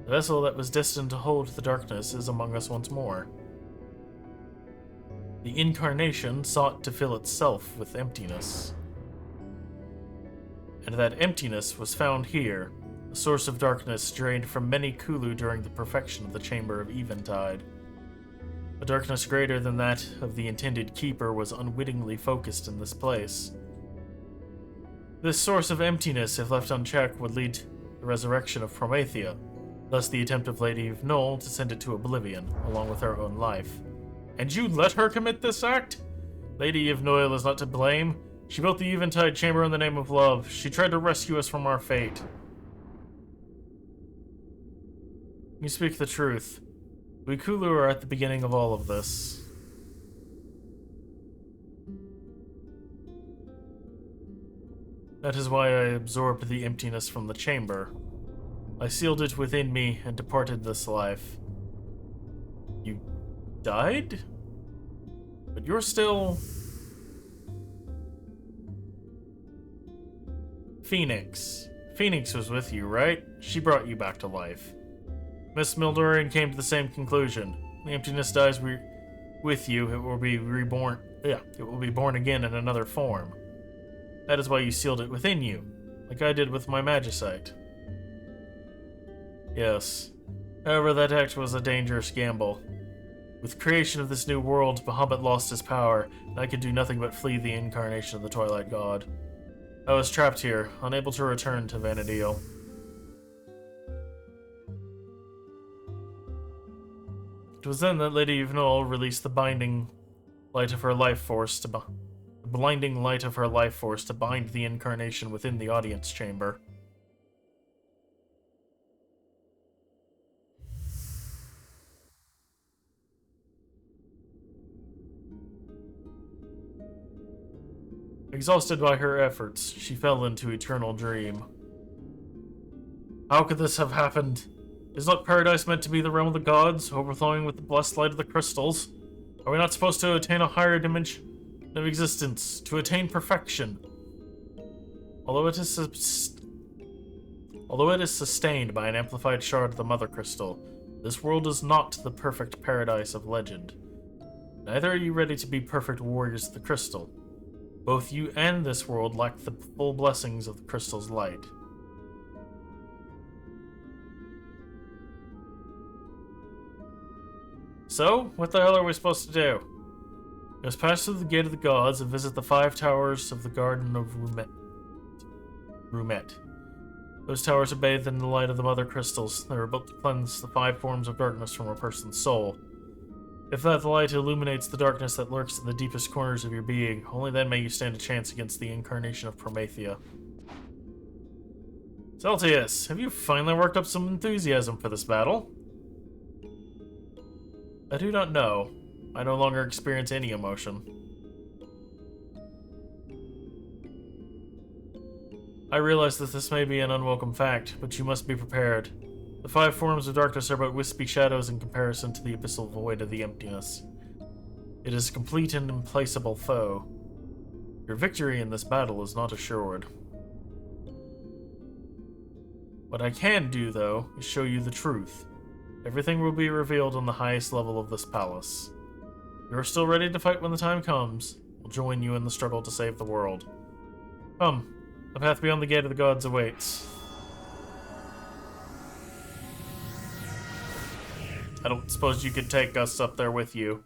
The vessel that was destined to hold the darkness is among us once more. The incarnation sought to fill itself with emptiness. And that emptiness was found here, a source of darkness drained from many Kulu during the perfection of the Chamber of Eventide. A darkness greater than that of the intended Keeper was unwittingly focused in this place. This source of emptiness, if left unchecked, would lead to the resurrection of Promathia, thus the attempt of Lady of Noel to send it to oblivion, along with her own life. And you let her commit this act? Lady of Noel is not to blame. She built the Eventide Chamber in the name of love. She tried to rescue us from our fate. You speak the truth. We Kulu are at the beginning of all of this. That is why I absorbed the emptiness from the chamber. I sealed it within me and departed this life. You died? But you're still... Phoenix. Phoenix was with you, right? She brought you back to life. Miss Mildorian came to the same conclusion. The emptiness dies with you. It will be reborn. Yeah, it will be born again in another form. That is why you sealed it within you, like I did with my magicite. Yes. However, that act was a dangerous gamble. With creation of this new world, Bahamut lost his power, and I could do nothing but flee the incarnation of the Twilight God. I was trapped here, unable to return to Vana'diel. It was then that Lady Yvonne released the blinding light of her life force to bind the incarnation within the audience chamber. Exhausted by her efforts, she fell into eternal dream. How could this have happened? Is not paradise meant to be the realm of the gods, overflowing with the blessed light of the crystals? Are we not supposed to attain a higher dimension of existence, to attain perfection? Although it is sustained by an amplified shard of the Mother Crystal, this world is not the perfect paradise of legend. Neither are you ready to be perfect warriors of the crystal. Both you and this world lack the full blessings of the crystal's light. So, what the hell are we supposed to do? We must pass through the Gate of the Gods and visit the 5 towers of the Garden of Rumet. Those towers are bathed in the light of the Mother Crystals. They are built to cleanse the 5 forms of darkness from a person's soul. If that light illuminates the darkness that lurks in the deepest corners of your being, only then may you stand a chance against the incarnation of Promathia. Celtius, have you finally worked up some enthusiasm for this battle? I do not know. I no longer experience any emotion. I realize that this may be an unwelcome fact, but you must be prepared. The 5 forms of darkness are but wispy shadows in comparison to the abyssal void of the emptiness. It is a complete and implacable foe. Your victory in this battle is not assured. What I can do, though, is show you the truth. Everything will be revealed on the highest level of this palace. You are still ready to fight when the time comes. We'll join you in the struggle to save the world. Come, the path beyond the Gate of the Gods awaits. I don't suppose you could take us up there with you.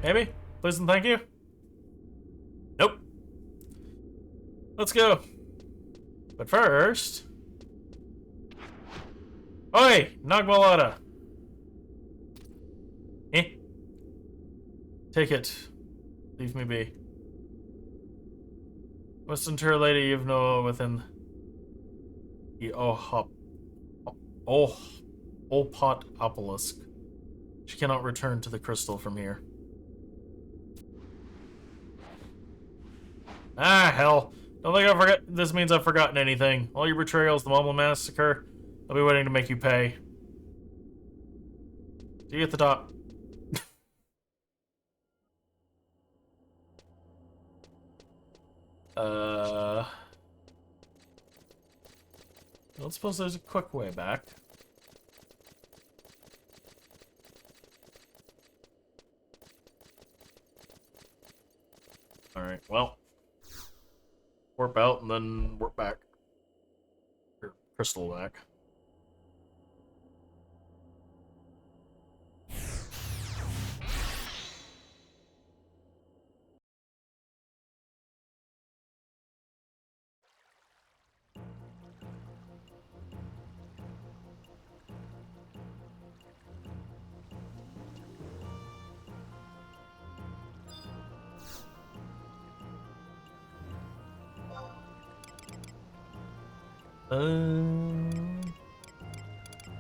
Maybe? Please and thank you? Nope. Let's go. But first... Oi! Nagmalada! Eh? Take it. Leave me be. Must inter Lady Yvonne within the Olpot obelisk. She cannot return to the crystal from here. Ah, hell. Don't think I forget. This means I've forgotten anything. All your betrayals, the Mumble Massacre, I'll be waiting to make you pay. See you at the top. I don't suppose there's a quick way back. Alright, well. Warp out and then warp back. Or crystal back.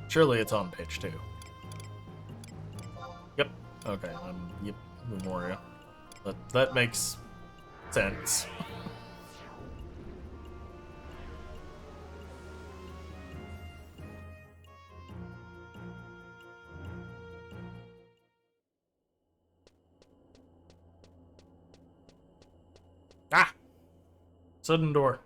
Surely it's on page 2. Yep. Okay. Yep. Memoria. That makes sense. Ah! Sudden door.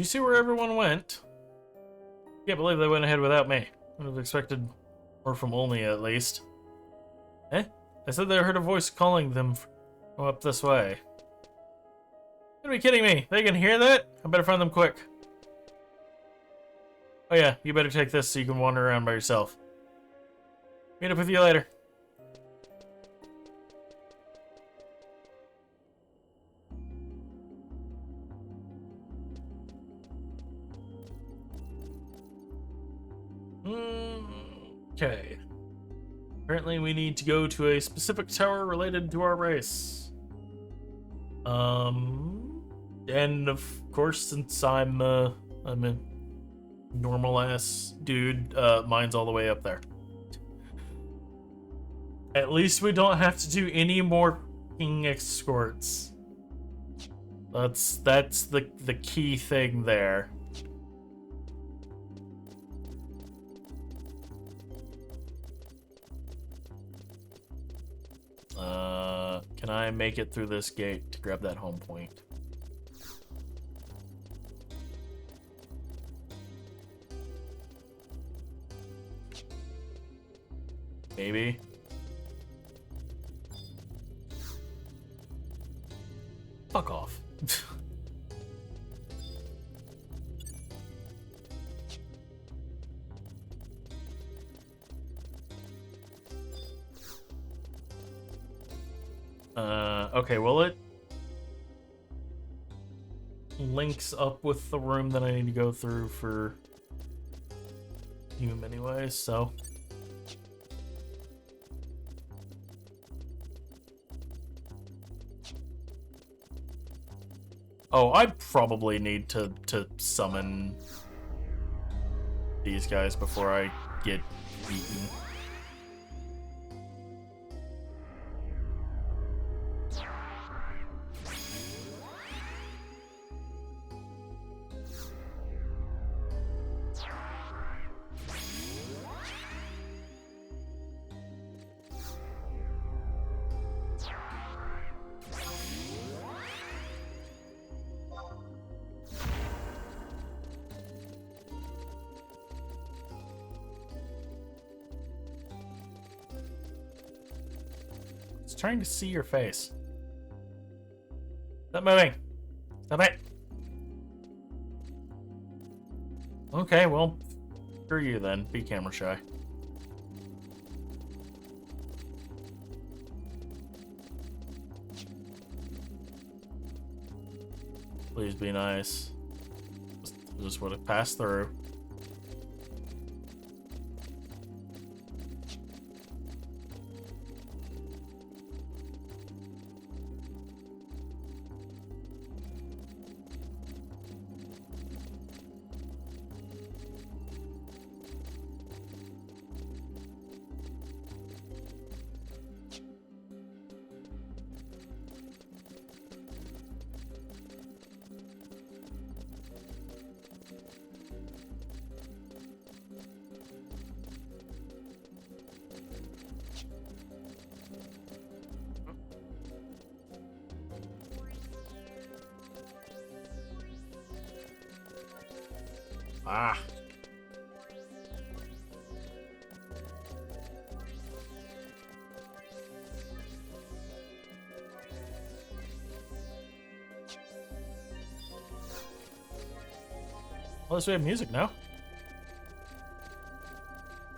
you see where everyone went? Can't believe they went ahead without me. Would have expected more from Olney, at least. Eh? I said they heard a voice calling them from up this way. You gotta be kidding me. They can hear that? I better find them quick. Oh yeah, you better take this so you can wander around by yourself. Meet up with you later. Okay. Apparently we need to go to a specific tower related to our race. And of course, since I'm a normal ass dude, mine's all the way up there. At least we don't have to do any more fucking escorts. That's the key thing there. Can I make it through this gate to grab that home point? Maybe. Fuck off. Okay, well it links up with the room that I need to go through for Hume anyway, so. Oh, I probably need to summon these guys before I get beaten. Trying to see your face. Stop moving. Stop it. Okay, well, screw you then. Be camera shy. Please be nice. Just would have passed through. Ah. Well, at least we have music now.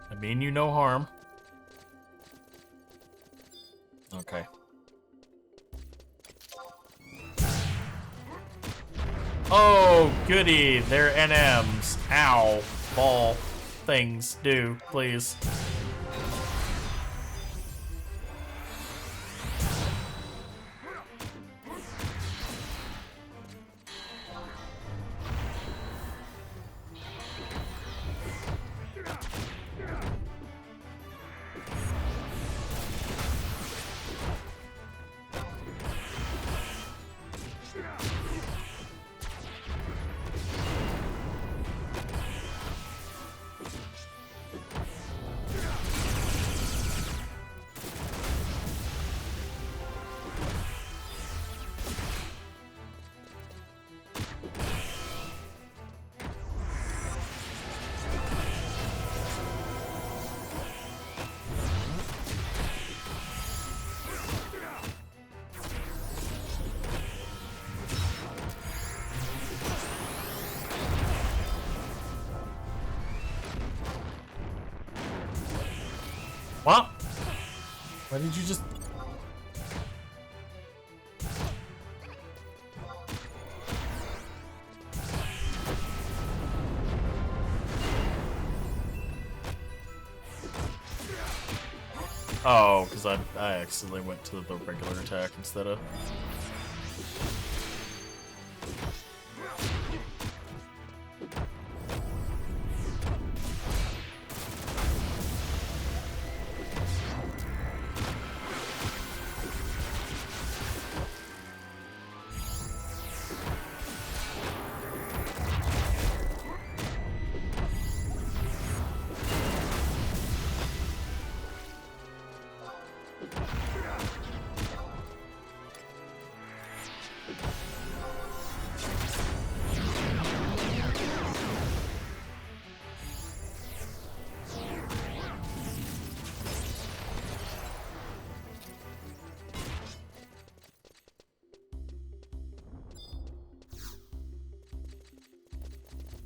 I mean you no harm. Okay. Oh, goody. They're NMs. Ow. Ball things. Do, please. What? Why did you just... Oh, because I accidentally went to the regular attack instead of...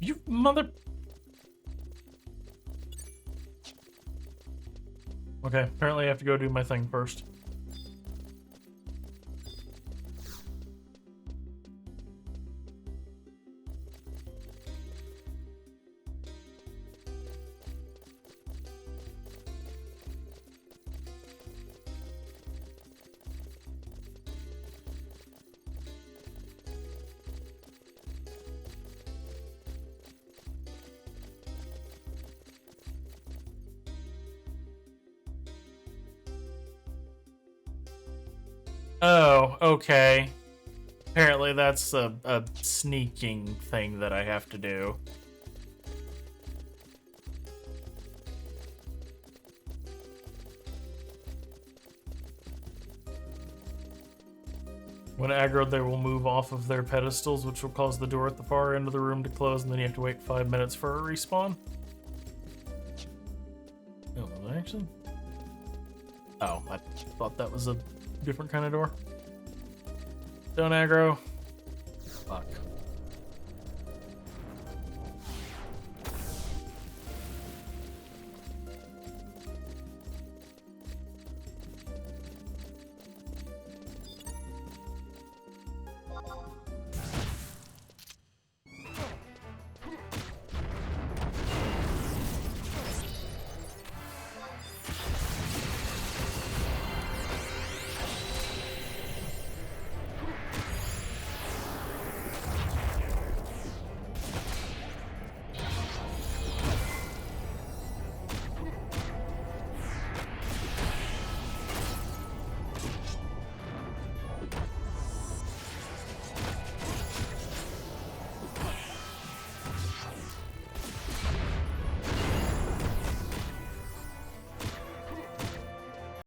You mother... Okay, apparently I have to go do my thing first. Oh, okay. Apparently that's a sneaking thing that I have to do. When aggroed, they will move off of their pedestals, which will cause the door at the far end of the room to close, and then you have to wait 5 minutes for a respawn. Oh, was I actually? Oh, I thought that was a different kind of door. Don't aggro. Fuck.